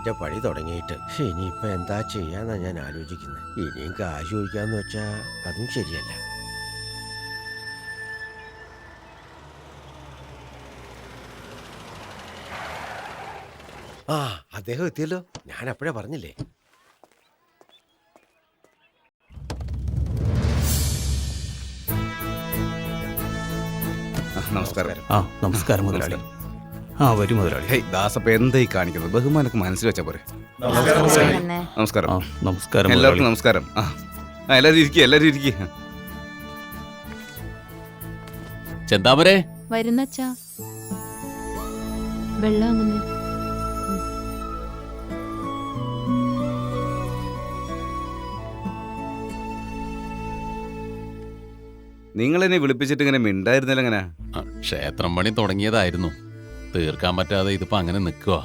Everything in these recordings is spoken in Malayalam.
അമ്പലത്തിന്റെ പണി തുടങ്ങിയിട്ട് ഇനിയിപ്പോ എന്താ ചെയ്യാന്നാ ഞാൻ ആലോചിക്കുന്നത്. ഇനിയും കാശ് ചോദിക്കാന്ന് വെച്ചാ അതും ശരിയല്ല. ആ, അദ്ദേഹം എത്തിയല്ലോ. ഞാൻ അപ്പോഴേ പറഞ്ഞില്ലേ. നമസ്കാരം. നമസ്കാരം മുതലാളി. വരും മുതലാളി. ഹേയ് ദാസപ്പ എന്തായി കാണിക്കുന്നത്? ബഹുമാനൊക്കെ മനസ്സിൽ വെച്ചാ പോരെ. നമസ്കാരം. നമസ്കാരം എല്ലാവർക്കും നമസ്കാരം. എല്ലാവരും ഇരിക്കുക. ചെന്താമരേ വരുന്നച്ചാ. വെള്ളം അങ്ങനെ നിങ്ങൾ എന്നെ വിളിപ്പിച്ചിട്ട് ഇങ്ങനെ മിണ്ടായിരുന്നില്ല. എങ്ങനെ? ക്ഷേത്രം പണി തുടങ്ങിയതായിരുന്നു, തീർക്കാൻ പറ്റാതെ ഇതിപ്പോ അങ്ങനെ നിൽക്കുക.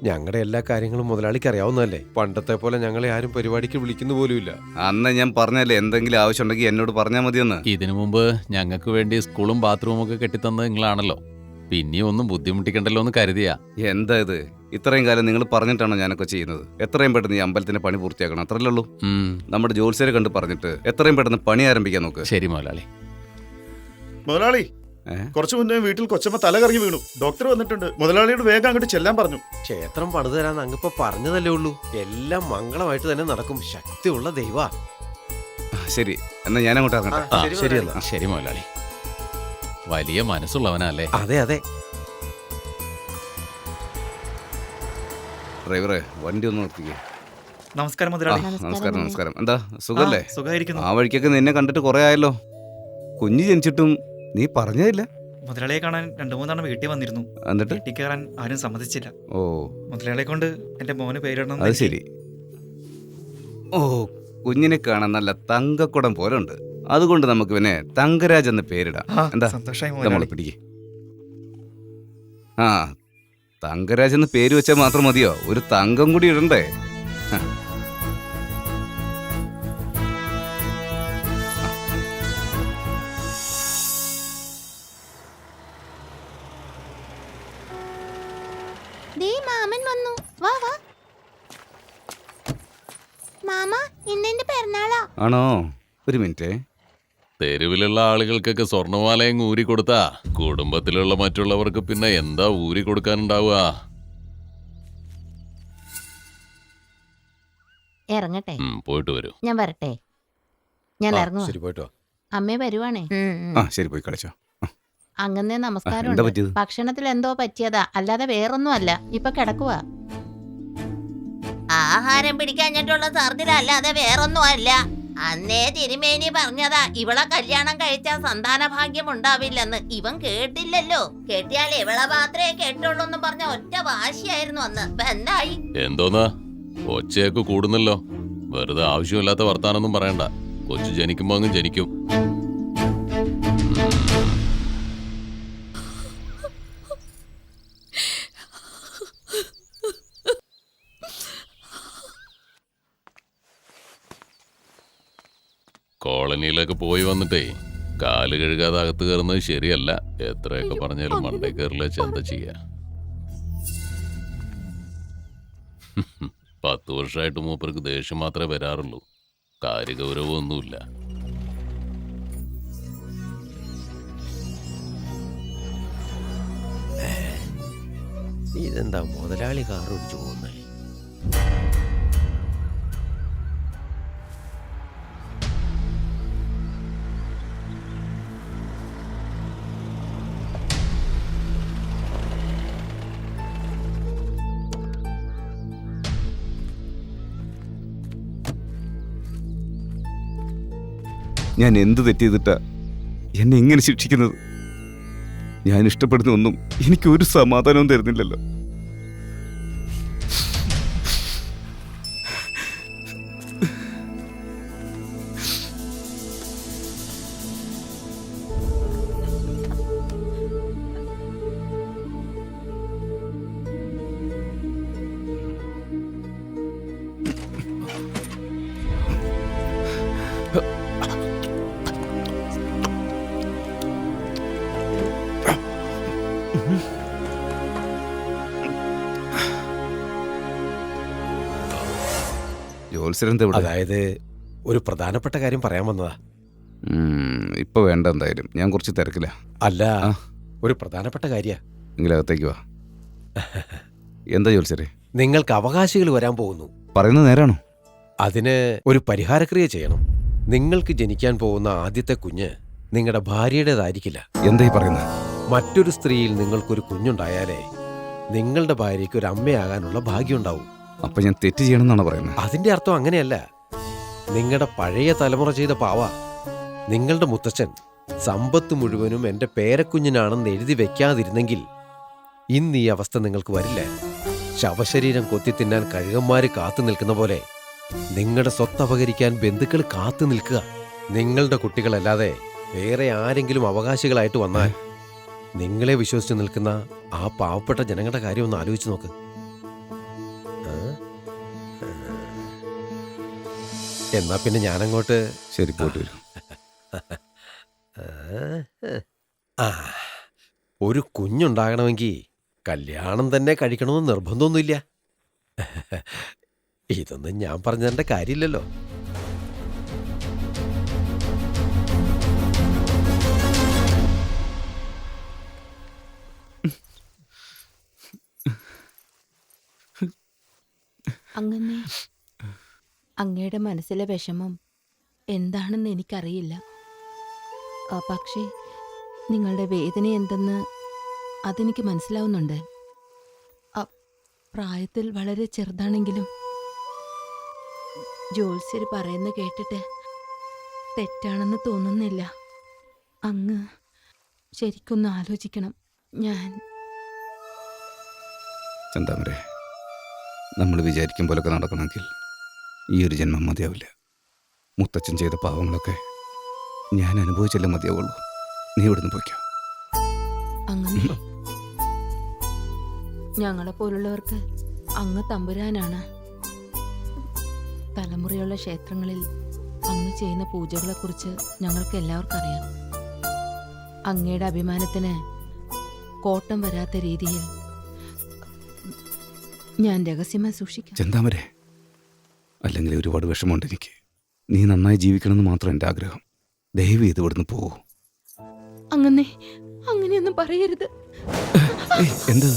ഞങ്ങളുടെ എല്ലാ കാര്യങ്ങളും മുതലാളിക്ക് അറിയാവുന്നതല്ലേ. പണ്ടത്തെ പോലെ ഞങ്ങളെ ആരും പരിപാടിക്ക് വിളിക്കുന്നു പോലുമില്ല. അന്ന് ഞാൻ പറഞ്ഞല്ലേ, എന്തെങ്കിലും ആവശ്യമുണ്ടെങ്കിൽ എന്നോട് പറഞ്ഞാൽ മതിയെന്ന്. ഇതിനു മുമ്പ് ഞങ്ങൾക്ക് വേണ്ടി സ്കൂളും ബാത്റൂമും ഒക്കെ കെട്ടിത്തന്നത് നിങ്ങളാണല്ലോ. പിന്നെയും ഒന്നും ബുദ്ധിമുട്ടിക്കണ്ടല്ലോ എന്ന് കരുതിയാ. എന്താ ഇത്? ഇത്രയും കാലം നിങ്ങൾ പറഞ്ഞിട്ടാണോ ഞാനൊക്കെ ചെയ്യുന്നത്? എത്രയും പെട്ടെന്ന് ഈ അമ്പലത്തിന്റെ പണി പൂർത്തിയാക്കണം, അത്രയല്ലേ ഉള്ളൂ. നമ്മുടെ ജോത്സ്യരെ കണ്ട് പറഞ്ഞിട്ട് എത്രയും പെട്ടെന്ന് പണി ആരംഭിക്കാൻ നോക്ക്. ശരി മുതലാളി. മുതലാളി, കുറച്ചു മുന്നേ വീട്ടിൽ കൊച്ചമ്മ തല കറങ്ങി വീണു. ഡോക്ടർ വന്നിട്ടുണ്ട്. മുതലാളിയോട് വേഗം അങ്ങോട്ട് ചെല്ലാൻ പറഞ്ഞു. ക്ഷേത്രം പണിതു തരാന്ന് അങ്ങിപ്പോ പറഞ്ഞതല്ലേ ഉള്ളൂ. എല്ലാം മംഗളമായിട്ട് തന്നെ നടക്കും. ശക്തിയുള്ള ദൈവ. ശരി, എന്നാ ഞാൻ അങ്ങോട്ട് ഇറങ്ങട്ടെ. ശരിയല്ല. ശരി മുതലാളി. വലിയ മനസ്സുള്ളവനല്ലേ. അതെ അതെ. ഡ്രൈവറെ, വണ്ടി ഒന്ന് നിർത്തിക്കേ. നമസ്കാരം മുതലാളി. നമസ്കാരം. നമസ്കാരം. എന്താ സുഖല്ലേ? സുഖമായിരിക്കുന്നു. ആ വഴിക്കൊക്കെ നിന്നെ കണ്ടിട്ട് കുറെ ആയല്ലോ. കുഞ്ഞ് ജനിച്ചിട്ടും നീ പറഞ്ഞതില്ല. മുതലാളിയെ കാണാൻ 2-3 തവണ വീട്ടിൽ വന്നിരുന്നു. എന്നിട്ട് വീട്ടിൽ കയറാൻ ആരും സമ്മതിച്ചില്ല. ഓ, മുതലാളിയെ കൊണ്ട് എന്റെ മോന് പേരിടണം. അത് ശരി. ഓ, കുഞ്ഞിനെ കാണാൻ നല്ല തങ്കക്കുടം പോലെ ഉണ്ട്. അതുകൊണ്ട് നമുക്ക് പിന്നെ തങ്കരാജ് എന്ന് പേരിടാം. എന്താ? സന്തോഷമായി നമ്മളെ മുതലാളി. പിടിക്കേ. തങ്കരാജ് എന്ന് പേര് വെച്ചാൽ മാത്രം മതിയോ? ഒരു തങ്കം കൂടി ഇടണ്ടേ? മാമൻ വന്നു. വാ വാ മാമ, ഇന്നെന്റെ പിറന്നാളാ. ആണോ? ഒരു മിനിറ്റ്. തെരുവിലുള്ള ആളുകൾക്കൊക്കെ സ്വർണ്ണമാലയും ഊരി കൊടുത്താ കുടുംബത്തിലുള്ള മറ്റുള്ളവർക്ക് പിന്നെ എന്താ ഊരി കൊടുക്കാനുണ്ടാവുക? ഇറങ്ങട്ടെ. പോയിട്ട് വരൂ. ഞാൻ വരട്ടെ. ഞാൻ ഇറങ്ങുവാ. ശരി, പോയിട്ടോ. അമ്മേ വരുവാണേ. ശരി, പോയി കളിച്ചോ. അങ്ങനെ എന്താ നമസ്കാരം. പറ്റിയത്? ഭക്ഷണത്തിൽ എന്തോ പറ്റിയതാ, അല്ലാതെ വേറൊന്നും അല്ല. ഇപ്പൊ കിടക്കുവാ. ആഹാരം പിടിക്കാഞ്ഞിട്ടുള്ള ഛർദില, അല്ലാതെ വേറൊന്നും അല്ല. അന്നേ തിരുമേനി പറഞ്ഞതാ ഇവളെ കല്യാണം കഴിച്ചാൽ സന്താന ഭാഗ്യം ഉണ്ടാവില്ലെന്ന്. ഇവൻ കേട്ടില്ലല്ലോ. കേട്ടിയാൽ ഇവളെ മാത്രമേ കേട്ടുള്ളൂ എന്ന് പറഞ്ഞ ഒറ്റ വാശിയായിരുന്നു അന്ന്. ഇപ്പൊ എന്തായി? എന്തോന്നാ ഒച്ചയൊക്കെ കൂടുന്നല്ലോ. വെറുതെ ആവശ്യമില്ലാത്ത വർത്താനൊന്നും പറയണ്ട. കൊച്ചു ജനിക്കുമ്പോ അങ്ങ് ജനിക്കും. കോളനിയിലൊക്കെ പോയി വന്നിട്ടേ കാല് കഴുകാതെ അകത്ത് കയറുന്നത് ശരിയല്ല. എത്രയൊക്കെ പറഞ്ഞാലും മണ്ടേ കയറില്ല. എന്താ ചെയ്യാ? 10 വർഷമായിട്ട് മൂപ്പർക്ക് ദേഷ്യം മാത്രമേ വരാറുള്ളൂ. കാര്യഗൗരവമൊന്നുമില്ല. ഇതെന്താ മുതലാളി കാർ ഓടിച്ചു പോകുന്നേ? ഞാൻ എന്ത് തെറ്റ് ചെയ്തിട്ടാ എന്നെ എങ്ങനെ ശിക്ഷിക്കുന്നത്? ഞാൻ ഇഷ്ടപ്പെടുന്ന ഒന്നും എനിക്കൊരു സമാധാനവും തരുന്നില്ലല്ലോ. ജോത്സ്യരെന്താ ഇവിടെ? അതായത് ഒരു പ്രധാനപ്പെട്ട കാര്യം പറയാൻ വന്നതാ. ഇപ്പൊ വേണ്ട, എന്തായാലും ഞാൻ കുറച്ച് തിരക്കില്ല. അല്ല, ഒരു പ്രധാനപ്പെട്ട കാര്യ. എങ്കിലും അകത്തേക്ക് വാ. എന്താ ജോത്സ്യരെ? നിങ്ങൾക്ക് അവകാശികൾ വരാൻ പോകുന്നു. പറയുന്നത് നേരാണോ? അതിന് ഒരു പരിഹാരക്രിയ ചെയ്യണം. നിങ്ങൾക്ക് ജനിക്കാൻ പോകുന്ന ആദ്യത്തെ കുഞ്ഞ് നിങ്ങളുടെ ഭാര്യയുടേതായിരിക്കില്ല. എന്താ ഈ പറയുന്നത്? മറ്റൊരു സ്ത്രീയിൽ നിങ്ങൾക്കൊരു കുഞ്ഞുണ്ടായാലേ നിങ്ങളുടെ ഭാര്യയ്ക്ക് ഒരു അമ്മയാകാനുള്ള ഭാഗ്യം ഉണ്ടാവും. അപ്പൊ ഞാൻ തെറ്റ് ചെയ്യണമെന്നാണ് പറയുന്നത്? അതിന്റെ അർത്ഥം അങ്ങനെയല്ല. നിങ്ങളുടെ പഴയ തലമുറ ചെയ്ത പാവ. നിങ്ങളുടെ മുത്തച്ഛൻ സമ്പത്ത് മുഴുവനും എന്റെ പേരക്കുഞ്ഞിനാണെന്ന് എഴുതി വെക്കാതിരുന്നെങ്കിൽ ഇന്ന് ഈ അവസ്ഥ നിങ്ങൾക്ക് വരില്ല. ശവശരീരം കൊത്തി തിന്നാൻ കഴുകന്മാര് കാത്തു നിൽക്കുന്ന പോലെ നിങ്ങളുടെ സ്വത്ത് അപഹരിക്കാൻ ബന്ധുക്കൾ കാത്തു നിൽക്കുക. നിങ്ങളുടെ കുട്ടികളല്ലാതെ വേറെ ആരെങ്കിലും അവകാശികളായിട്ട് വന്നാൽ നിങ്ങളെ വിശ്വസിച്ച് നിൽക്കുന്ന ആ പാവപ്പെട്ട ജനങ്ങളുടെ കാര്യം ഒന്ന് ആലോചിച്ച് നോക്ക്. എന്നാ പിന്നെ ഞാനങ്ങോട്ട്. ശരി, പോയിട്ട് വരും. ഒരു കുഞ്ഞുണ്ടാകണമെങ്കിൽ കല്യാണം തന്നെ കഴിക്കണമെന്ന് നിർബന്ധമൊന്നുമില്ല. ഇതൊന്നും ഞാൻ പറഞ്ഞതിന്റെ കാര്യമില്ലല്ലോ. അങ്ങനെ അങ്ങയുടെ മനസ്സിലെ വിഷമം എന്താണെന്ന് എനിക്കറിയില്ല. പക്ഷേ നിങ്ങളുടെ വേദന എന്തെന്ന് അതെനിക്ക് മനസ്സിലാവുന്നുണ്ട്. പ്രായത്തിൽ വളരെ ചെറുതാണെങ്കിലും ജോത്സ്യർ പറയുന്ന കേട്ടിട്ട് തെറ്റാണെന്ന് തോന്നുന്നില്ല. അങ്ങ് ശരിക്കൊന്ന് ആലോചിക്കണം. ഞാൻ ചന്താമരെ, നമ്മൾ വിചാരിക്കും പോലൊക്കെ നടക്കണമെങ്കിൽ ഈ ഒരു ജന്മം മതിയാവില്ല. മുത്തച്ഛൻ ചെയ്ത പാവങ്ങളൊക്കെ ഞാൻ അനുഭവിച്ചല്ലേ മതിയാവുള്ളൂ. നീ ഇവിടുന്ന് പോയിക്കോ. അങ്ങനെ ഞങ്ങളെ പോലുള്ളവർക്ക് അങ്ങ് തമ്പുരാനാണ്. തലമുറയുള്ള ക്ഷേത്രങ്ങളിൽ അങ്ങ് ചെയ്യുന്ന പൂജകളെക്കുറിച്ച് ഞങ്ങൾക്ക് എല്ലാവർക്കും അറിയാം. അങ്ങയുടെ അഭിമാനത്തിന് കോട്ടം വരാത്ത രീതിയിൽ ഞാൻ രഹസ്യമായി സൂക്ഷിക്കാം. ചന്താമരെ, അല്ലെങ്കിൽ ഒരുപാട് വിഷമമുണ്ട് എനിക്ക്. നീ നന്നായി ജീവിക്കണമെന്ന് മാത്രം എൻ്റെ ആഗ്രഹം. ദയവ് ചെയ്ത് ഇവിടുന്ന് പോകൂ. അങ്ങനെയൊന്നും പറയരുത്. എന്താ?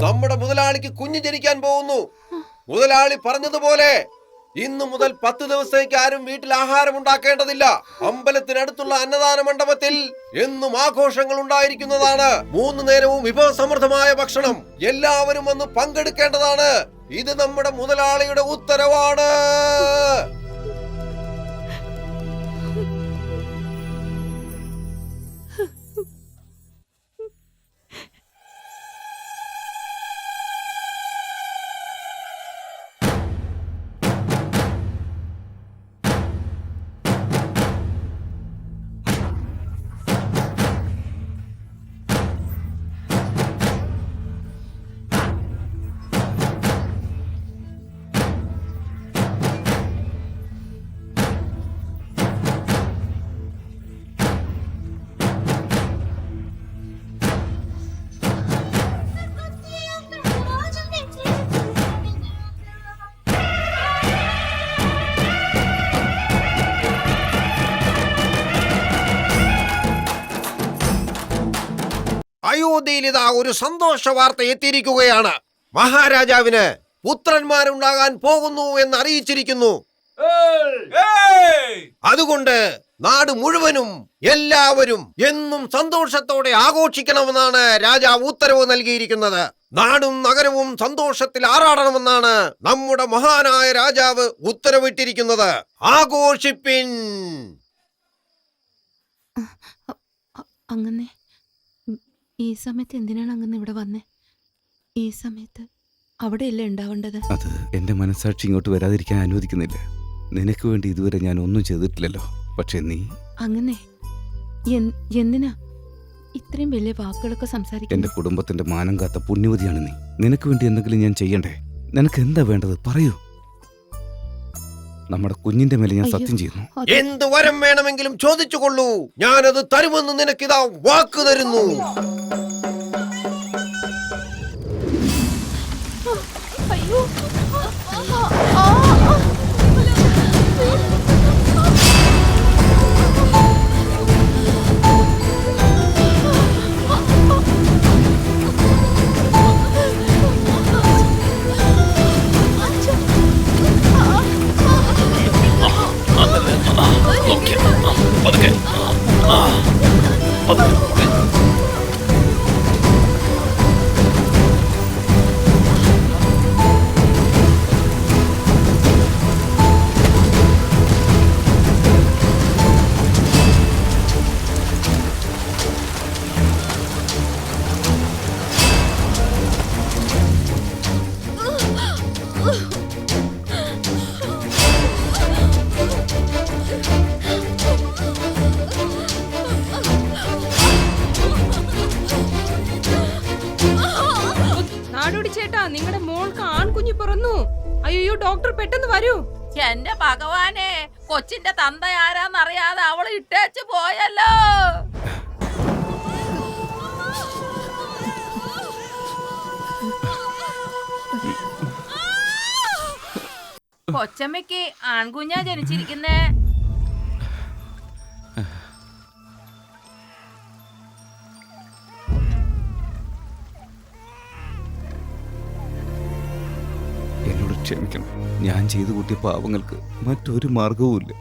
നമ്മുടെ മുതലാളിക്ക് കുഞ്ഞ് ജനിക്കാൻ പോകുന്നു. മുതലാളി പറഞ്ഞതുപോലെ ഇന്നു മുതൽ 10 ദിവസത്തേക്ക് ആരും വീട്ടിൽ ആഹാരം ഉണ്ടാക്കേണ്ടതില്ല. അമ്പലത്തിനടുത്തുള്ള അന്നദാന മണ്ഡപത്തിൽ എന്നും ആഘോഷങ്ങൾ ഉണ്ടായിരിക്കുന്നതാണ്. 3 നേരവും വിഭവസമൃദ്ധമായ ഭക്ഷണം. എല്ലാവരും വന്ന് പങ്കെടുക്കേണ്ടതാണ്. ഇത് നമ്മുടെ മുതലാളിയുടെ ഉത്തരവാണ്. അയോധ്യയിൽ ഇതാ ഒരു സന്തോഷ വാർത്ത എത്തിയിരിക്കുകയാണ്. മഹാരാജാവിന് പുത്രന്മാരുണ്ടാകാൻ പോകുന്നു എന്ന് അറിയിച്ചിരിക്കുന്നു. അതുകൊണ്ട് നാട് മുഴുവനും എല്ലാവരും എന്നും സന്തോഷത്തോടെ ആഘോഷിക്കണമെന്നാണ് രാജാവ് ഉത്തരവ് നൽകിയിരിക്കുന്നത്. നാടും നഗരവും സന്തോഷത്തിൽ ആറാടണമെന്നാണ് നമ്മുടെ മഹാനായ രാജാവ് ഉത്തരവിട്ടിരിക്കുന്നത്. ആഘോഷിപ്പിൻ. അങ്ങനെ ഈ സമയത്ത് എന്തിനാണ് അങ്ങനെ ഇവിടെ വന്നേ? ഈ സമയത്ത് അവിടെയല്ലേ ഉണ്ടാവേണ്ടത്? അത് എന്റെ മനസ്സാക്ഷി ഇങ്ങോട്ട് വരാതിരിക്കാൻ അനുവദിക്കുന്നില്ല. നിനക്ക് വേണ്ടി ഇതുവരെ ഞാൻ ഒന്നും ചെയ്തിട്ടില്ലല്ലോ. പക്ഷെ നീ അങ്ങനെ എന്തിനാ ഇത്രയും വലിയ വാക്കുകളൊക്കെ സംസാരിക്കുന്നത്? എന്റെ കുടുംബത്തിന്റെ മാനം കാത്ത പുണ്യവതിയാണ് നീ. നിനക്ക് വേണ്ടി എന്തെങ്കിലും ഞാൻ ചെയ്യണ്ടേ? നിനക്ക് എന്താ വേണ്ടത് പറയൂ. നമ്മുടെ കുഞ്ഞിന്റെ മേലെ ഞാൻ സത്യം ചെയ്യുന്നു. എന്ത് വരം വേണമെങ്കിലും ചോദിച്ചുകൊള്ളൂ. ഞാനത് തരുമെന്ന് നിനക്കിതാ വാക്ക് തരുന്നു. നാടോടി ചേട്ടാ, നിങ്ങളുടെ മോൾക്ക് ആൺകുഞ്ഞി പിറന്നു. അയ്യോ ഡോക്ടർ പെട്ടെന്ന് വരൂ. എന്റെ ഭഗവാനെ, കൊച്ചിന്റെ തന്ത ആരാന്നറിയാതെ അവള് ഇട്ടേച്ചു പോയല്ലോ. കൊച്ചമ്മയ്ക്ക് ആൺകുഞ്ഞാ ജനിച്ചിരിക്കുന്നേ. എന്നോട് ക്ഷമിക്കണം. ഞാൻ ചെയ്തു കൂട്ടിയ പാവങ്ങൾക്ക് മറ്റൊരു മാർഗവുമില്ല.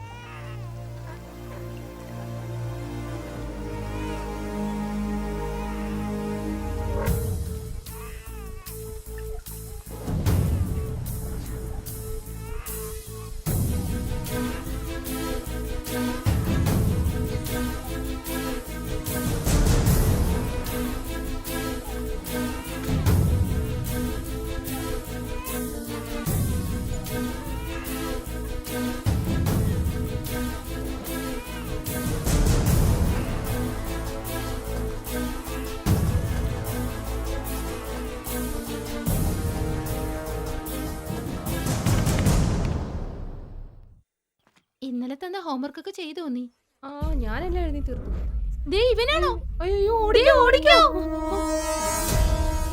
ഇന്നലെ തന്ന ഹോംവർക്ക് ഒക്കെ ചെയ്തു നീ? ആ ഞാനെല്ലാം എഴുതി തീർത്തു. ദേ ഇവനാണോ? അയ്യോ ഓടിക്കോ.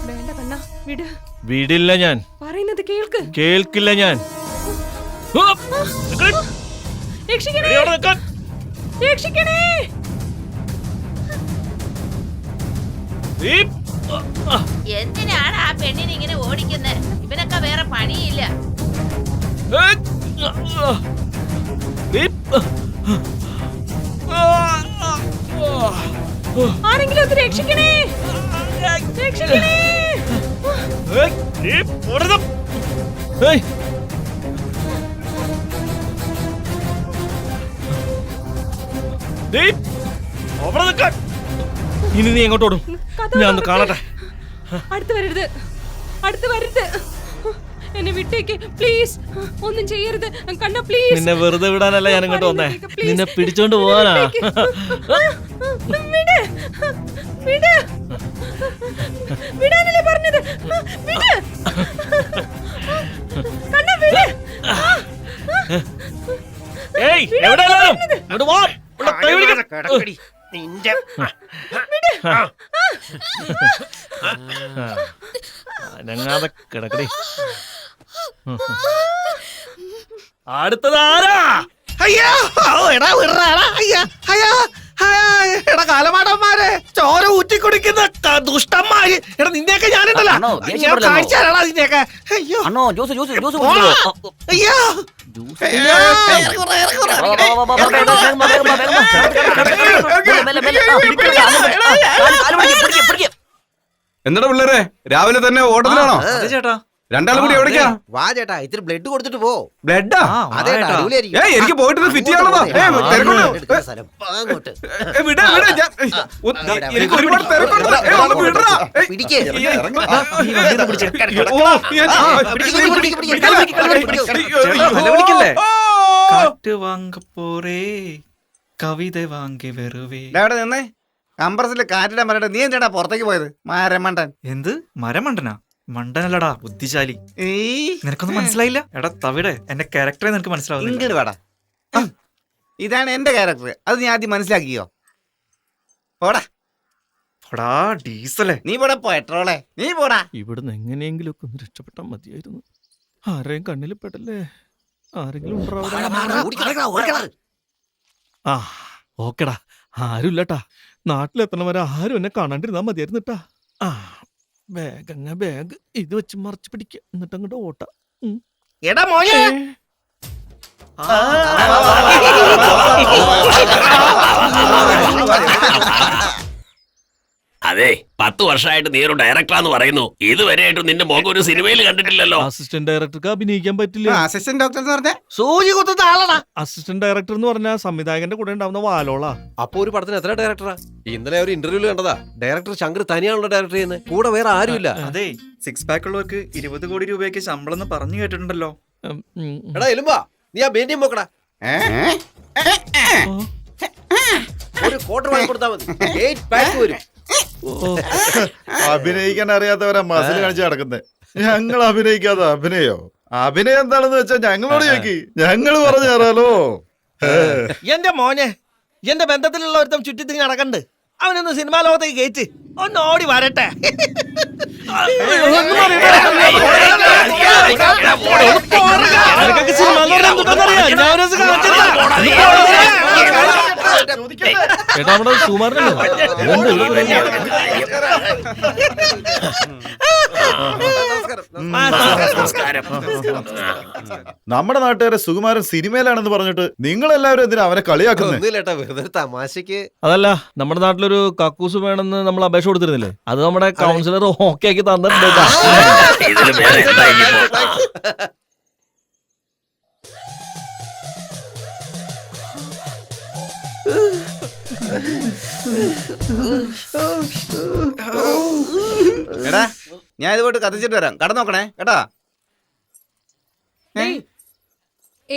വേണ്ട കണ്ണ, വിട്. വിടില്ല ഞാൻ. പറയുന്നത് കേൾക്ക്. കേൾക്കില്ല ഞാൻ. രക്ഷിക്കണേ, രക്ഷിക്കണേ. എന്തിനാണ് ആ പെണ്ണിനെ ഇങ്ങനെ ഓടിക്കുന്നത്? ഇവനൊക്കെ വേറെ പണിയില്ല. ആരെങ്കിലും ഒന്ന് രക്ഷിക്കണേ, രക്ഷിക്കണേ. ഇനി നീ എങ്ങോട്ടോടും? ഞാൻ ഒന്ന് കാണട്ടെ. അടുത്ത് വരരുത്, അടുത്ത് വരരുത്. എന്നെ വിട്ടേക്ക് പ്ലീസ്. ഒന്നും ചെയ്യരുത് കണ്ണ പ്ലീസ്. നിന്നെ വെറുതെ വിടാനല്ല ഞാൻ ഇങ്ങോട്ട് വന്നേ, നിന്നെ പിടിച്ചോണ്ട് പോവാനാ. വിട്, വിട്, വിടാനല്ലേ പറഞ്ഞത്. വിട് കണ്ണ, വിട്. ഏയ് എവിടെ ഇങ്ങോട്ട് വാ. ഇവിടെ കൈ പിടിക്ക്. അനങ്ങാതെ കിടക്കടി. അടുത്തതാരാ? കാലമാടന്മാരെ ചോര ഊറ്റി കുടിക്കുന്ന ദുഷ്ടന്മാര്. എടാ നിന്നെയൊക്കെ ഞാനുണ്ടല്ലോ, ഞാൻ കാണിച്ചു തരാടാ നിന്നെയൊക്കെ. അയ്യോ അയ്യോ എന്താ പിള്ളേരെ, രാവിലെ തന്നെ ഓട്ടത്തിലാണോ? ചേട്ടാ രണ്ടാളും കൂടി എവിടേക്കാ? വാ ചേട്ടാ, ഇത്തിരി ബ്ലഡ് കൊടുത്തിട്ട് പോ. ബ്ലഡാ? അതേട്ടാ, അടിപൊളിയായിരിക്കും. എനിക്ക് പോയിട്ട് ഫിറ്റ് ചെയ്യാനുള്ളതാ. എടുക്കുന്ന സ്ഥലം. അങ്ങോട്ട് എനിക്ക് ഒരുപാട് തിരക്കുണ്ട്. ഒന്ന് വിടറാ. പിടിക്കേ. കാറ്റ് വാങ്ങ പോറേ കവിത വാങ്ങി വെറുവേ. ഇവിടെ നിന്നേ, കംപ്രസിൽ കാറ്റിടാൻ പറഞ്ഞിട്ട് നീ എന്തിനാ പുറത്തേക്ക് പോയത്? മാരമണ്ടൻ. എന്ത് മരമണ്ടനാ? മണ്ടനല്ലടാ, ബുദ്ധിശാലി. നിനക്കൊന്നും മനസ്സിലായില്ല? എടാ തവിടെ, എന്റെ ക്യാരക്ടറെ നിനക്ക് മനസ്സിലാവുന്നില്ല. ഇങ്ങോട്ട് വേടാ. ഇതാണ് എന്റെ ക്യാരക്ടർ, അത് നീ ആദ്യം മനസ്സിലാക്കിയോ? പോടാ പോടാ ഡീസലേ. നീ പോടാ പെട്രോളെ, നീ പോടാ. ഇവിടുന്ന് എങ്ങനെയെങ്കിലും ഒക്കെ ഒന്ന് രക്ഷപ്പെട്ടാൽ മതിയായിരുന്നു. ആരെയും കണ്ണിൽ പെടല്ലേ? ആരെങ്കിലും ആ ഓക്കെടാ, ആരുമില്ലട്ടാ. നാട്ടിലെത്തണ വരെ ആരും എന്നെ കാണാണ്ടിരുന്നാ മതിയായിരുന്നു കേട്ടാ. ആ ബാഗ് ഇത് വെച്ച് മറച്ചു പിടിക്കുക, എന്നിട്ട് അങ്ങോട്ട് ഓട്ടാ. എടാ മോയെ, അതെ, 10 വർഷമായിട്ട് നീ ഒരു ഡയറക്ടറാന്ന് പറയുന്നു. ഇതുവരെയായിട്ടും നിന്റെ മുഖം ഒരു സിനിമയിൽ കണ്ടിട്ടില്ലല്ലോ. അസിസ്റ്റന്റ് ഡയറക്ടർക്ക് അഭിനയിക്കാൻ പറ്റില്ല. അസിസ്റ്റന്റ് ഡോക്ടർ എന്ന് പറഞ്ഞ സൂചി കുത്തുന്ന ആളാ. അസിസ്റ്റന്റ് ഡയറക്ടർ എന്ന് പറഞ്ഞാൽ സംവിധായകന്റെ കൂടെ ഉണ്ടാവുന്ന വാലോളാ. അപ്പൊ ഒരു പടത്തിന് എത്ര ഡയറക്ടറാ? ഇന്നലെ ഒരു ഇന്റർവ്യൂല് കണ്ടതാ, ഡയറക്ടർ ശങ്കർ തനിയാണല്ലോ ഡയറക്ടർ ചെയ്യുന്നത്, കൂടെ വേറെ ആരുമില്ല. അതെ, 6 പാക്ക് ഉള്ളവർക്ക് 20 കോടി രൂപയ്ക്ക് ശമ്പളം എന്ന് പറഞ്ഞു കേട്ടിട്ടുണ്ടല്ലോ. എടാ എലുമ്പാ, നീ ആ ബേന്റിയും പോക്കടാ. ഒരു ക്വാർട്ടർ വാങ്ങി കൊടുത്താൽ മതി, 8 പാക്ക് വരും. അഭിനയിക്കാൻ അറിയാത്തവരാ മസിൽ കാണിച്ച് നടക്കുന്നത്. ഞങ്ങൾ അഭിനയിക്കാതെ അഭിനയോ? അഭിനയം എന്താണെന്ന് വെച്ചാ ഞങ്ങളോട് ചോദിക്കി, ഞങ്ങൾ പറഞ്ഞു തരാലോ. എന്റെ മോനെ, എന്റെ ബന്ധത്തിലുള്ള ഒരുത്തം ചുറ്റിത്തിരി നടക്കണ്ട്. അവനൊന്ന് സിനിമാ ലോകത്തേക്ക് കയറ്റ്, ഒന്ന് ഓടി വരട്ടെ. നമ്മുടെ നാട്ടുകാരെ സുകുമാരൻ സിനിമയിലാണെന്ന് പറഞ്ഞിട്ട് നിങ്ങൾ എല്ലാവരും എന്തിനാ അവനെ കളിയാക്കുന്നത്? ഒന്നുമില്ലേട്ടാ, വെറുതെ തമാശക്ക്. അതല്ല, നമ്മുടെ നാട്ടിലൊരു കക്കൂസ് വേണമെന്ന് നമ്മൾ അപേക്ഷ കൊടുത്തിരുന്നില്ലേ? അത് നമ്മുടെ കൗൺസിലർ ഓക്കെ ആക്കി തന്നിട്ടുണ്ട്. ഇതില് വേറെ എന്താ ഇനിയിപ്പോ? എടാ, ഞാൻ ഇത് പോയിട്ട് കത്തിച്ചിട്ട് വരാം. കട നോക്കണേ കേട്ടാ.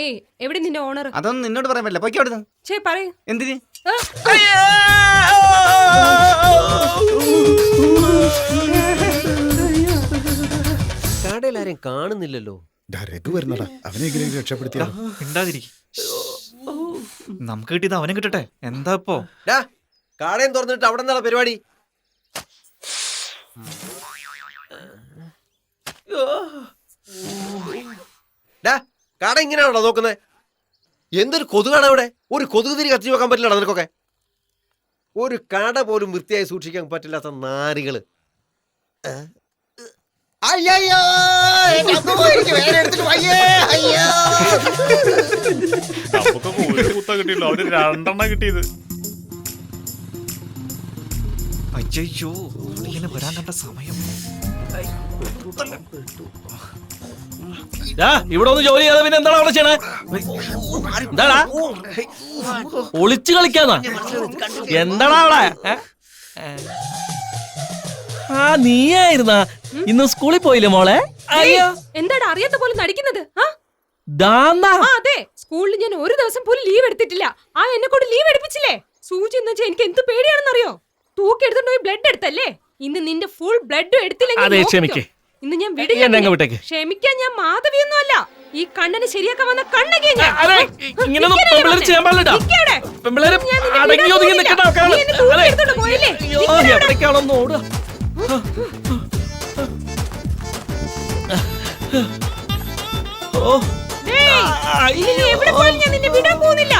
ഏയ്, എവിടെ നിന്റെ ഓണർ? അതൊന്നും നിന്നോട് പറയാൻ പറ്റില്ല. പൊയ്ക്കോ അവിടുന്ന്. പറയൂ. എന്തിന്? കടയിൽ ആരെയും കാണുന്നില്ലല്ലോ. രഘു വരുന്നടാ, അവനെ എങ്ങനെയും രക്ഷപ്പെടുത്തിയാ. മിണ്ടാതിരിക്കും. നമുക്ക് കിട്ടിയത് അവനെ കിട്ടട്ടെ. എന്താ ഇപ്പോ? കാടയും തുറന്നിട്ട് അവിടെ എന്താ പരിപാടി? കട ഇങ്ങനെയാണോ നോക്കുന്നത്? എന്തൊരു കൊതുകാണ് ഇവിടെ. ഒരു കൊതുക് തിരി കത്തിച്ച് വെക്കാൻ പറ്റില്ല നിനക്കൊക്കെ. ഒരു കട പോലും വൃത്തിയായി സൂക്ഷിക്കാൻ പറ്റില്ലാത്ത നാരികള്. അയ്യോ, കിട്ടിയത്. അയ്യോ, ഇങ്ങനെ വരാൻ കണ്ട സമയം. ഇവിടെ ഒന്ന് ജോലി ചെയ്യാതെ പിന്നെ എന്താണ് അവിടെ ചെയ്യണേ? എന്താടാ ഒളിച്ചു കളിക്കാന്നാ? എന്താടാ അവിടെ? ആ, നീയായിരുന്നാ? ഇന്ന് സ്കൂളിൽ പോയില്ലേ മോളെ? അയ്യോ, എന്താടാ അറിയാത്ത പോലെ നടിക്കുന്നത്? അതെ, സ്കൂളിൽ ഞാൻ ഒരു ദിവസം പോലും ലീവ് എടുത്തിട്ടില്ല. എന്നെ കൊണ്ട് ലീവ് എടുപ്പിച്ചില്ലേ? സൂചി എന്ന് വെച്ചാൽ എനിക്ക് എന്ത് പേടിയാണെന്നറിയോ? തൂക്കി എടുത്തോണ്ട് പോയി ബ്ലഡ് എടുത്തല്ലേ? ഇന്ന് നിന്റെ ഫുൾ ബ്ലഡ് എടുത്തില്ലെങ്കിൽ ഇന്ന് ഞാൻ വിട്ടേക്ക്. ക്ഷമിക്കാൻ ഞാൻ മാധവിയൊന്നും അല്ല. ഈ കണ്ണനെ ശരിയാക്കാൻ വന്ന കണ്ണകി. എവിടെ പോയാലും ഞാൻ നിന്നെ വിടാൻ പോകുന്നില്ല.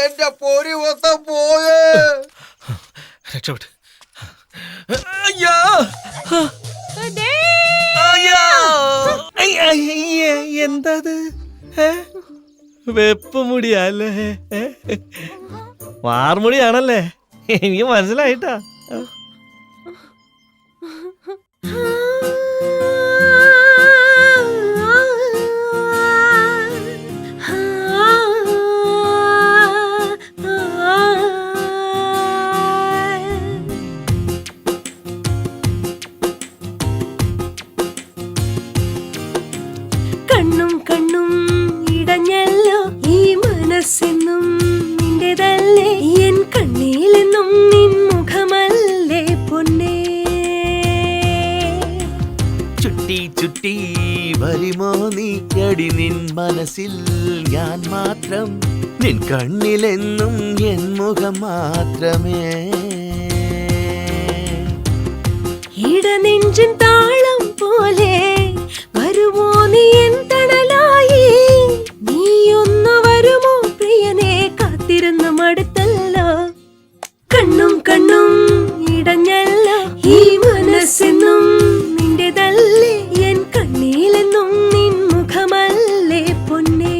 എന്റെ പൊരി മൊത്തം പോയേ. രക്ഷപ്പെട്ടു. എന്തത്? വെപ്പുമുടിയല്ലേ? വാർമുടിയാണല്ലേ? എനിക്ക് മനസ്സിലായിട്ടാ. കണ്ണും കണ്ണും ഇടഞ്ഞല്ലോ ഈ മനസ്സെന്നും നിന്റേതല്ലേ, എൻ കണ്ണിലെന്നും നിൻ മുഖമല്ലേ പൊന്നേ. ചുട്ടി ചുട്ടി വരുമോ നീ അടി നിൻ മനസ്സിൽ ഞാൻ മാത്രം, നിൻ കണ്ണിലെന്നും എൻ മുഖം മാത്രമേ. ഇടനെഞ്ചിൻ താളം പോലെ വരുമോ നീ എൻ തണലായി, നീയൊന്നു വരുമോ പ്രിയനെ കാത്തിരുന്ന് മടുത്തല്ലോ. കണ്ണും കണ്ണും ഇടഞ്ഞല്ലോ ഈ മനസ്സെന്നും നിന്റേതല്ലേ, എൻ കണ്ണിലെന്നും നിൻ മുഖമല്ലേ പൊന്നേ.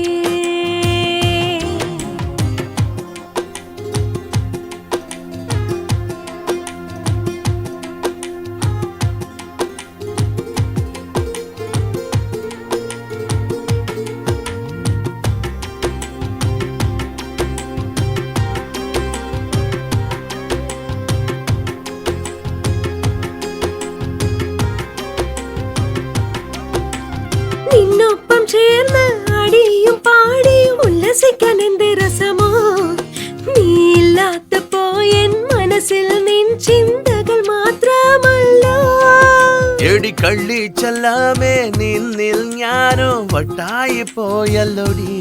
നിന്നൊപ്പം ചേർന്ന് അടിയും പാടിയും ഉല്ലസിക്കാൻ എന്ത് രസമോ. നീയില്ലാത്തപ്പോ എൻ മനസ്സിൽ നിൻ ചിന്തകൾ മാത്രമല്ലോ. എടി കള്ളി ചെല്ലാമേ നിന്നിൽ ഞാനോ വട്ടായി പോയല്ലോടി.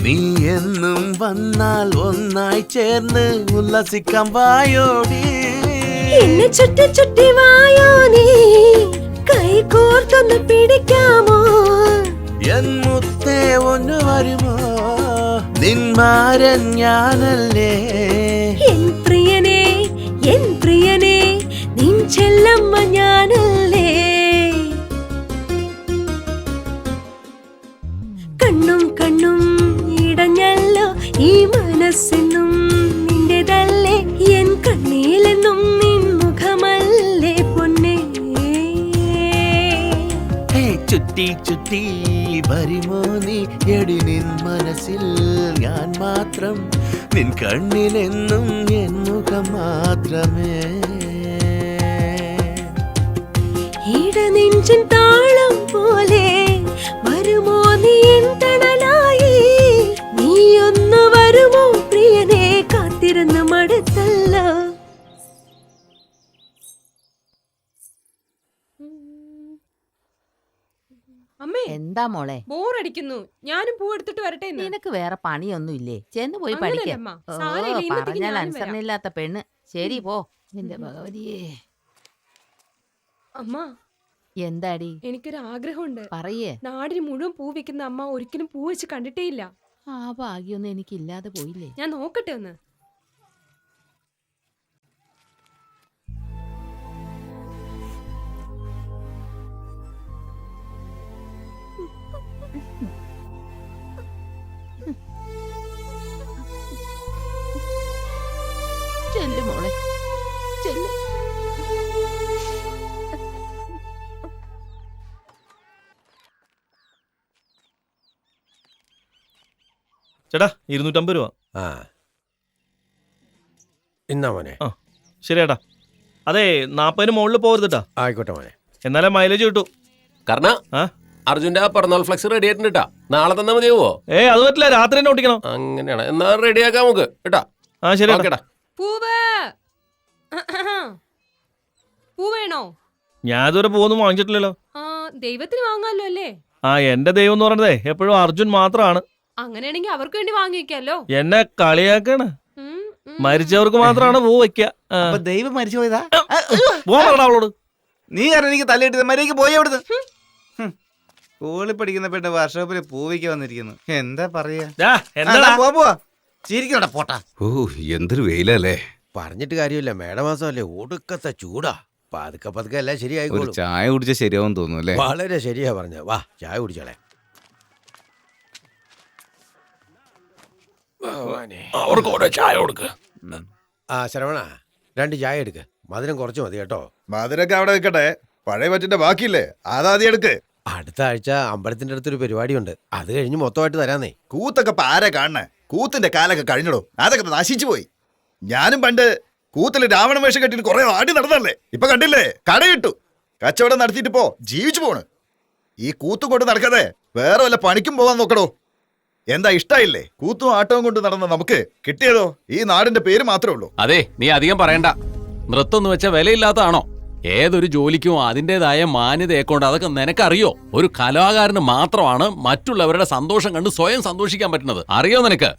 നീ എന്നും വന്നാൽ ഒന്നായി ചേർന്ന് ഉല്ലസിക്കാം വായോടി. എന്നെ ചുറ്റി ചുറ്റി വായോ നീ, കൈ കോർത്തൊന്ന് പിടിക്കാമോ. എൻ മുത്തേ ഒന്ന് വരുമോ, നിന്മാരൻ ഞാനല്ലേ. എൻ പ്രിയനേ എൻ പ്രിയനേ, നിൻ ചെല്ലമ്മ ഞാനല്ലേ. കണ്ണും കണ്ണും ഇടഞ്ഞല്ലോ ഈ മനസ്സെന്നും നിന്റേതല്ലേ. എൻ കണ്ണിലെന്നും നിൻ മുഖമല്ലേ പൊന്നേ. ചുറ്റി ചുറ്റി വരുമോ നീ, എടി നിൻ മനസ്സിൽ ഞാൻ മാത്രം. നിൻ കണ്ണിലെന്നും എൻ മുഖം മാത്രമേ. ഇടനെഞ്ചിൻ താളം പോലെ വരുമോ നീ എൻ തണലായി. നീ ഒന്ന് വരുമോ പ്രിയനെ, കാത്തിരുന്ന് മടുത്തല്ലോ. അമ്മേ എന്താ മോളെ ബോറടിക്കുന്നു. ഞാനും പൂ എടുത്തിട്ട് വരട്ടെ എന്ന്. നിനക്ക് വേറെ പണിയൊന്നും ഇല്ലേ? ചെന്ന് പോയി അങ്ങനെയല്ല പഠിക്കാം. അമ്മ. സാരമില്ല, ഇന്നത്തേക്ക് പറഞ്ഞാൽ ഞാനും അനുസരണയില്ലാത്ത പെണ്ണ്. ശരി പോ. എന്റെ ഭഗവതിയേ. അമ്മ എന്താടി? എനിക്കൊരു ആഗ്രഹമുണ്ട്. പറയേ. നാടിന് മുഴുവൻ പൂ വെക്കുന്ന അമ്മ ഒരിക്കലും പൂ വെച്ച് കണ്ടിട്ടേ ഇല്ല. ആ ഭാഗ്യൊന്നും എനിക്കില്ലാതെ പോയില്ലേ. ഞാൻ നോക്കട്ടെ ഒന്ന്. ചെല്ലു മോളെ ചെല്ലു. ചേട്ടാ 250 രൂപ. ആ ഇന്നാ മോനെ. ആ ശരി ഏട്ടാ. അതെ 40 മുകളിൽ പോകരുതട്ടാ. ആയിക്കോട്ടെ മോനെ. എന്നാലേ മൈലേജ് കിട്ടൂ. കാരണം ആ അർജുന്റെ ആ പിറന്നാൾ ഫ്ലെക്സ് റെഡി ആയിട്ടുണ്ട്. നാളെ തന്നെ മതിയാവോ? അത് പറ്റില്ല, രാത്രി തന്നെ ഓടിക്കണം. അങ്ങനെയാണ്. എന്നാ റെഡിയാക്കാം നമുക്ക് കേട്ടാ. ആ ശരി ഓക്കേടാ. പൂവ് പൂ വേണോ? ഞാൻ ഇതുവരെ പൂവൊന്നും വാങ്ങിച്ചിട്ടില്ലല്ലോ. ആ ദൈവത്തിന് വാങ്ങാലോ അല്ലേ? ആ എന്റെ ദൈവം എന്ന് പറയുന്നതേ എപ്പോഴും അർജുൻ മാത്രമാണ്. അങ്ങനെയാണെങ്കിൽ അവർക്ക് വേണ്ടി വാങ്ങി വെക്കാലോ. എന്നെ കളിയാക്കാണ്. മരിച്ചവർക്ക് മാത്രമാണ് പൂ വെക്കുക. ദൈവം മരിച്ചു പോയതാ. പോകാൻ പറയണ അവളോട്. നീ കാരണം എനിക്ക് തലയിട്ട് മര്യാദക്ക് പോയി അവിടുന്ന്. സ്കൂളിൽ പഠിക്കുന്ന പെണ്ണ് വർക്ക്ഷോപ്പിൽ പൂവിക്ക് വന്നിരിക്കുന്നു. എന്താ പറയാ. പോവാ ചിരിക്കണ്ട പോട്ടാ. ഓ എന്തൊരു വെയിലല്ലേ. പറഞ്ഞിട്ട് കാര്യമില്ല, മേടമാസമല്ലേ, ഒടുക്കത്തെ ചൂടാ. പതുക്കെ പതുക്കെ എല്ലാം ഒരു ശരിയായിക്കോളും. ചായ കുടിച്ചാൽ ശരിയാവും തോന്നുന്നു അല്ലേ. വളരെ ശരിയാ പറഞ്ഞ. വാ ചായ കുടിച്ചോളെ. അവർക്ക് ഓരോ ചായ കൊടുക്ക്. ആ ശ്രവണ 2 ചായ എടുക്ക്. മധുരം കുറച്ച് മതി കേട്ടോ. മധുരൊക്കെ അവിടെ വെക്കട്ടെ. പഴയ പറ്റിന്റെ ബാക്കിയില്ലേ അതാദ്യം എടുക്ക്. അടുത്ത ആഴ്ച അമ്പലത്തിന്റെ അടുത്തൊരു പരിപാടിയുണ്ട്. അത് കഴിഞ്ഞ് മൊത്തമായിട്ട് തരാന്നേ. കൂത്തൊക്കെ ഇപ്പൊ ആരാ കാണണേ? കൂത്തിന്റെ കാലൊക്കെ കഴിഞ്ഞിടോ. അതൊക്കെ നശിച്ചു പോയി. ഞാനും പണ്ട് കൂത്തില് രാവണ വേഷം കെട്ടിട്ട് കുറെ ആടി നടന്നല്ലേ. ഇപ്പൊ കണ്ടില്ലേ, കടയിട്ടു. കച്ചവടം നടത്തിയിട്ട് പോ ജീവിച്ചു പോണ്. ഈ കൂത്തും കൊണ്ട് നടക്കാതെ വേറെ വല്ല പണിക്കും പോവാൻ നോക്കടോ. എന്താ ഇഷ്ടായില്ലേ? കൂത്തും ആട്ടവും കൊണ്ട് നടന്ന നമുക്ക് കിട്ടിയതോ ഈ നാടിന്റെ പേര് മാത്രമേ ഉള്ളൂ. അതെ, നീ അധികം പറയണ്ട. നൃത്തം എന്ന് വെച്ചാൽ വിലയില്ലാത്തതാണോ? ഏതൊരു ജോലിക്കും അതിൻ്റെതായ മാന്യതയെക്കൊണ്ട് അതൊക്കെ നിനക്കറിയോ? ഒരു കലാകാരന് മാത്രമാണ് മറ്റുള്ളവരുടെ സന്തോഷം കണ്ട് സ്വയം സന്തോഷിക്കാൻ പറ്റുന്നത്. അറിയോ നിനക്ക്?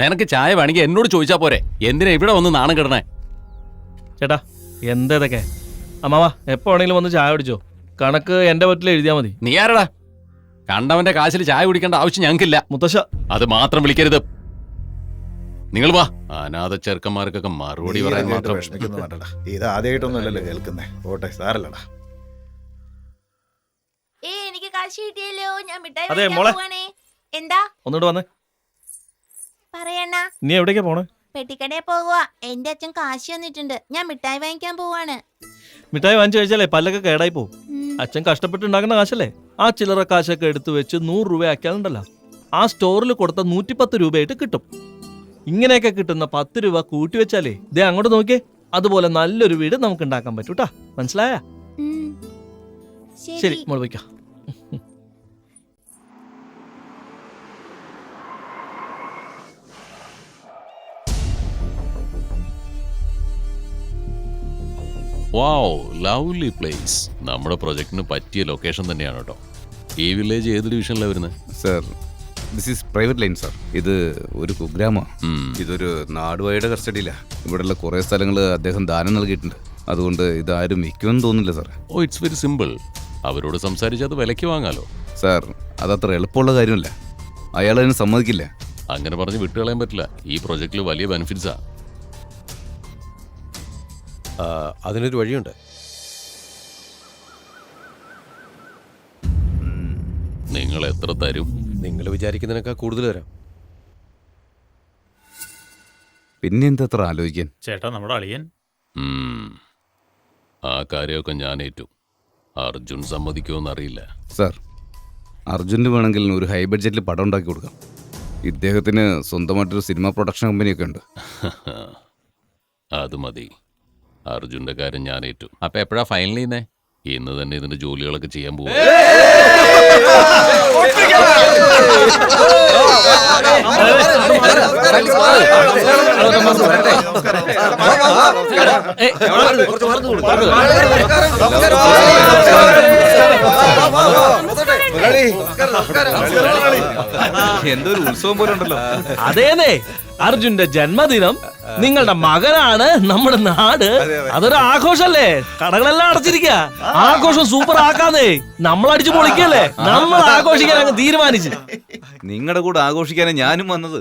നിനക്ക് ചായ വേണമെങ്കിൽ എന്നോട് ചോദിച്ചാ പോരെ. എന്തിനാ ഇവിടെ വന്ന് നാണം കിടണേ? ചേട്ടാ എന്തേതൊക്കെ. അമ്മാവാ എപ്പോ വേണമെങ്കിലും വന്ന് ചായ കുടിച്ചോ. കണക്ക് എന്റെ വീട്ടിൽ എഴുതിയാ മതി. നീ ആരടാ? കണ്ടവന്റെ കാശിൽ ചായ കുടിക്കേണ്ട ആവശ്യം ഞങ്ങൾക്കില്ല. മുത്തശ്ശ അത് മാത്രം വിളിക്കരുത്. നിങ്ങൾ വാ. അനാഥ ചെറുക്കന്മാർക്കൊക്കെ മറുപടി പറയാൻ മാത്രം. ഇത് ആദ്യമായിട്ടൊന്നുമല്ലല്ലോ കേൾക്കുന്നേ. ഓട്ടെ സാരല്ലടാ. എനിക്ക് കാശ് കിട്ടിയല്ലോ. ഞാൻ മിഠായി അതെ, വാങ്ങിക്കാൻ മോളെ. പോവാണേ. എന്താ ഒന്നുകൂടെ വന്നേ. പറയണ? നീ എവിടേക്കാ പോണേ? പെട്ടിക്കടയിൽ പോകുക. എന്റെ അച്ഛൻ കാശ് വന്നിട്ടുണ്ട്. ഞാൻ മിഠായി വാങ്ങിക്കാൻ പോവാണ്. മിഠായി വാങ്ങിച്ചു കഴിച്ചാലേ പല്ലൊക്കെ കേടായി പോവും. അച്ഛൻ കഷ്ടപ്പെട്ട് ഉണ്ടാക്കുന്ന കാശല്ലേ. ആ ചില്ലറ കാശൊക്കെ എടുത്തു വെച്ച് 100 രൂപ ആക്കിയാലുണ്ടല്ലോ, ആ സ്റ്റോറിൽ കൊടുത്ത 110 രൂപയായിട്ട് കിട്ടും. ഇങ്ങനെയൊക്കെ കിട്ടുന്ന 10 രൂപ കൂട്ടി വെച്ചാലേ ദേ അങ്ങോട്ട് നോക്കിയേ, അതുപോലെ നല്ലൊരു വീട് നമുക്ക് ഉണ്ടാക്കാൻ പറ്റൂട്ടാ. മനസ്സിലായ? ശരി മോൾ വയ്ക്കാം. വാവ്, ലവ്ലി പ്ലേസ്. നമ്മുടെ പ്രൊജക്ടിന് പറ്റിയ ലൊക്കേഷൻ തന്നെയാണ് കേട്ടോ. ഈ വില്ലേജ് ഏത് ഡിവിഷനിലാണ് വരുന്നത്? Sir, this is private line sir. ഇത് ഒരു കുഗ്രാമമാണ്. ഇതൊരു നാടുവായുടെ കസ്റ്റഡിയിലാണ്. ഇവിടെയുള്ള കുറേ സ്ഥലങ്ങൾ അദ്ദേഹം ദാനം നൽകിയിട്ടുണ്ട്. അതുകൊണ്ട് ഇതാരും വിൽക്കുമെന്ന് തോന്നുന്നില്ല സാർ. ഓ, ഇറ്റ്സ് വെരി സിമ്പിൾ. അവരോട് സംസാരിച്ച് അത് വിലയ്ക്ക് വാങ്ങാലോ. സാർ, അതത്ര എളുപ്പമുള്ള കാര്യമല്ല. അയാൾ അതിന് സമ്മതിക്കില്ല. അങ്ങനെ പറഞ്ഞ് വിട്ടുകളയാൻ പറ്റില്ല. ഈ പ്രൊജക്റ്റിൽ വലിയ ബെനിഫിറ്റ്സാ. അതിനൊരു വഴിയുണ്ട്. നിങ്ങൾ എത്ര തരും? നിങ്ങൾ വിചാരിക്കുന്നതിനേക്കാൾ കൂടുതൽ തരാം. പിന്നെ എന്തത്ര ആലോചിക്കാൻ? ചേട്ടാ, നമ്മുടെ അളിയൻ. ആ കാര്യമൊക്കെ ഞാൻ ഏറ്റു. അർജുൻ സമ്മതിക്കുമെന്നറിയില്ല. സാർ, അർജുന് വേണമെങ്കിൽ ഒരു ഹൈ ബഡ്ജറ്റിൽ പടം ഉണ്ടാക്കി കൊടുക്കാം. ഇദ്ദേഹത്തിന് സ്വന്തമായിട്ടൊരു സിനിമ പ്രൊഡക്ഷൻ കമ്പനിയൊക്കെ ഉണ്ട്. അത് മതി. അർജുന്റെ കാര്യം ഞാൻ ഏറ്റു. അപ്പൊ എപ്പോഴാ ഫൈനൽ ചെയ്യുന്നേ? ഇന്ന് തന്നെ ഇതിന്റെ ജോലികളൊക്കെ ചെയ്യാൻ പോകും. എന്തോ ഒരു ഉത്സവം പോലെ ഉണ്ടല്ലോ. അതേനെ, അർജുന്റെ ജന്മദിനം, നിങ്ങളുടെ മകനാണ് നമ്മുടെ നാട്. അതൊരു ആഘോഷല്ലേ? കടകളെല്ലാം അടച്ചിരിക്ക. ആഘോഷം സൂപ്പർ ആക്കാന്നേ. നമ്മൾ അടിച്ചു പൊളിക്കല്ലേ? നമ്മൾ ആഘോഷിക്കാൻ അങ്ങ് തീരുമാനിച്ചു. നിങ്ങളുടെ കൂടെ ആഘോഷിക്കാനാ ഞാനും വന്നത്.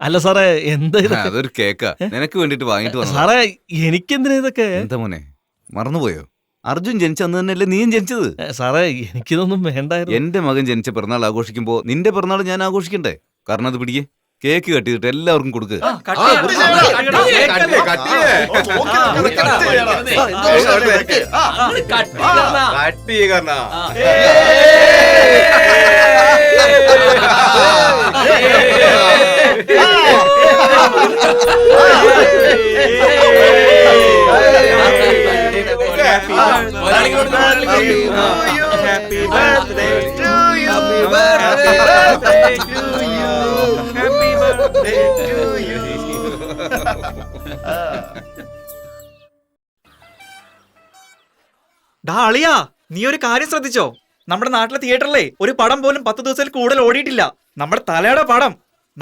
അല്ല സാറേ, എന്താ ഇതൊക്കെ? അതൊരു കേക്കാ. നിനക്ക് വേണ്ടിട്ട് വാങ്ങിട്ട് വന്നു. സാറേ, എനിക്കെന്തിനാ ഇതൊക്കെ? എന്താ മോനെ, മറന്നുപോയോ? അർജുൻ ജനിച്ച അന്ന് തന്നെയല്ലേ നീയും ജനിച്ചത്? സാറേ, എനിക്കിതൊന്നും വേണ്ടായിരുന്നു. എന്റെ മകൻ ജനിച്ച പിറന്നാൾ ആഘോഷിക്കുമ്പോ നിന്റെ പിറന്നാൾ ഞാൻ ആഘോഷിക്കണ്ടേ? കാരണം അത് പിടിക്കേ, കേക്ക് കട്ടിയിട്ട് എല്ലാവർക്കും കൊടുക്കുക. അളിയാ, നീ ഒരു കാര്യം ശ്രദ്ധിച്ചോ? നമ്മുടെ നാട്ടിലെ തിയേറ്ററിലെ ഒരു പടം പോലും 10 ദിവസത്തിൽ കൂടുതൽ ഓടിയിട്ടില്ല. നമ്മുടെ തലയുടെ പടം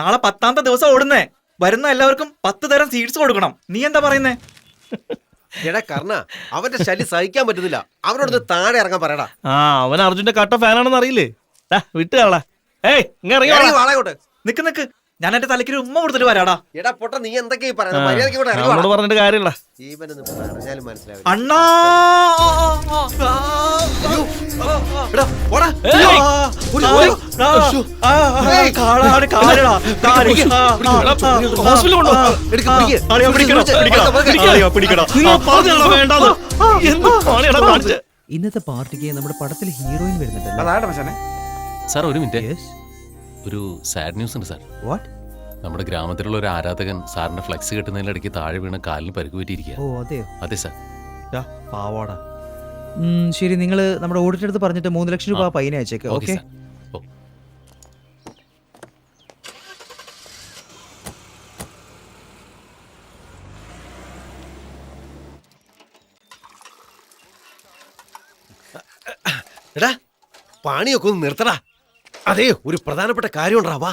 നാളെ 10ാമത്തെ ദിവസം ഓടുന്നേ. വരുന്ന എല്ലാവർക്കും 10 തരം സീറ്റ്സ് കൊടുക്കണം. നീ എന്താ പറയുന്നേ? എടാ കർണ, അവന്റെ ശല്യം സഹിക്കാൻ പറ്റുന്നില്ല. അവനോട് താഴെ ഇറങ്ങാൻ പറയടാ. അവൻ അർജുന്റെ കട്ട ഫാനാണെന്ന് അറിയില്ലേ? വിട്ടുകളാ. ഏയ്, ഇങ്ങോട്ട് നിക്ക്, ഞാൻ എന്റെ തലയ്ക്ക് ഒരു ഉമ്മ കൊടുത്തിട്ട് വരാടാ. എടാ പൊട്ട, നീ എന്തൊക്കെയാ പറയുന്നത്? നമ്മളോട് പറഞ്ഞിട്ട് കാര്യമില്ല. അണ്ണാ, ഇന്നത്തെ പാർട്ടിക്ക് നമ്മുടെ പടത്തിൽ ഹീറോയിൻ വരുന്നുണ്ടല്ലോ. സാർ, ഒരു മിനിറ്റ്. ഒരു സാഡ് ന്യൂസ് ഉണ്ട് സാർ. വാട്ട്? നമ്മുടെ ഗ്രാമത്തിലുള്ള ഒരു ആരാധകൻ സാറിന്റെ ഫ്ലെക്സ് കെട്ടുന്നതിനിടയ്ക്ക് താഴെ വീണ് കാലിന് പരിക്ക് പറ്റിയിരിക്കുക. ഓ അതെയോ? അതെ സാർ. പാവാടാ. ശരി, നിങ്ങൾ നമ്മുടെ ഓഡിറ്റർ അടുത്ത് പറഞ്ഞിട്ട് 3 ലക്ഷം രൂപ പയ്യനെ അയച്ചേക്ക്. ഓക്കെ. എടാ, പണിയൊക്കെ ഒന്ന് നിർത്തടാ. അതെ, ഒരു പ്രധാനപ്പെട്ട കാര്യം ഉണ്ടാ. വാ,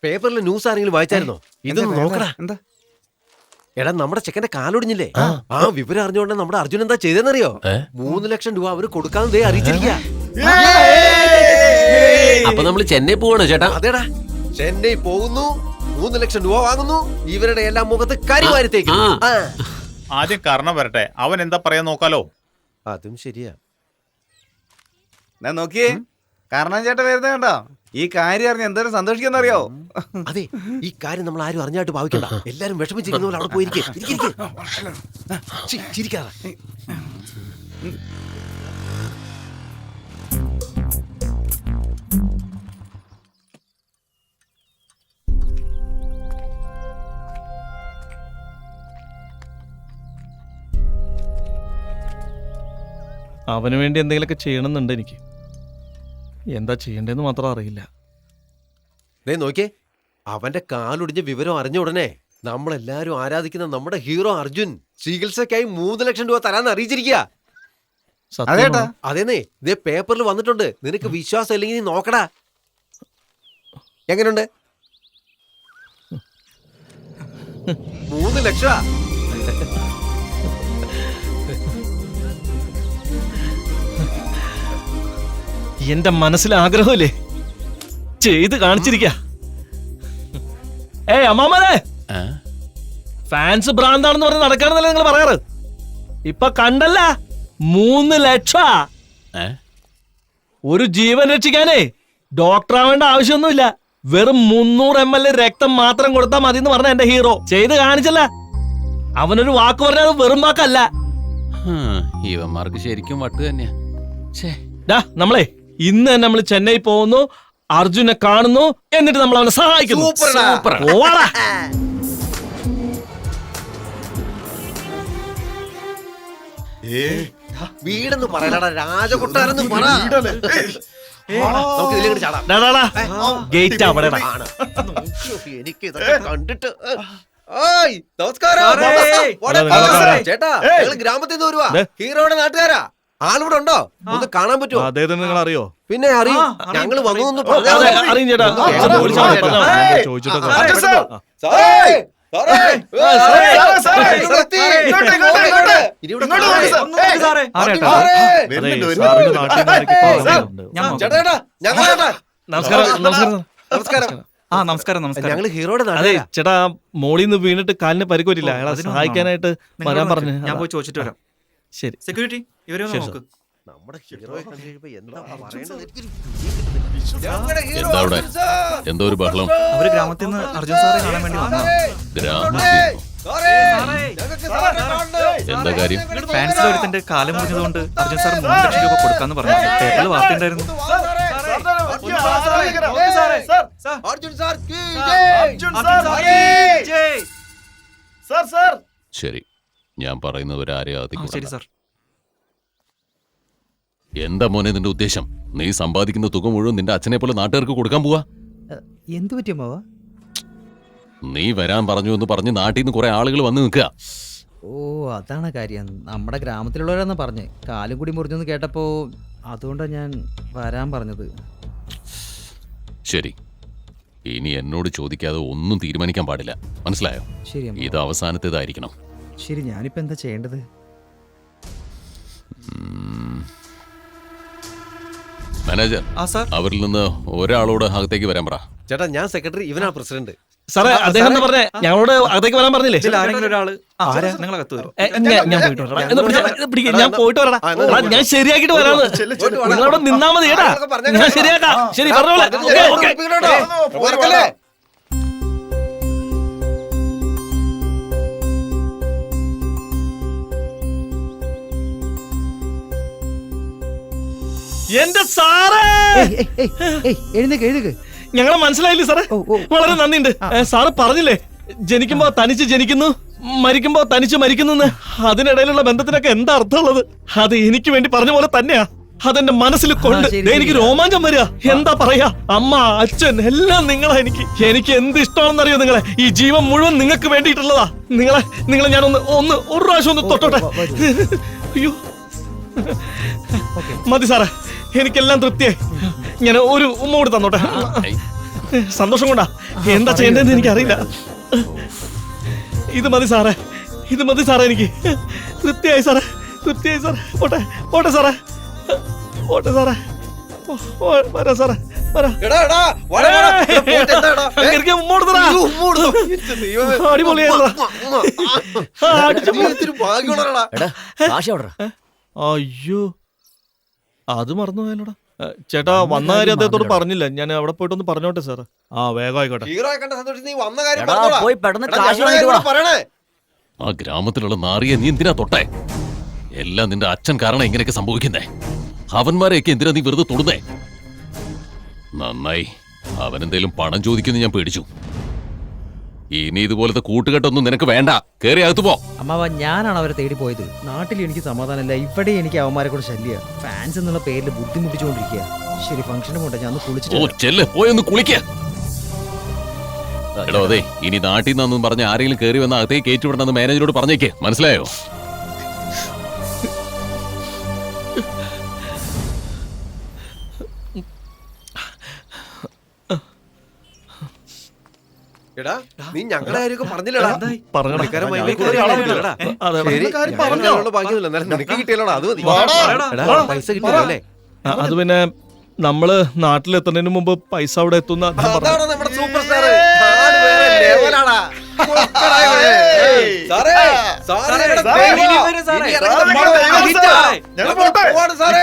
പേപ്പറിലെ ന്യൂസ് ആരെങ്കിലും വായിച്ചായിരുന്നോ? ഇതൊന്ന് നോക്കടാ. എന്താ? എടാ, നമ്മുടെ ചെക്കന്റെ കാലൊടിഞ്ഞില്ലേ? ആ വിവരം അറിഞ്ഞുകൊണ്ട് നമ്മുടെ അർജുൻ എന്താ ചെയ്തെന്നറിയോ? 3 ലക്ഷം രൂപ അവര് കൊടുക്കാതെ അറിയിച്ചിരിക്കുക. അപ്പൊ നമ്മൾ ചെന്നൈ പോവാണോ ചേട്ടാ? അതേടാ, ചെന്നൈ പോകുന്നു, 3 ലക്ഷം രൂപ വാങ്ങുന്നു, ഇവരുടെ എല്ലാം മുഖത്ത് കരിവാരിത്തേക്കും. ആദ്യം കർണ വരട്ടെ, അവൻ എന്താ പറയാൻ നോക്കാലോ. അതും ശരിയാ. നോക്കിയേ, കാരണം ചേട്ടൻ വരുന്നത് കണ്ടോ? ഈ കാര്യം അറിഞ്ഞ എന്തോരം സന്തോഷിക്കാന്നറിയോ? അതെ, ഈ കാര്യം നമ്മൾ ആരും അറിഞ്ഞായിട്ട് ഭാവിക്കണ്ട. എല്ലാരും വിഷമിച്ചിരിക്കുന്ന പോലെ അവിടെ പോയിരിക്കും. അവന് വേണ്ടി എന്തെങ്കിലുമൊക്കെ ചെയ്യണമെന്നുണ്ട് എനിക്ക്. എന്താ ചെയ്യണ്ടേന്ന് മാത്രം അറിയില്ല. നോക്കിയേ, അവന്റെ കാലൊടിഞ്ഞ വിവരം അറിഞ്ഞ ഉടനെ നമ്മളെല്ലാരും ആരാധിക്കുന്ന നമ്മുടെ ഹീറോ അർജുൻ ചികിത്സക്കായി 3 ലക്ഷം രൂപ തരാന്ന് അറിയിച്ചിരിക്കുക. അതേട്ടാ. അതേന്നേ, ഇതേ പേപ്പറിൽ വന്നിട്ടുണ്ട്. നിനക്ക് വിശ്വാസം ഇല്ലെങ്കിൽ നീ നോക്കടാ. എങ്ങനെയുണ്ട്? 3 ലക്ഷം. എന്റെ മനസ്സിലെ ആഗ്രഹമല്ലേ ചെയ്ത് കാണിച്ചിരിക്ക. അമ്മാമനെ, ഫാൻസ് ഭ്രാന്താണെന്ന് പറഞ്ഞ് നടക്കാണെന്നല്ലേ നിങ്ങൾ പറയാറ്? ഇപ്പൊ കണ്ടല്ല, 3 ലക്ഷം. ഒരു ജീവൻ രക്ഷിക്കാനേ ഡോക്ടർ ആവേണ്ട ആവശ്യമൊന്നുമില്ല. വെറും 300 ml രക്തം മാത്രം കൊടുത്താൽ മതി എന്ന് പറഞ്ഞ എന്റെ ഹീറോ ചെയ്ത് കാണിച്ചല്ല. അവനൊരു വാക്ക് പറഞ്ഞത് വെറും വാക്കല്ല. ഇവന്മാർക്ക് ശരിക്കും വട്ട് തന്നെയാ. നമ്മളെ ഇന്ന് തന്നെ നമ്മൾ ചെന്നൈ പോകുന്നു, അർജുനെ കാണുന്നു, എന്നിട്ട് നമ്മൾ അവനെ സഹായിക്കുന്നു. ഓടാ. വീടെന്ന് പറയലടാ, രാജകൊട്ടാരെന്ന് പറ. നമുക്ക് ഇതിലേക്ക് ചാടാം. ഗേറ്റ് അവിടെ. എനിക്ക് ഇതൊക്കെ കണ്ടിട്ട്. നമസ്കാരം ചേട്ടാ, ഞങ്ങൾ ഗ്രാമത്തിൽ നിന്ന് വരുവാ. ഹീറോയുടെ നാട്ടുകാരാ. ആളിവിടെ ഉണ്ടോ? ഒന്ന് കാണാൻ പറ്റുമോ? അദ്ദേഹത്തിന് നിങ്ങൾ അറിയോ? പിന്നെ അറിയും. ഞങ്ങൾ വന്നു അറിയും ചേട്ടാ. ചോദിച്ചിട്ടൊക്കെ ഞങ്ങള് ഹീറോയുടെ അതെ ചേട്ടാ, മോളിന്ന് വീണിട്ട് കാലിന് പരിക്കൊറ്റില്ല. അയാളെ സഹായിക്കാനായിട്ട് വരാൻ പറഞ്ഞു. ഞാൻ പോയി ചോദിച്ചിട്ട് വരാം. ശരി. സെക്യൂരിറ്റി, ഇവരെ നോക്ക്. നമ്മുടെ ഹീറോയെ കണ്ടു കഴിയുമ്പോ എന്താ പറയണത്? എന്താ അവിടെ? എന്തോ ഒരു ബഹളം. അവര് ഗ്രാമത്തിൽ നിന്ന് അർജുൻ സാറെ കാണാൻ വേണ്ടി വന്നതാ. എന്താ കാര്യം? ഫാൻസിൽ ഒരുത്തന്റെ കാലം മുറിഞ്ഞതുകൊണ്ട് അർജുൻ സാർ 3 ലക്ഷം രൂപ കൊടുക്കാന്ന് പറഞ്ഞു. പേപ്പറിൽ വാർത്തയുണ്ടായിരുന്നു. ശരി, ഞാൻ പറയുന്നത് ഒരാരെയും. ശരി സാർ. എന്താ മോനെ നിന്റെ ഉദ്ദേശം? നീ സമ്പാദിക്കുന്ന തുക മുഴുവൻ നിന്റെ അച്ഛനെ പോലെ നാട്ടുകാർക്ക് കൊടുക്കാൻ പോവാ? എന്തു പറ്റിയമ്മാവ? നീ വരാൻ പറഞ്ഞു എന്ന് പറഞ്ഞ് നാട്ടിൽ നിന്ന് കുറെ ആളുകൾ വന്ന് നിൽക്കുക. ഓ, അതാണ് കാര്യം. നമ്മുടെ ഗ്രാമത്തിലുള്ളവരാന്ന് പറഞ്ഞ് കാലും കൂടി മുറിഞ്ഞെന്ന് കേട്ടപ്പോ അതുകൊണ്ടാണ് ഞാൻ വരാൻ പറഞ്ഞത്. ശരി, ഇനി എന്നോട് ചോദിക്കാതെ ഒന്നും തീരുമാനിക്കാൻ പാടില്ല, മനസ്സിലായോ? ശരി, ഇത് അവസാനത്തേതായിരിക്കണം. ശരി, ഞാനിപ്പോ എന്താ ചെയ്യേണ്ടത്? മാനേജർ, അവരിൽ നിന്ന് ഒരാളോട് അകത്തേക്ക് വരാൻ പറ. ചേട്ടാ, ഞാൻ സെക്രട്ടറി, ഇവനാ പ്രസിഡന്റ്. സാറേ, അദ്ദേഹം എന്താ പറഞ്ഞേ? ഞങ്ങളോട് അകത്തേക്ക് വരാൻ പറഞ്ഞില്ലേ? ആരെങ്കിലും ഒരാള് നിങ്ങളകത്ത് വരും. ഞാൻ പോയിട്ട് വരാടാ. ഞാൻ ശരിയാക്കിട്ട് വരാന്ന്. നിങ്ങളവിടെ നിന്നാ മതി കേട്ടാ. ഞാൻ ശരിയാക്കാം. ശരി, പറഞ്ഞോളെ. എന്റെ സാറേ, എഴുന്നേക്ക്. ഞങ്ങളെ മനസ്സിലായില്ലേ സാറേ? വളരെ നന്ദിയുണ്ട്. സാറ് പറഞ്ഞില്ലേ, ജനിക്കുമ്പോ തനിച്ച് ജനിക്കുന്നു, മരിക്കുമ്പോ തനിച്ച് മരിക്കുന്നു. അതിനിടയിലുള്ള ബന്ധത്തിനൊക്കെ എന്താ അർത്ഥമുള്ളത്? അത് എനിക്ക് വേണ്ടി പറഞ്ഞ പോലെ തന്നെയാ. അതെന്റെ മനസ്സിൽ കൊണ്ട് എനിക്ക് രോമാഞ്ചം വരിക. എന്താ പറയാ, അമ്മ, അച്ഛൻ എല്ലാം നിങ്ങളാ. എനിക്ക് എന്ത് ഇഷ്ടമാണെന്നറിയോ? നിങ്ങളെ ഈ ജീവൻ മുഴുവൻ നിങ്ങൾക്ക് വേണ്ടിയിട്ടുള്ളതാ. നിങ്ങളെ ഞാൻ ഒരു പ്രാവശ്യം ഒന്ന് തൊട്ടോട്ടെ. അയ്യോ, മതി സാറേ, എനിക്കെല്ലാം തൃപ്തിയായി. ഞാൻ ഒരു ഉമ്മ കൂടി തന്നോട്ടെ. സന്തോഷം കൊണ്ടാ. എന്താ ചെയ്യേണ്ടതെന്ന് എനിക്കറിയില്ല. ഇത് മതി സാറേ, ഇത് മതി സാറേ. എനിക്ക് തൃപ്തിയായി സാറേ, തൃപ്തിയായി സാറേ. പോട്ടെ സാറേ, പോട്ടെ സാറേ. വരാ സാറേ, വരാ. അയ്യോ, അത് മറന്നു പോയാലോടാ. ചേട്ടാ, വന്ന കാര്യം അദ്ദേഹത്തോട് പറഞ്ഞില്ല. ഞാൻ അവിടെ പോയിട്ടൊന്ന് പറഞ്ഞോട്ടെ സാർ. വേഗം ആയിക്കോട്ടെ. ആ ഗ്രാമത്തിലുള്ള നാറിയെ നീ എന്തിനാ തൊട്ടേ? എല്ലാം നിന്റെ അച്ഛൻ കാരണം ഇങ്ങനെയൊക്കെ സംഭവിക്കുന്നേ. അവന്മാരെയൊക്കെ എന്തിനാ നീ വെറുതെ തൊടുന്നേ? നന്നായി, അവനെന്തേലും പണം ചോദിക്കുമെന്ന് ഞാൻ പേടിച്ചു. ഇനി ഇതുപോലത്തെ കൂട്ടുകെട്ടൊന്നും നിനക്ക് വേണ്ട. കേറി അകത്ത് പോ. അമ്മാവ, ഞാനാണ് അവരെ തേടി പോയത്. നാട്ടിൽ എനിക്ക് സമാധാനമില്ല, ഇവിടെ എനിക്ക് അവന്മാരെ കൂടെ ശല്യ. ഫാൻസ് എന്നുള്ള പേരിൽ ബുദ്ധിമുട്ടിച്ചുകൊണ്ടിരിക്കുക. ശരി, ഫംഗ്ഷനും കൊണ്ട് ഞാൻ കുളിച്ചിട്ട് ചെല്ല്, പോയൊന്ന് കുളിക്ക. എടോ അതെ, ഇനി നാട്ടിൽ നിന്നൊന്നും പറഞ്ഞ് ആരെങ്കിലും കയറി വന്ന അകത്തേക്ക് കയറ്റിവിടണമെന്ന് മാനേജരോട് പറഞ്ഞേക്ക്, മനസ്സിലായോ? എടാ നീ ഞങ്ങളുടെ കാര്യമൊക്കെ പറഞ്ഞില്ലടാ. പറഞ്ഞോടാ. പുള്ളിക്കാരൻ ഭയങ്കര ഒരു ആളാണല്ലോടാ. അതെ. ശരി, ഞങ്ങളുള്ള ഭാഗ്യമല്ല, എന്നാലും നിനക്ക് കിട്ടിയല്ലോടാ, അത് മതി. എടാ, പൈസ കിട്ടിയല്ലോ അല്ലേ? അത് പിന്നെ നമ്മള് നാട്ടിലെത്തുന്നതിന് മുമ്പ് പൈസ അവിടെ എത്തുന്ന അതാണ് നമ്മുടെ സൂപ്പർ സ്റ്റാർ. ആള് വേറെ ലെവലാടാ. കൊക്കടാ ഇവനെ. സാറേ, സാറേ, ഇവിടെ ദൈവം. ഇനി ഇറങ്ങുന്ന ഹിറ്റാ. ഞങ്ങൾ പോവാണ് സാറേ.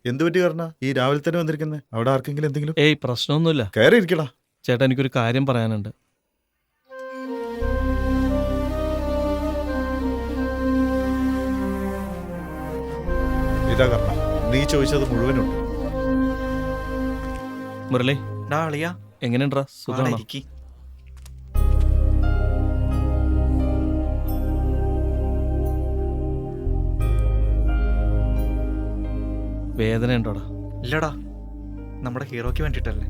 എന്ത് പറ്റി കാരണ ഈ രാവിലെ തന്നെ വന്നിരിക്കുന്നത്? അവിടെ ആർക്കെങ്കിലും എന്തെങ്കിലും? ഏയ് പ്രശ്നമൊന്നുമില്ല. കയറി ഇരിക്കടാ. ചേട്ടാ എനിക്കൊരു കാര്യം പറയാനുണ്ട്. ഇതാ കാരണ, നീ ചോദിച്ചത് മുഴുവനുണ്ട്. മുരളി ഡാ അളിയാ, എങ്ങനെയുണ്ടാ? സുഖമാണോ? ഇരിക്കി. വേദന ഉണ്ടോടാ? ഇല്ലടാ, നമ്മുടെ ഹീറോയ്ക്ക് വേണ്ടിട്ടല്ലേ.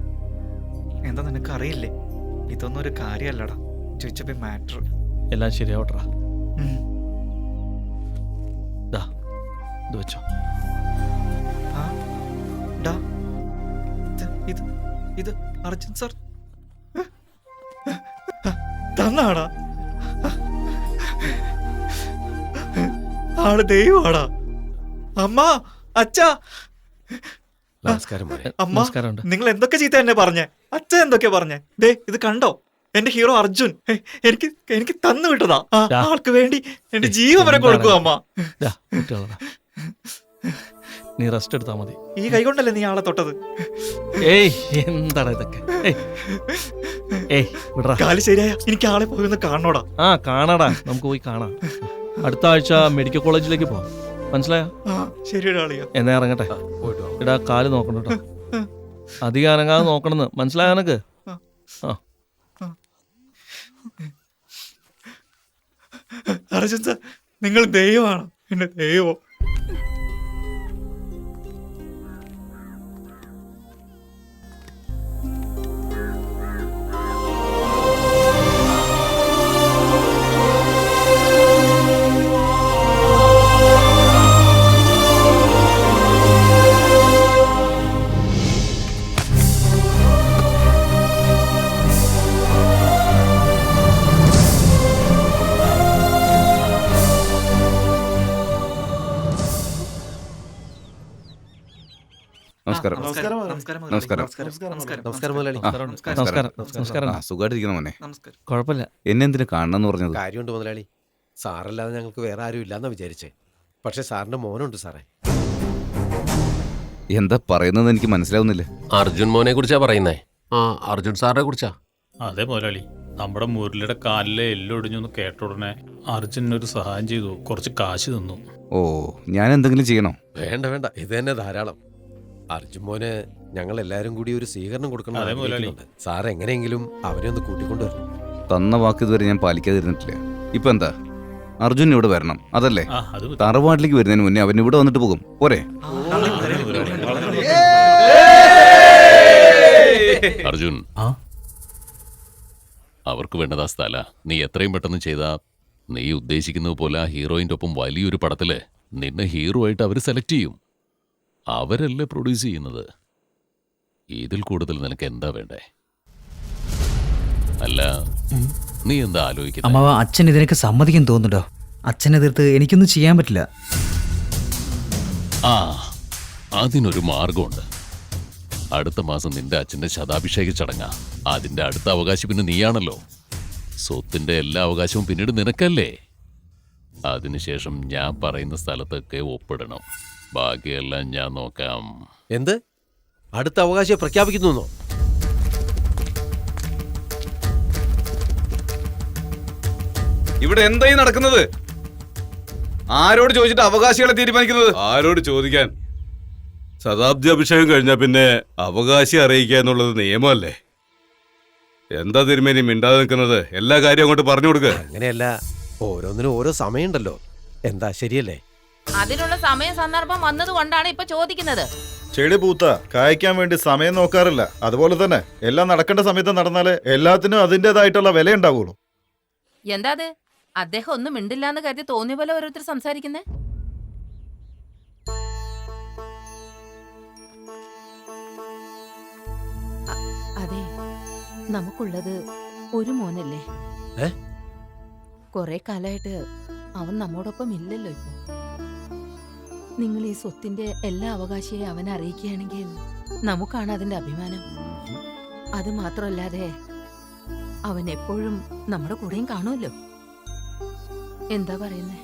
എന്താ നിനക്ക് അറിയില്ലേ, ഇതൊന്നും ഒരു കാര്യല്ലടാ. ചോദിച്ചപ്പോ മാറ്റർ എല്ലാം ശരിയാവട്ടെടാ. ദാ, ഇത് വെച്ചോ. ഇത് അർജുൻ സാർ തന്നാടാ. ആള് ദൈവമാടാ. അമ്മ, അച്ഛാ. നമസ്കാരം. അമ്മ, നമസ്കാരമുണ്ട്. നിങ്ങൾ എന്തൊക്കെ ചീത്ത എന്നെ പറഞ്ഞേ? അച്ഛൻ എന്തൊക്കെ പറഞ്ഞേ? ദേ ഇത് കണ്ടോ, എന്റെ ഹീറോ അർജുൻ എനിക്ക് എനിക്ക് തന്നു വിട്ടതാ. ആൾക്ക് വേണ്ടി എന്റെ ജീവൻ വരെ കൊടുക്കും അമ്മ. നീ റെസ്റ്റ് എടുത്താ മതി. ഈ കൈ കൊണ്ടല്ലേ നീ ആളെ തൊട്ടത്? ഏയ് എന്താടാ ഇതൊക്കെ? ഏയ് വിടറാ. കാല് ശരിയായ എനിക്ക് ആളെ പോയി കാണണോടാ. ആ കാണാടാ, നമുക്ക് പോയി കാണാം. അടുത്ത ആഴ്ച മെഡിക്കൽ കോളേജിലേക്ക് പോവാം, മനസ്സിലായോ? ശരിയാ അളിയാ. എന്നാ ഇറങ്ങട്ടെ. ഇടാ, കാല് നോക്കണം കേട്ടോ. അധികം അനങ്ങാതെ നോക്കണമെന്ന് മനസ്സിലായോ എനക്ക്? ആ അർജുൻ സാർ, നിങ്ങൾ ദൈവമാണ്, എന്റെ ദൈവം. നമസ്കാരം. നമസ്കാരം മുതലാളി. നമസ്കാരം. നമസ്കാരം. സുഖമായിട്ടിരിക്കുന്ന മോനെ. കുഴപ്പമില്ല. എന്നെ എന്തിനു കാണണമെന്ന് പറഞ്ഞത്? കാര്യമുണ്ട് മുതലാളി. സാറല്ലാതെ ഞങ്ങൾക്ക് വേറെ ആരും ഇല്ലാന്നാ വിചാരിച്ചേ. പക്ഷെ സാറിന്റെ മോനുണ്ട് സാറേ. എന്താ പറയുന്നത് എനിക്ക് മനസ്സിലാവുന്നില്ല. അർജുൻ മോനെ കുറിച്ചാ പറയുന്നേ? ആ, അർജുൻ സാറിനെ കുറിച്ചാ. അതെ മുതലാളി, നമ്മുടെ മുരളിയുടെ കാലിലെ എല്ലൊടിഞ്ഞൊന്ന് കേട്ട ഉടനെ അർജുനൊരു സഹായം ചെയ്തു, കുറച്ച് കാശ് തന്നു. ഓ, ഞാൻ എന്തെങ്കിലും ചെയ്യണോ? വേണ്ട വേണ്ട, ഇത് തന്നെ ധാരാളം. അർജുൻ മോന് ഞങ്ങൾ എല്ലാരും കൂടി ഒരു സ്വീകരണം കൊടുക്കണം. സാർ എങ്ങനെയെങ്കിലും അവനെ ഒന്ന് കൂട്ടിക്കൊണ്ടുവരണം. തന്ന വാക്ക് ഇതുവരെ ഞാൻ പാലിക്കാതിരുന്നിട്ടില്ല. ഇപ്പൊ എന്താ, അർജുൻ ഇവിടെ വരണം അതല്ലേ? തറവാട്ടിലേക്ക് വരുന്നതിന് മുന്നേ അവൻ ഇവിടെ വന്നിട്ട് പോകും പോരെ? അർജുൻ, അവർക്ക് വേണ്ടതാ സ്ഥല. നീ എത്രയും പെട്ടെന്ന് ചെയ്താ നീ ഉദ്ദേശിക്കുന്നത് പോലെ ആ ഹീറോയിന്റെ ഒപ്പം വലിയൊരു പടത്തില് നിന്നെ ഹീറോ ആയിട്ട് അവർ സെലക്ട് ചെയ്യും. അവരല്ലേ പ്രൊഡ്യൂസ് ചെയ്യുന്നത്. ഇതിൽ കൂടുതൽ നിനക്ക് എന്താ വേണ്ടേ? അല്ല, നീ എന്താ ആലോചിക്കുന്നത്? അമ്മാവ, അച്ഛൻ ഇതിനൊക്കെ സമ്മതിക്കാൻ തോന്നുന്നുണ്ടോ? അച്ഛനെ എതിർത്ത് എനിക്കൊന്നും ചെയ്യാൻ പറ്റില്ല. ആ, അതിനൊരു മാർഗമുണ്ട്. അടുത്ത മാസം നിന്റെ അച്ഛന്റെ ശതാഭിഷേക ചടങ്ങാ. അതിന്റെ അടുത്ത അവകാശി പിന്നെ നീയാണല്ലോ. സ്വത്തിന്റെ എല്ലാ അവകാശവും പിന്നീട് നിനക്കല്ലേ. അതിനുശേഷം ഞാൻ പറയുന്ന സ്ഥലത്തൊക്കെ ഒപ്പിടണം. ബാക്കിയെല്ലാം ഞാൻ നോക്കാം. എന്ത്? അടുത്ത അവകാശിയെ പ്രഖ്യാപിക്കുന്നു? ഇവിടെ എന്തായി നടക്കുന്നത്? ആരോട് ചോദിച്ചിട്ട് അവകാശികളെ തീരുമാനിക്കുന്നത്? ആരോട് ചോദിക്കാൻ? ശതാബ്ദി അഭിഷേകം കഴിഞ്ഞാൽ പിന്നെ അവകാശി അറിയിക്കുക എന്നുള്ളത് നിയമമല്ലേ? എന്താ തിരുമേനി മിണ്ടാതെ നിൽക്കുന്നത്? എല്ലാ കാര്യവും അങ്ങോട്ട് പറഞ്ഞു കൊടുക്കുക. അങ്ങനെയല്ല, ഓരോന്നിനും ഓരോ സമയമുണ്ടല്ലോ. എന്താ ശരിയല്ലേ? അതിനുള്ള സമയ സന്ദർഭം വന്നതുകൊണ്ടാണ് ഇപ്പൊ ചോദിക്കുന്നത്. ചെടി പൂത്ത കായ്ക്കാൻ വേണ്ടി സമയം നോക്കാറില്ല. അതുപോലെ തന്നെ എല്ലാം നടക്കേണ്ട സമയത്ത് നടന്നാലേ എല്ലാത്തിനും അതിൻ്റെതായിട്ടുള്ള വില ഉണ്ടാവുള്ളൂ. എന്താ അത്? അദ്ദേഹം ഒന്നും മിണ്ടില്ലാന്ന് കരുതി തോന്നിയ പോലെ ഓരോരുത്തർ സംസാരിക്കുന്നേ. അതെ, നമുക്കുള്ളത് ഒരു മോനല്ലേ? കൊറേ കാലായിട്ട് അവൻ നമ്മോടൊപ്പം ഇല്ലല്ലോ ഇപ്പൊ. നിങ്ങൾ ഈ സ്വത്തിന്റെ എല്ലാ അവകാശിയെ അവനെ അറിയിക്കുകയാണെങ്കിൽ നമുക്കാണ് അതിന്റെ അഭിമാനം. അത് മാത്രമല്ലാതെ അവൻ എപ്പോഴും നമ്മുടെ കൂടെയും കാണുമല്ലോ. എന്താ പറയുന്നേ?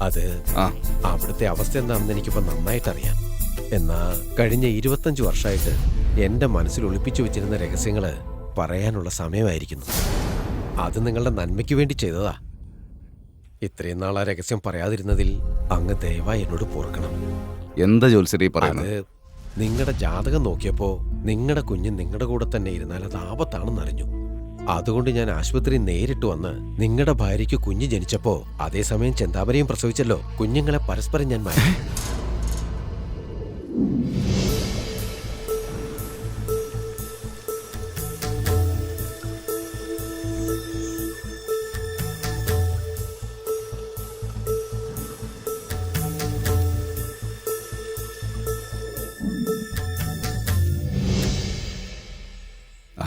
അത് അവിടുത്തെ അവസ്ഥ എന്താണെന്ന് എനിക്കിപ്പോ നന്നായിട്ടറിയാം. എന്നാ കഴിഞ്ഞ 25 വർഷമായിട്ട് എന്റെ മനസ്സിൽ ഒളിപ്പിച്ചു വെച്ചിരുന്ന രഹസ്യങ്ങള് പറയാനുള്ള സമയമായിരിക്കുന്നു. അത് നിങ്ങളുടെ നന്മയ്ക്ക് വേണ്ടി ചെയ്തതാ. ഇത്രയും നാൾ ആ രഹസ്യം പറയാതിരുന്നതിൽ അങ്ങ് ദയവായി എന്നോട് പൊറുക്കണം. എന്താ ജോത്സ്യരെ പറയുന്നത്? നിങ്ങളുടെ ജാതകം നോക്കിയപ്പോ നിങ്ങളുടെ കുഞ്ഞ് നിങ്ങളുടെ കൂടെ തന്നെ ഇരുന്നാൽ അത് ആപത്താണെന്ന് അറിഞ്ഞു. അതുകൊണ്ട് ഞാൻ ആശുപത്രി നേരിട്ട് വന്ന് നിങ്ങളുടെ ഭാര്യയ്ക്ക് കുഞ്ഞ് ജനിച്ചപ്പോ അതേസമയം ചെന്താമരയും പ്രസവിച്ചല്ലോ. കുഞ്ഞുങ്ങളെ പരസ്പരം ഞാൻ മാറ്റി.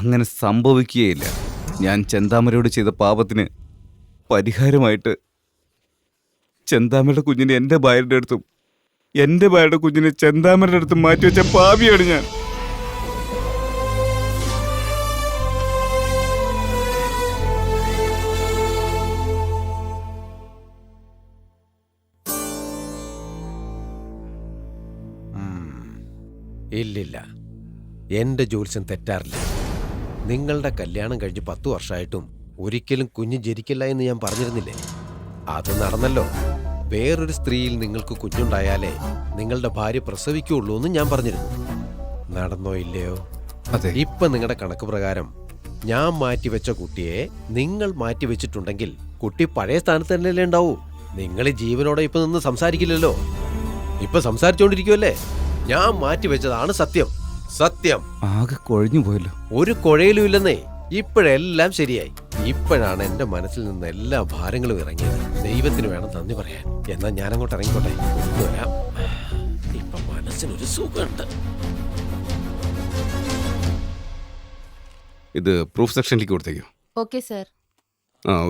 അങ്ങനെ സംഭവിക്കുകയില്ല. ഞാൻ ചെന്താമരയോട് ചെയ്ത പാപത്തിന് പരിഹാരമായിട്ട് ചെന്താമരയുടെ കുഞ്ഞിനെ എൻ്റെ ഭാര്യയുടെ അടുത്തും എൻ്റെ ഭാര്യയുടെ കുഞ്ഞിനെ ചെന്താമരയുടെ അടുത്തും മാറ്റിവെച്ച പാപിയാണ് ഞാൻ. ഇല്ലില്ല, എന്റെ ജോത്സ്യം തെറ്റാറില്ല. നിങ്ങളുടെ കല്യാണം കഴിഞ്ഞ് 10 വർഷമായിട്ടും ഒരിക്കലും കുഞ്ഞ് ജനിക്കില്ല എന്ന് ഞാൻ പറഞ്ഞിരുന്നില്ലേ? അത് നടന്നല്ലോ. വേറൊരു സ്ത്രീയിൽ നിങ്ങൾക്ക് കുഞ്ഞുണ്ടായാലേ നിങ്ങളുടെ ഭാര്യ പ്രസവിക്കുള്ളൂ എന്ന് ഞാൻ പറഞ്ഞിരുന്നു. നടന്നോ ഇല്ലയോ? ഇപ്പൊ നിങ്ങളുടെ കണക്ക് പ്രകാരം ഞാൻ മാറ്റിവെച്ച കുട്ടിയെ നിങ്ങൾ മാറ്റിവെച്ചിട്ടുണ്ടെങ്കിൽ കുട്ടി പഴയ സ്ഥാനത്ത് തന്നെയല്ലേ ഉണ്ടാവൂ. നിങ്ങൾ ഈ ജീവനോടെ ഇപ്പൊ നിന്ന് സംസാരിക്കില്ലല്ലോ. ഇപ്പൊ സംസാരിച്ചോണ്ടിരിക്കുവല്ലേ? ഞാൻ മാറ്റിവെച്ചതാണ് സത്യം. സത്യം. ആകെ കൊഴിഞ്ഞു പോയല്ലോ. ഒരു കുഴയിലും ഇല്ലെന്നേ. ഇപ്പോഴെല്ലാം ശരിയായി. ഇപ്പോഴാണ് എന്റെ മനസ്സിൽ നിന്ന് എല്ലാ ഭാരങ്ങളും ഇറങ്ങിയത്. ദൈവത്തിന് വേണം നന്ദി പറയാൻ. എന്നാ ഞാനങ്ങോട്ട് ഇറങ്ങിക്കോട്ടെ. വരാം. ഇപ്പൊ മനസ്സിനൊരു സുഖമുണ്ട്. ഇത് പ്രൂഫ് സെക്ഷനിലേക്ക് കൊടുത്തേക്കോ. Okay sir.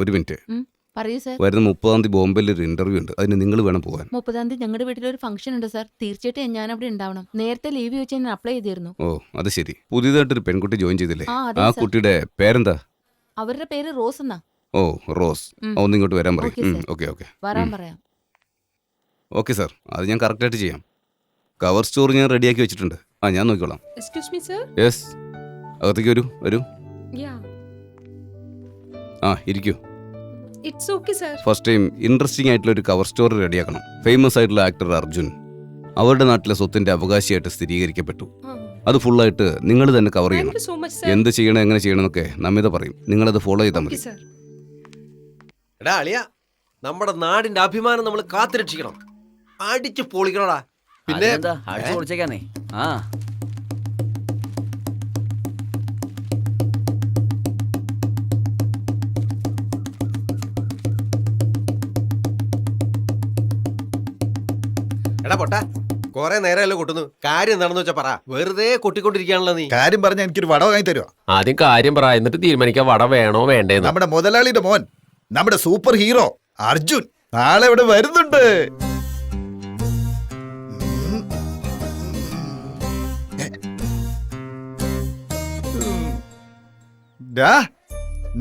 ഒരു മിനിറ്റ്. പറയൂ സർ. വരുന്ന 30-ാം തീയതി ബോംബെയിൽ ഒരു ഇന്റർവ്യൂ ഉണ്ട്. അതിന് നിങ്ങൾ വേണം പോകാൻ. 30-ാം തീയതി ഞങ്ങളുടെ വീട്ടിലൊരു ഫംഗ്ഷൻ ഉണ്ട് സർ. തീർച്ചയായിട്ടും ഞാൻ അവിടെ ഉണ്ടാവണം. നേരത്തെ ലീവ് ചോദിച്ചാൽ ഞാൻ അപ്ലൈ ചെയ്തിരുന്നു. ഓ അത് ശരി. പുതിയതായിട്ടൊരു പെൺകുട്ടി ജോയിൻ ചെയ്തില്ലേ? അതെ ആ സർ. കുട്ടിയുടെ പേരെന്താ? അവരുടെ പേര് റോസ് എന്നാ. ഓ റോസ്. ഒന്നിങ്ങോട്ട് വരാൻ പറയും. ഓക്കെ ഓക്കെ വരാൻ പറയാം. ഓക്കെ സാർ, അത് ഞാൻ കറക്റ്റായിട്ട് ചെയ്യാം. കവർ സ്റ്റോർ ഞാൻ റെഡിയാക്കി വെച്ചിട്ടുണ്ട്. ഞാൻ നോക്കിക്കോളാം. Excuse me sir. യെസ്, അകത്തേക്ക് വരൂ. വരൂ. യാ, ഇരിക്കൂ. It's okay sir. First time interesting ആയിട്ടുള്ള ഒരു കവർ സ്റ്റോറി റെഡിയാക്കണം. ഫേമസ് ആയിട്ടുള്ള ആക്ടർ അർജുൻ അവരുടെ നാട്ടിലെ സ്വത്തിന്റെ അവകാശിയായിട്ട് സ്ഥിരീകരിക്കപ്പെട്ടു. അത് ഫുള്ളായിട്ട് നിങ്ങൾ തന്നെ കവർ ചെയ്യണം. എന്ത് ചെയ്യണം, എങ്ങനെ ചെയ്യണം എന്നൊക്കെ നമിത പറയും. നിങ്ങളത് ഫോളോ ചെയ്താൽ മതി. എടാ അളിയ, നമ്മുടെ നാടിന്റെ അഭിമാനം നമ്മൾ കാത്തുരക്ഷിക്കണം. അടിച്ചു പൊളിക്കണോടാ. പിന്നെ അടിച്ചു പൊളിച്ചേക്കാന്നേ. എടാ പൊട്ടാ, കൊറേ നേരമല്ലോ കൊട്ടുന്നു. കാര്യം എന്താണെന്ന് വെച്ചാ പറ. വെറുതെ കൊട്ടിക്കൊണ്ടിരിക്കുകയാണല്ലോ നീ. കാര്യം പറഞ്ഞാൽ എനിക്കൊരു വട വാങ്ങി തരുമോ? ആദ്യം കാര്യം പറ, എന്നിട്ട് തീരുമാനിക്കാം വട വേണോ വേണ്ടേന്ന്. നമ്മുടെ മുതലാളിയുടെ മോൻ, നമ്മുടെ സൂപ്പർ ഹീറോ അർജുൻ നാളെ ഇവിടെ വരുന്നുണ്ട്.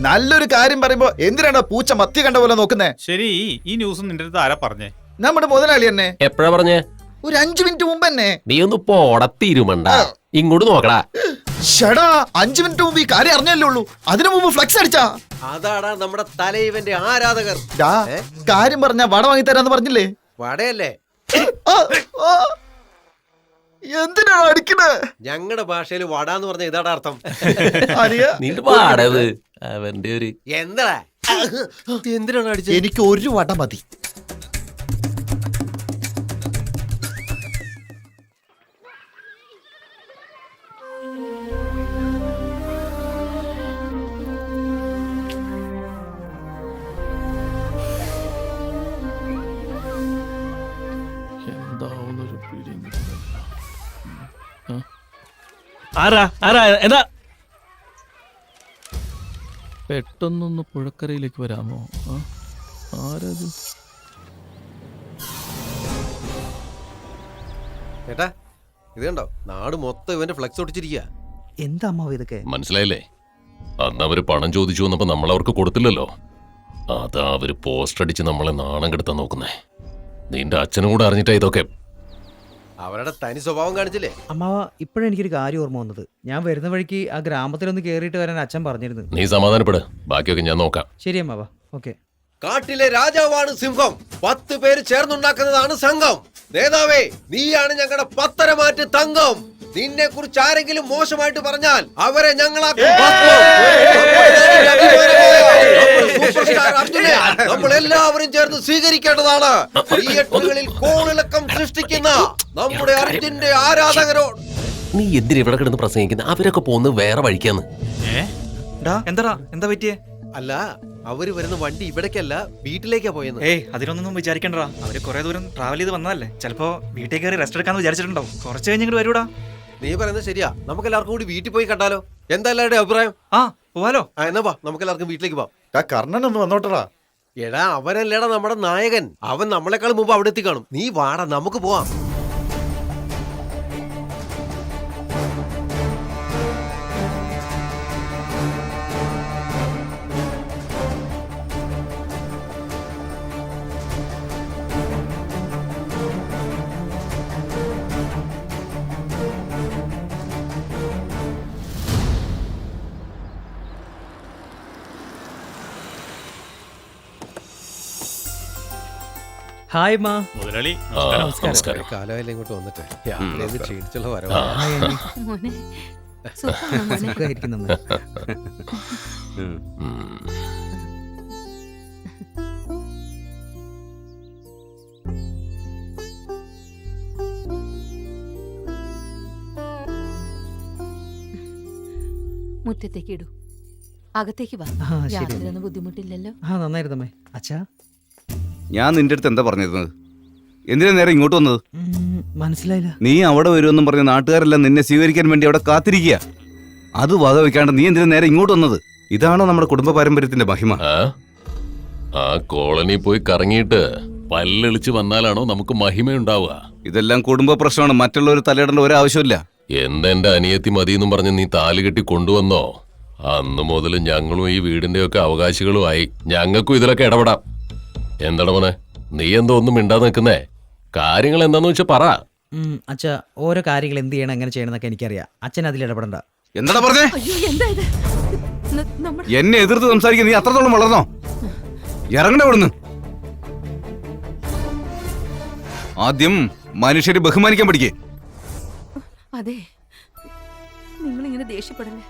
നല്ലൊരു കാര്യം പറയുമ്പോ എന്തിനാണ് പൂച്ച മത്തി കണ്ട പോലെ നോക്കുന്നേ? ശരി, ഈ ന്യൂസ് നിന്റെ അടുത്ത് ആരാ പറഞ്ഞേ? നമ്മുടെ മുതലാളി തന്നെ. എപ്പോഴാ പറഞ്ഞേ? ഒരു 5 മിനിറ്റ് മുമ്പ് തന്നെ. നീ ഒന്ന് പോടത്തീരുമണ്ട, ഇങ്ങോട്ട് നോക്കടാ. 5 മിനിറ്റ് മുമ്പ് ഈ കാര്യം അറിഞ്ഞല്ലേ ഉള്ളൂ. അതിനു മുമ്പ് ഫ്ലക്സ് അടിച്ചാ. അതാടാ നമ്മുടെ തലൈവന്റെ ആരാധകർ. കാര്യം പറഞ്ഞ വട വാങ്ങി തരാന്ന് പറഞ്ഞില്ലേ? വടയല്ലേ, എന്തിനാണ് അടിക്കണേ? ഞങ്ങളുടെ ഭാഷയിൽ വടാന്ന് പറഞ്ഞ ഇതാണ് അർത്ഥം. നിന്റെ പാടത് അവന്റെ ഒരു എന്താ എന്തിനാണ് അടിച്ചത്? എനിക്ക് ഒരു വട മതി. ആരാ ആരാ എന്താ? പെട്ടെന്നൊന്ന് പുഴക്കരയിലേക്ക് വരാമോ? ആരത്? ചേട്ടാ ഇത് കണ്ടോ, നാട് മൊത്തം ഇവന്റെ ഫ്ലെക്സ് ഒട്ടിച്ചിരിക്കുക. എന്താ അമ്മാവ് ഇതൊക്കെ? മനസ്സിലായില്ലേ? അന്ന് അവര് പണം ചോദിച്ചു വന്നപ്പോ നമ്മൾ അവർക്ക് കൊടുത്തില്ലല്ലോ. അതാ അവര് പോസ്റ്റർ അടിച്ച് നമ്മളെ നാണം കെടുത്താൻ നോക്കുന്നേ. നിന്റെ അച്ഛനും കൂടെ അറിഞ്ഞിട്ടാ ഇതൊക്കെ. അവരുടെ തനി സ്വഭാവം കാണിച്ചില്ലേ? അമ്മാവ ഇപ്പോഴെനിക്കൊരു കാര്യം ഓർമ്മ വന്നത്. ഞാൻ വരുന്ന വഴിക്ക് ആ ഗ്രാമത്തിലൊന്ന് കേറിയിട്ട് വരാൻ അച്ഛൻ പറഞ്ഞിരുന്നു. നീ സമാധാനപ്പെട്, ബാക്കിയൊക്കെ ഞാൻ നോക്കാം. ശരി അമ്മാവ, ഓക്കെ. കാട്ടിലെ രാജാവാണ് സിംഹം, 10 പേര് ചേർന്നുണ്ടാക്കുന്നതാണ് സംഘം. നേതാവേ, നീയാണ് ഞങ്ങളുടെ പത്തരമാറ്റ് തങ്കം. നിന്നെ കുറിച്ച് ആരെങ്കിലും മോശമായിട്ട് പറഞ്ഞാൽ അവരെ ഞങ്ങളാക്കും. നമ്മളെല്ലാവരും ചേർന്ന് സ്വീകരിക്കേണ്ടതാണ്. തിയേറ്ററുകളിൽ കോളിളക്കം സൃഷ്ടിക്കുന്ന നമ്മുടെ അർജുന്റെ ആരാധകരോട്. നീ എന്തിനാ ഇവിടെ കിടന്ന് പ്രസംഗിക്കുന്നത്? അവരൊക്കെ പോകുന്നത് വേറെ വഴിക്കാന്ന്. എന്താടാ, എന്താ പറ്റിയേ? അല്ല, അവര് വരുന്ന വണ്ടി ഇവിടേക്കല്ല, വീട്ടിലേക്കാ പോയെന്ന്. ഏയ്, അതിനൊന്നും വിചാരിക്കണ്ടാ. അവര് കുറെ ദൂരം ട്രാവൽ ചെയ്ത് വന്നതല്ലേ. ചിലപ്പോ വീട്ടിൽ കയറി റെസ്റ്റ് എടുക്കാന്ന് വിചാരിച്ചിട്ടുണ്ടാവും. കുറച്ച് കഴിഞ്ഞിട്ട് വരൂടാ. നീ പറയുന്നത് ശരിയാ. നമുക്ക് എല്ലാവർക്കും കൂടി വീട്ടിൽ പോയി കണ്ടാലോ? എന്താ എല്ലാവരുടെ അഭിപ്രായം? പോവാലോ? എന്നാ വാ, നമുക്ക് എല്ലാവർക്കും വീട്ടിലേക്ക് പോവാം. കർണൻ ഒന്ന് വന്നോട്ടടാ. എടാ, അവനല്ലേടാ നമ്മുടെ നായകൻ. അവൻ നമ്മളെക്കാൾ മുമ്പ് അവിടെ എത്തി കാണും. നീ വാടാ, നമുക്ക് പോവാം. ഹായ് മാ. മുതലാളി നമസ്കാരം. കാലമല്ലേ ഇങ്ങോട്ട് വന്നിട്ട് യാത്രയിൽ ക്ഷീണിച്ചുള്ള വരവാണ്. മോനെ സുഖമാണോ മോനെ? സുഖമായിരിക്കുന്നു അമ്മേ. മുറ്റത്തേക്ക് ഇടൂ, അകത്തേക്ക് വാ. ആ, ശരി. യാത്രയൊന്നും ബുദ്ധിമുട്ടില്ലല്ലോ? നന്നായിരുന്നു അമ്മേ. അച്ഛാ, ഞാൻ നിന്റെ അടുത്ത് എന്താ പറഞ്ഞിരുന്നത്? എന്തിനാ നേരെ ഇങ്ങോട്ട് വന്നത്? മനസ്സിലായില്ല. നീ അവിടെ വരുമെന്നും പറഞ്ഞ നാട്ടുകാരെല്ലാം നിന്നെ സ്വീകരിക്കാൻ വേണ്ടി അവിടെ കാത്തിരിക്കുക. അത് വക വെക്കാണ്ട് നീ എന്തിനാ നേരെ ഇങ്ങോട്ട് വന്നത്? ഇതാണോ നമ്മുടെ കുടുംബ പാരമ്പര്യത്തിന്റെ മഹിമ? ആ കോളനി പോയി കറങ്ങിയിട്ട് പല്ലെളിച്ച് വന്നാലാണോ നമുക്ക് മഹിമയുണ്ടാവുക? ഇതെല്ലാം കുടുംബ പ്രശ്നമാണ്. മറ്റുള്ളവർ തലയിടേണ്ട ഒരാവശ്യമില്ല. എന്തെന്റെ അനിയത്തി മതിയെന്നും പറഞ്ഞ് നീ താലി കെട്ടി കൊണ്ടുവന്നോ, അന്ന് മുതൽ ഞങ്ങളും ഈ വീടിന്റെയൊക്കെ അവകാശികളുമായി. ഞങ്ങൾക്കും ഇതിലൊക്കെ ഇടപെടാം. എന്താണ് മോനെ, നീ എന്തോ ഒന്നും മിണ്ടാതെ നിൽക്കുന്നേ? കാര്യങ്ങൾ എന്താന്ന് വെച്ചാ പറ. അച്ഛാ, ഓരോ കാര്യങ്ങൾ എന്ത് ചെയ്യണം, എങ്ങനെ ചെയ്യണം എന്നൊക്കെ എനിക്കറിയാം. അച്ഛൻ അതിൽ ഇടപെടണ്ട. എന്താ പറഞ്ഞേ? അയ്യോ, എന്താ ഇത്? എന്നെ എതിർത്ത് സംസാരിക്കാൻ നീ അത്രത്തോളം വളർന്നോ? ഇറങ്ങണ ഇവിടുന്ന്. ആദ്യം മനുഷ്യരെ ബഹുമാനിക്കാൻ പഠിക്കേ. അതെ, നിങ്ങളിങ്ങനെ ദേഷ്യപ്പെടല്ലേ.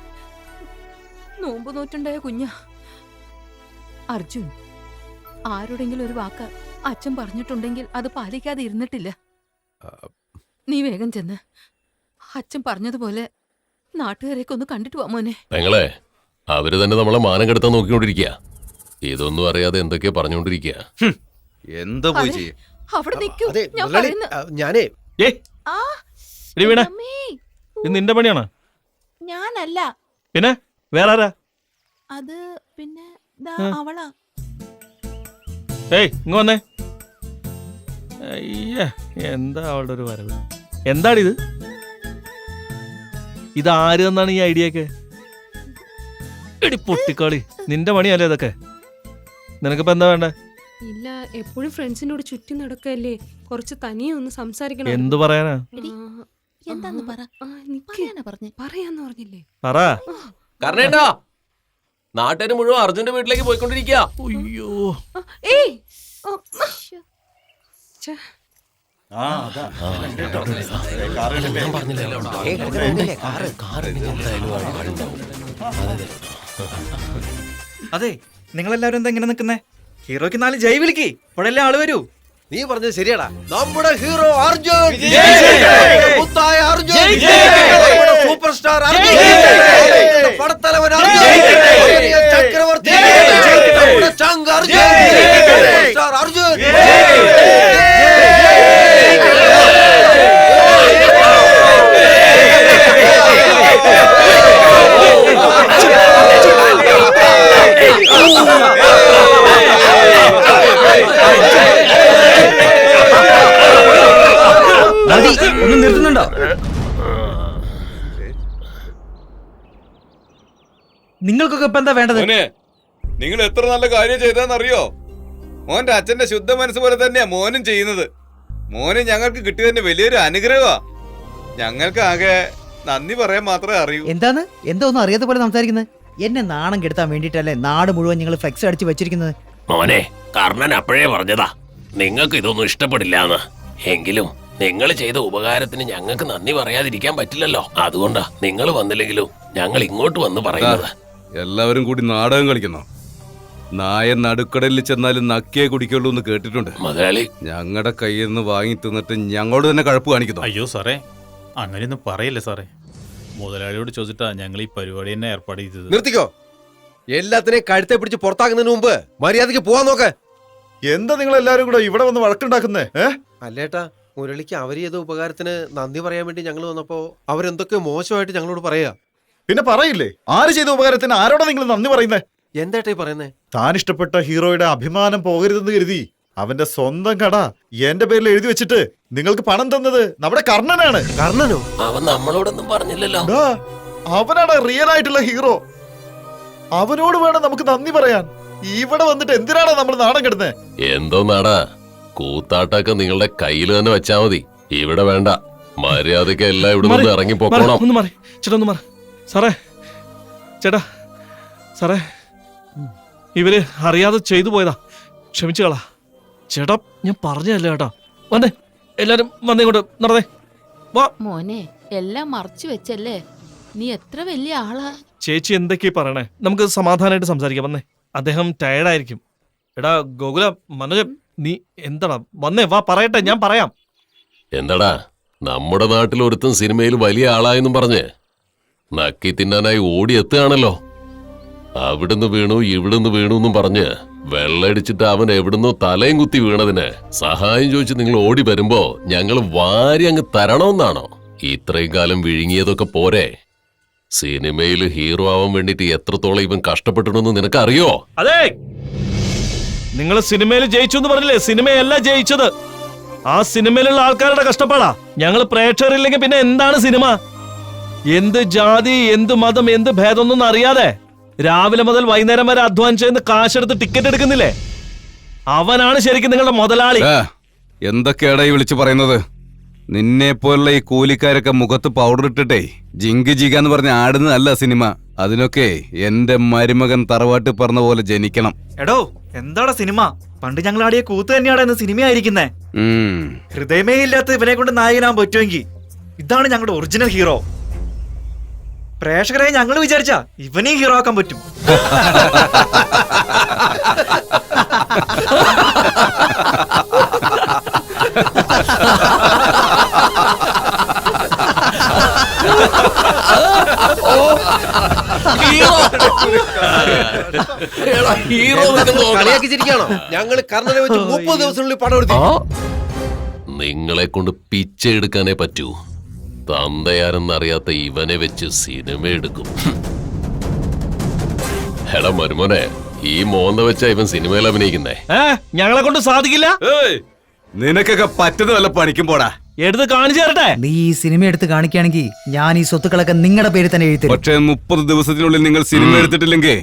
നോമ്പ് നോറ്റുണ്ടായ കുഞ്ഞ അർജുൻ. ആരോടെങ്കിലും ഒരു വാക്ക് അച്ഛൻ പറഞ്ഞിട്ടുണ്ടെങ്കിൽ അത് പാലിക്കാതെ ഇരുന്നിട്ടില്ല. നീ വേഗം ചെന്ന് അച്ഛൻ പറഞ്ഞതുപോലെ നാട്ടുകാരെയൊക്കെ ഒന്ന് കണ്ടിട്ട് വാ മോനെ. പെങ്ങളെ, അവര് തന്നെ നമ്മളെ മാനം കെടുത്താൻ നോക്കിക്കൊണ്ടിരിക്കുക. ഇതൊന്നും അറിയാതെ എന്തൊക്കെയാ പറഞ്ഞുകൊണ്ടിരിക്കുക. എന്താ പോയി ചെയ്യ? അവിടെ നിൽക്കൂ, ഞാൻ ഞാനേ വീണ, ഇത് നിന്റെ പണിയാണ്? ഞാനല്ല, പിന്നെ വേറെ ആരാ? അത് പിന്നെ അവളാ. ഏയ്, ഇങ്ങ് വന്നേ. അയ്യ, എന്താ അവളുടെ ഒരു വരവ്? എന്താണിത്? ഇതാര് തന്നാണ് ഈ ഐഡിയ ഒക്കെ? എടി പൊട്ടിക്കാളി, നിന്റെ പണിയല്ലേ ഇതൊക്കെ? നിനക്കിപ്പോ എന്താ വേണ്ടേ? ഇല്ല, എപ്പോഴും ഫ്രണ്ട്സിനോട് ചുറ്റി നടക്കല്ലേ, കുറച്ച് തനിയെ ഒന്ന് സംസാരിക്കണം. എന്തു പറയാനാ? എന്താന്ന് പറ. പറയാന്ന് പറഞ്ഞില്ലേ? പറ. കർണേട്ടാ, നാട്ടുകാര് മുഴുവൻ അർജുന്റെ വീട്ടിലേക്ക് പോയിക്കൊണ്ടിരിക്കുക. അയ്യോ, അതെ, നിങ്ങളെല്ലാവരും എന്താ ഇങ്ങനെ നിൽക്കുന്നേ? ഹീറോയ്ക്ക് 4 ജയ് വിളിക്ക്, ഇപ്പോഴല്ലേ ആള് വരൂ. നീ പറഞ്ഞത് ശരിയാടാ. നമ്മുടെ ഹീറോ അർജുൻ, മുത്തായ അർജുൻ, നമ്മുടെ സൂപ്പർ സ്റ്റാർ അർജുൻ, നമ്മുടെ പടത്തലവൻ അർജുൻ, ചക്രവർത്തി നമ്മുടെ ചങ്ക് അർജുൻ, സൂപ്പർ സ്റ്റാർ അർജുൻ. ഒന്ന് നിർത്തുന്നുണ്ടോ? നിങ്ങൾക്കൊക്കെ ഇപ്പൊ എന്താ വേണ്ടത്? നിങ്ങൾ എത്ര നല്ല കാര്യം ചെയ്തെന്നറിയോ? മോന്റെ അച്ഛന്റെ ശുദ്ധ മനസ്സ് പോലെ തന്നെയാ മോനും ചെയ്യുന്നത്. മോന് ഞങ്ങൾക്ക് കിട്ടിയതിന്റെ വലിയൊരു അനുഗ്രഹമാ. ഞങ്ങൾക്ക് ആകെ നന്ദി പറയാൻ മാത്രമേ അറിയൂ. എന്താന്ന് എന്താ ഒന്നും അറിയാത്ത പോലെ സംസാരിക്കുന്നത്? എന്നെ നാണം കെടുത്താൻ വേണ്ടിട്ടല്ലേ നാട് മുഴുവൻ നിങ്ങൾ ഫ്ലെക്സ് അടിച്ച് വെച്ചിരിക്കുന്നത്? മോനെ, കർണൻ അപ്പോഴേ പറഞ്ഞതാ നിങ്ങൾക്ക് ഇതൊന്നും ഇഷ്ടപ്പെടില്ലാന്ന്. എങ്കിലും നിങ്ങൾ ചെയ്ത ഉപകാരത്തിന് ഞങ്ങൾക്ക് നന്ദി പറയാതിരിക്കാൻ പറ്റില്ലല്ലോ. അതുകൊണ്ടാ നിങ്ങൾ വന്നില്ലെങ്കിലും ഞങ്ങൾ ഇങ്ങോട്ട് വന്ന് പറയുന്നത്. എല്ലാവരും കൂടി നാടകം കളിക്കുന്നു. നായൻ നടുക്കടലിൽ ചെന്നാലും നക്കിയേ കുടിക്കുള്ളൂ എന്ന് കേട്ടിട്ടുണ്ട്. മുതലാളി, ഞങ്ങളുടെ കയ്യിൽ നിന്ന് വാങ്ങി തിന്നിട്ട് ഞങ്ങളോട് തന്നെ കഴപ്പ് കാണിക്കുന്നു. അയ്യോ സാറേ, അങ്ങനെയൊന്നും പറയല്ലേ സാറേ. മുതലാളിയോട് ചോദിച്ചിട്ടാ ഞങ്ങൾ ഈ പരിപാടി തന്നെ ഏർപ്പാട് ചെയ്തത്. നിർത്തിക്കോ. എല്ലാത്തിനെയും കഴുത്തെ പിടിച്ച് പുറത്താക്കുന്നതിന് മുമ്പ് മര്യാദക്ക് പോവാൻ നോക്ക്. എന്താ നിങ്ങൾ എല്ലാരും കൂടെ ഇവിടെ വന്ന് വഴക്കുണ്ടാക്കുന്നേ? അല്ലേട്ടാ, മുരളിക്ക് അവര് ചെയ്ത ഉപകാരത്തിന് നന്ദി പറയാൻ വേണ്ടി ഞങ്ങൾ വന്നപ്പോ അവരെന്തൊക്കെ മോശമായിട്ട് ഞങ്ങളോട് പറയാ. പിന്നെ പറയില്ലേ, ആര് ചെയ്ത ഉപകാരത്തിന് ആരോടാ നിങ്ങൾ നന്ദി പറയുന്നേ? എന്തായിട്ടാ പറയുന്നേ? താൻ ഇഷ്ടപ്പെട്ട ഹീറോയുടെ അഭിമാനം പോകരുതെന്ന് കരുതി അവന്റെ സ്വന്തം കട എന്റെ പേരിൽ എഴുതി വെച്ചിട്ട് നിങ്ങൾക്ക് പണം തന്നത് നമ്മുടെ കർണനാണ്. കർണനോ? അവൻ നമ്മളോടൊന്നും പറഞ്ഞില്ലല്ലോ. അവനാണ് റിയൽ ആയിട്ടുള്ള ഹീറോ. അവനോട് വേണം നമുക്ക് നന്ദി പറയാൻ. ഇവിടെ വന്നിട്ട് എന്തിനാണ് നമ്മൾ നാണം കെടുന്നത്? എന്തോ നാടാ, കൂത്താട്ടൊക്കെ നിങ്ങളുടെ കയ്യിൽ തന്നെ വെച്ചാ മതി. ഇവിടെ വേണ്ട. മര്യാദക്ക് എല്ലാം ഇവിടെ നിന്ന് ഇറങ്ങി പോക്കോണം. ഒന്ന് മാറി ചേട്ടാ, ഒന്ന് മാറി. സാറേ, ചേട്ടാ, സാറേ, ഇവര് അറിയാതെ ചെയ്തു പോയതാ, ക്ഷമിച്ചു കളാ. ചേട്ടാ, ഞാൻ പറഞ്ഞതല്ലേ ചേട്ടാ. വന്നേ, എല്ലാരും വന്നേ, ഇങ്ങോട്ട് നടന്നേ. വാ മോനെ, എല്ലാം മറച്ചു വെച്ചല്ലേ. നീ എത്ര വലിയ ആളാ. ചേച്ചി എന്തൊക്കെയാ പറയണേ? നമുക്ക് സമാധാനമായിട്ട് സംസാരിക്കാം. വന്നേ, അദ്ദേഹം ടയർഡായിരിക്കും. എടാ ഗോകുല, മനോജ്, നീ എന്താടാ? വന്നേ, വാ പറയട്ടെ, ഞാൻ പറയാം. എന്താടാ, നമ്മുടെ നാട്ടിൽ ഒരുത്തൻ സിനിമയിൽ വലിയ ആളായെന്നും പറഞ്ഞ് നക്കി തിന്നാനായി ഓടിയെത്തുകയാണല്ലോ. അവിടുന്ന് വീണു ഇവിടുന്ന് വീണു എന്നും പറഞ്ഞ് വെള്ളടിച്ചിട്ട് അവൻ എവിടുന്നോ തലയും കുത്തി വീണതിന് സഹായം ചോദിച്ച് നിങ്ങൾ ഓടി വരുമ്പോ ഞങ്ങൾ വാരി അങ്ങ് തരണമെന്നാണോ? ഇത്രയും കാലം വിഴുങ്ങിയതൊക്കെ പോരെ? സിനിമയിൽ ഹീറോ ആവാൻ വേണ്ടിട്ട് എത്രത്തോളം ഇവൻ കഷ്ടപ്പെട്ടിട്ടുണ്ടെന്ന് നിനക്കറിയോ? അതെ, നിങ്ങൾ സിനിമയിൽ ജയിച്ചു എന്ന് പറഞ്ഞില്ലേ? സിനിമയല്ല ജയിച്ചത്, ആ സിനിമയിലുള്ള ആൾക്കാരുടെ കഷ്ടപ്പാടാ. ഞങ്ങൾ പ്രേക്ഷകരില്ലെങ്കിൽ പിന്നെ എന്താണ് സിനിമ? എന്ത് ജാതി, എന്ത് മതം, എന്ത് ഭേദമൊന്നും അറിയാതെ രാവിലെ മുതൽ വൈകുന്നേരം വരെ അധ്വാനിച്ചെന്ന് കാശെടുത്ത് ടിക്കറ്റ് എടുക്കുന്നില്ലേ? അവനാണ് ശരിക്കും നിങ്ങളുടെ മുതലാളി. എന്തൊക്കെയാടാ ഈ വിളിച്ചു പറയുന്നത്? നിന്നെ പോലുള്ള ഈ കൂലിക്കാരൊക്കെ മുഖത്ത് പൗഡർ ഇട്ടിട്ടേ ജിങ്ക് ജിഗാന്ന് പറഞ്ഞ ആടുന്നതല്ല സിനിമ. അതിനൊക്കെ എന്റെ മരുമകൻ തറവാട്ട് പറഞ്ഞ പോലെ ജനിക്കണം. എടോ, എന്താടാ സിനിമ? പണ്ട് ഞങ്ങൾ ആടിയ കൂത്ത് തന്നെയാണ് ഇന്ന് സിനിമയായിരിക്കുന്നേ. ഹൃദയമേ ഇല്ലാത്ത ഇവനെ കൊണ്ട് നായകനാൻ പറ്റുമെങ്കിൽ ഇതാണ് ഞങ്ങളുടെ ഒറിജിനൽ ഹീറോ. പ്രേക്ഷകരെ ഞങ്ങൾ വിചാരിച്ചാ ഇവനെയും ഹീറോ ആക്കാൻ പറ്റും. കളിയാക്കിച്ചിരിക്കാണോ? ഞങ്ങൾ കർണനെ വെച്ച് 30 ദിവസത്തിനുള്ളിൽ പടം എടുത്തു. നിങ്ങളെ കൊണ്ട് പിച്ച എടുക്കാനേ പറ്റൂ. തന്തയാരെന്നറിയാത്ത ഇവനെ വെച്ച് സിനിമ എടുക്കും. എടാ മരുമോനെ, ഈ മോന്ത വെച്ചാ ഇവൻ സിനിമയിൽ അഭിനയിക്കുന്നേ. ഞങ്ങളെ കൊണ്ട് സാധിക്കില്ല. നിനക്കൊക്കെ പറ്റുന്ന വല്ല പണിക്കും പോടാ. എടുത്ത് കാണിച്ചു തരട്ടെ. നീ ഈ സിനിമ എടുത്ത് കാണിക്കുകയാണെങ്കിൽ ഞാൻ ഈ സ്വത്തുക്കളൊക്കെ നിങ്ങളുടെ പേരിൽ തന്നെ എഴുതി. പക്ഷേ 30 ദിവസത്തിനുള്ളിൽ നിങ്ങൾ സിനിമ എടുത്തിട്ടില്ലെങ്കിൽ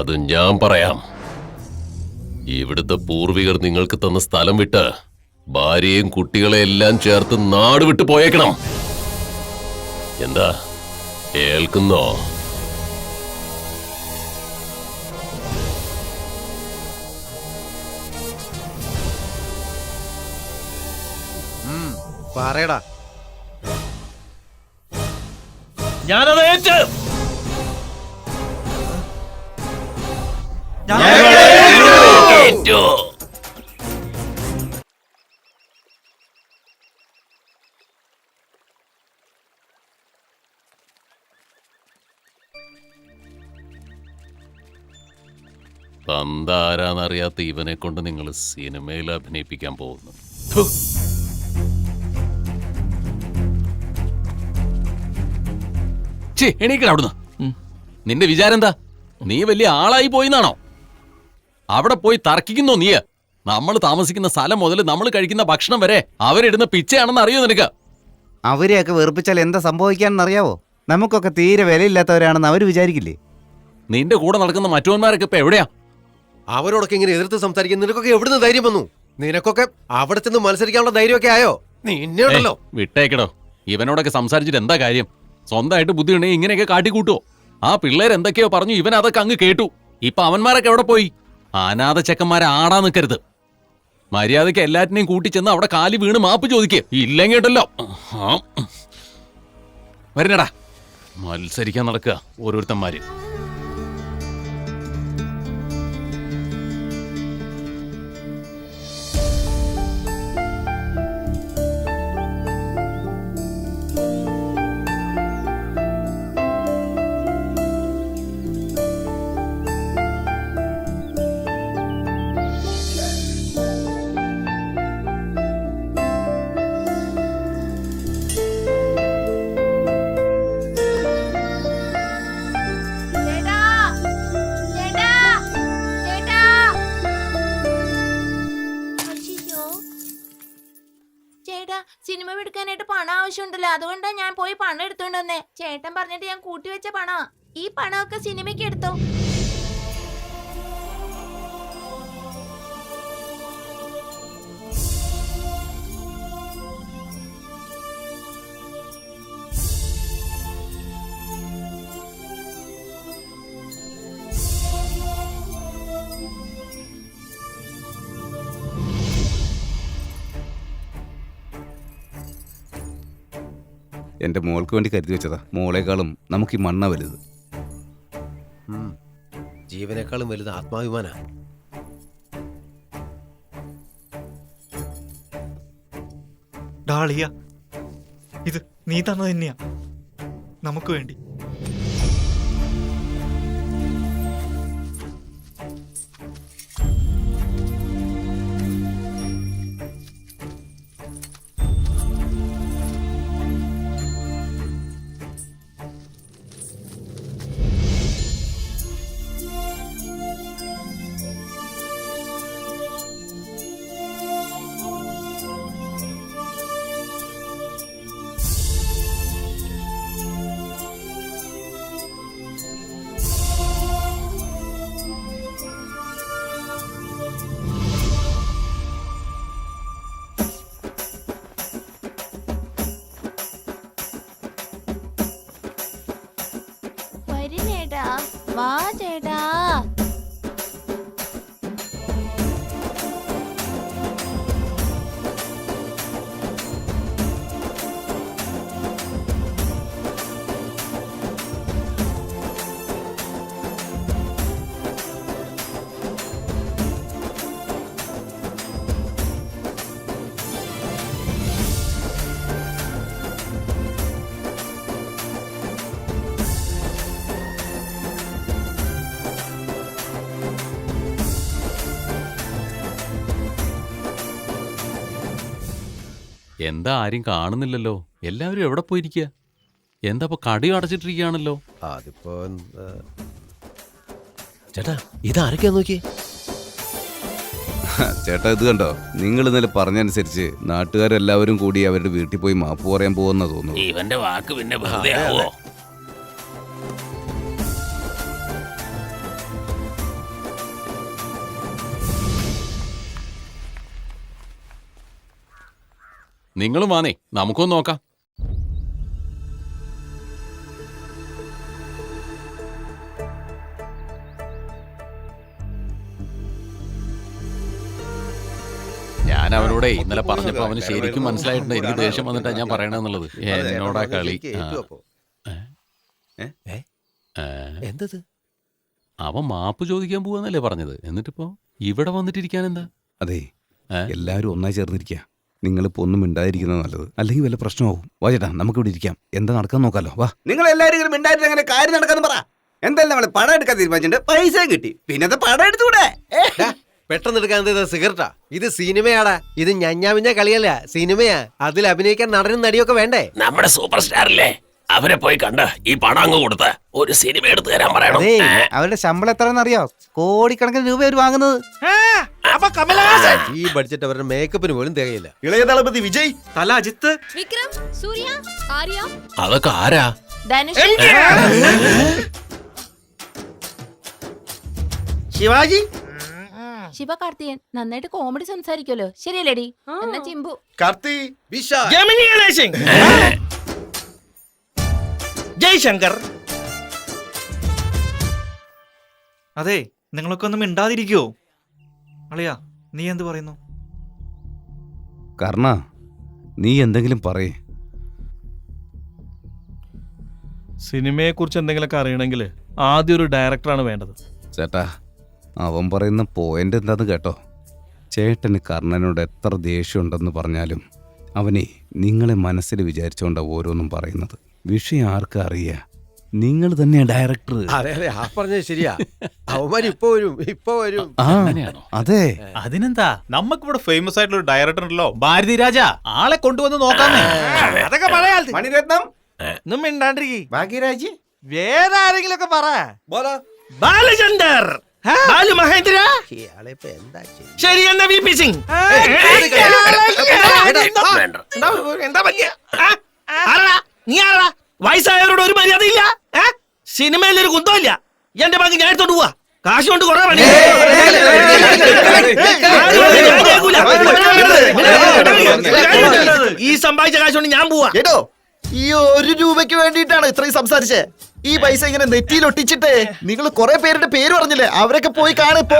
അത് ഞാൻ പറയാം. ഇവിടുത്തെ പൂർവികർ നിങ്ങൾക്ക് തന്ന സ്ഥലം വിട്ട് ഭാര്യയും കുട്ടികളെ എല്ലാം ചേർത്ത് നാട് വിട്ടു പോയേക്കണം. എന്താ ഏൽക്കുന്നോ? പറയടാ. ഞാനത് ഏറ്റ്. തന്താരാന്നറിയാത്ത ഇവനെ കൊണ്ട് നിങ്ങൾ സിനിമയിൽ അഭിനയിപ്പിക്കാൻ പോകുന്നു. എണീക്കട അവിടുന്ന്. നിന്റെ വിചാരം എന്താ? നീ വലിയ ആളായി പോയിന്നാണോ? അവിടെ പോയി തർക്കിക്കുന്നോ നീ? നമ്മൾ താമസിക്കുന്ന സ്ഥലം മുതൽ നമ്മൾ കഴിക്കുന്ന ഭക്ഷണം വരെ അവരിടുന്ന പിച്ചയാണെന്ന് അറിയോ നിനക്ക്? അവരെയൊക്കെ വെറുപ്പിച്ചാൽ എന്താ സംഭവിക്കാനെന്ന് അറിയാവോ? നമുക്കൊക്കെ തീരെ വിലയില്ലാത്തവരാണെന്ന് അവർ വിചാരിക്കില്ലേ? നിന്റെ കൂടെ നടക്കുന്ന മറ്റവന്മാരൊക്കെ ഇപ്പൊ എവിടെയാ? അവരോടൊക്കെ ഇങ്ങനെ എതിർത്ത് സംസാരിക്കുന്ന നിനക്കൊക്കെ എവിടുന്ന് ധൈര്യം വന്നു? നിനക്കൊക്കെ അവിടെ ചെന്ന് മത്സരിക്കാനുള്ള ധൈര്യമൊക്കെ ആയോ? നിന്നെയുണ്ടല്ലോ. വിട്ടേക്കടോ. ഇവനോടൊക്കെ സംസാരിച്ചിട്ട് എന്താ കാര്യം? സ്വന്തമായിട്ട് ബുദ്ധി ഉണ്ടെങ്കിൽ ഇങ്ങനെയൊക്കെ കാട്ടിക്കൂട്ടോ. ആ പിള്ളേർ എന്തൊക്കെയോ പറഞ്ഞു, ഇവൻ അതൊക്കെ അങ്ങ് കേട്ടു. ഇപ്പൊ അവന്മാരൊക്കെ എവിടെ പോയി? അനാഥ ചെക്കന്മാരെ ആടാ നിൽക്കരുത്. മര്യാദയ്ക്ക് എല്ലാറ്റിനെയും കൂട്ടിച്ചെന്ന് അവിടെ കാലി വീണ് മാപ്പ് ചോദിക്കേ. ഇല്ലെങ്കിട്ടല്ലോ വരുന്നടാ. മത്സരിക്കാൻ നടക്കുക ഓരോരുത്തന്മാര്. സിനിമ എടുക്കാനായിട്ട് പണം ആവശ്യമുണ്ടല്ലോ, അതുകൊണ്ടാ ഞാൻ പോയി പണം എടുത്തോണ്ട് വന്നേ. ചേട്ടൻ പറഞ്ഞിട്ട് ഞാൻ കൂട്ടിവെച്ച പണാ. ഈ പണമൊക്കെ സിനിമയ്ക്ക് എടുത്തോ. എൻ്റെ മോൾക്ക് വേണ്ടി കരുതി വെച്ചതാ. മോളെക്കാളും നമുക്ക് ഈ മണ്ണ വലുത്. ജീവനേക്കാളും വലുത് ആത്മാഭിമാന. ഡാളിയ, ഇത് നീ തന്നത് തന്നെയാ നമുക്ക് വേണ്ടി. ചേട്ടാ വാ ചേട്ടാ. എന്താ ആരും കാണുന്നില്ലല്ലോ? എല്ലാവരും എവിടെ പോയിരിക്കുക? എന്താ ഇപ്പൊ കടയും അടച്ചിട്ടിരിക്കുകയാണല്ലോ? അതിപ്പോ ചേട്ടാ ഇതാരൊക്കെയാ നോക്കിയേ? ചേട്ടാ ഇത് കണ്ടോ? നിങ്ങൾ ഇന്നലെ പറഞ്ഞനുസരിച്ച് നാട്ടുകാരെല്ലാവരും കൂടി അവരുടെ വീട്ടിൽ പോയി മാപ്പ് പറയാൻ പോകുന്ന തോന്നുന്നു. ഇവന്റെ വാക്ക് പിന്നെ വെറുതെ ആവോ? നിങ്ങളും വാന്നേ, നമുക്കൊന്ന് നോക്കാം. ഞാൻ ഞാൻ അവനോടെ ഇന്നലെ പറഞ്ഞപ്പോ അവന് ശരിക്കും മനസ്സിലായിട്ടുണ്ട് എനിക്ക് ദേഷ്യം വന്നിട്ടാ ഞാൻ പറയണെന്നുള്ളത്. എന്നോടാ കളി. എന്തത്? അവൻ മാപ്പ് ചോദിക്കാൻ പോവാന്നല്ലേ പറഞ്ഞത്. എന്നിട്ടിപ്പോ ഇവിടെ വന്നിട്ടിരിക്കാൻ എന്താ? അതെ, എല്ലാവരും ഒന്നായി ചേർന്നിരിക്കുക. നിങ്ങളിപ്പോ ഒന്നും മിണ്ടാതിരിക്കുന്നത് നല്ലത്, അല്ലെങ്കിൽ വല്ല പ്രശ്നമാവും. വാ ചേട്ടാ, നമുക്ക് ഇവിടെ ഇരിക്കാം. എന്താ നടക്കാൻ നോക്കാലോ. വാ. നിങ്ങൾ എല്ലാവരും ഇങ്ങനെ മിണ്ടായിട്ട് അങ്ങനെ കാര്യം നടക്കാന്ന് പറ. എന്തായാലും നമ്മള് പടം എടുക്കാൻ തീരുമാനിച്ചിട്ടുണ്ട്, പൈസയും കിട്ടി. പിന്നെ പടം എടുത്തൂടെ? പെട്ടെന്ന് എടുക്കാൻ സിഗരറ്റാ? ഇത് സിനിമയാടാ. ഇത് ഞഞ്ഞാമിഞ്ഞ കളിയല്ല, സിനിമയാ. അതിൽ അഭിനയിക്കാൻ നടനും നടിയൊക്കെ വേണ്ടേ? നമ്മുടെ സൂപ്പർ സ്റ്റാറില്ലേ, അവരെ പോയി കണ്ട് ഈ പണം അങ്ങ് കൊടുത്ത് ഒരു സിനിമ എടുത്തു തരാൻ പറയണം. അവരുടെ ശമ്പളം എത്രയെന്ന് അറിയോ? കോടിക്കണക്കിന് രൂപ അവർ വാങ്ങുന്നത്. ഈ ബഡ്ജറ്റ് അവരുടെ മേക്കപ്പിന് പോലും തികയില്ല. ഇളയ ദളപതി വിജയ്, തല അജിത്ത്, വിക്രം, സൂര്യ, ആര്യ, അതൊക്കെ ആരാ? ധനുഷ്, ശിവാജി, ശിവകാർത്തികൻ നന്നായിട്ട് കോമഡി സംസാരിക്കുമല്ലോ. ശരിയല്ലേടി? എന്നാ ചിമ്പു, കാർത്തി, ജമിനി ഗണേശൻ, ജയ്ശങ്കർ. അതെ, നിങ്ങളൊക്കെ ഒന്നും മിണ്ടാതിരിക്കുവോ? അളിയാ, നീ എന്ത് പറയുന്നു? കർണ, നീ എന്തെങ്കിലും പറയേ. സിനിമയെ കുറിച്ച് എന്തെങ്കിലുമൊക്കെ അറിയണമെങ്കിൽ ആദ്യം ഒരു ഡയറക്ടറാണ് വേണ്ടത്. ചേട്ടാ, അവൻ പറയുന്ന പോയിന്റ് എന്താന്ന് കേട്ടോ. ചേട്ടന് കർണനോട് എത്ര ദേഷ്യമുണ്ടെന്ന് പറഞ്ഞാലും അവനെ നിങ്ങളെ മനസ്സിൽ വിചാരിച്ചുകൊണ്ടാണ് ഓരോന്നും പറയുന്നത്. വിഷയം ആർക്കാ അറിയാ? നിങ്ങൾ തന്നെയാ ഡയറക്ടർ. അതെ അതെ, ആ പറഞ്ഞത് ശരിയാ. അവന്മാർ ഇപ്പൊ വരും. അതെ, അതിനെന്താ, നമുക്കിവിടെ ഫേമസ് ആയിട്ടുള്ള ഒരു ഡയറക്ടർ ഉണ്ടല്ലോ, ഭാരതി രാജ. ആളെ കൊണ്ടുവന്ന് നോക്കാമേ. അതൊക്കെ പറയാം. മണിരത്നം, ഒന്നും മിണ്ടാണ്ടിരിക്കേ. ഭാഗ്യരാജ്, വേറെ ആരെങ്കിലും ഒക്കെ പറ. ബാലചന്ദർ, ബാലു മഹേന്ദ്ര, ശരി എന്ന വി പി സിംഗ്. എന്താ പറ്റിയ? നീ ആരാ? വയസ്സായവരോട് ഒരു മര്യാദ ഇല്ല. സിനിമയിൽ ഒരു കുന്തമില്ല. എന്റെ പങ്ക് ഞാൻ എടുത്തോണ്ട് പോവാ. കാശ് കൊണ്ട് കുറെ പണി. ഈ സമ്പാദിച്ച കാശ് കൊണ്ട് ഞാൻ പോവാ. കേട്ടോ, ഈ 1 രൂപയ്ക്ക് വേണ്ടിയിട്ടാണ് ഇത്രയും സംസാരിച്ചേ. ഈ പൈസ ഇങ്ങനെ നെറ്റിയിൽ ഒട്ടിച്ചിട്ട് നിങ്ങൾ കുറെ പേരുടെ പേര് പറഞ്ഞില്ലേ, അവരൊക്കെ പോയി കാണിപ്പോ.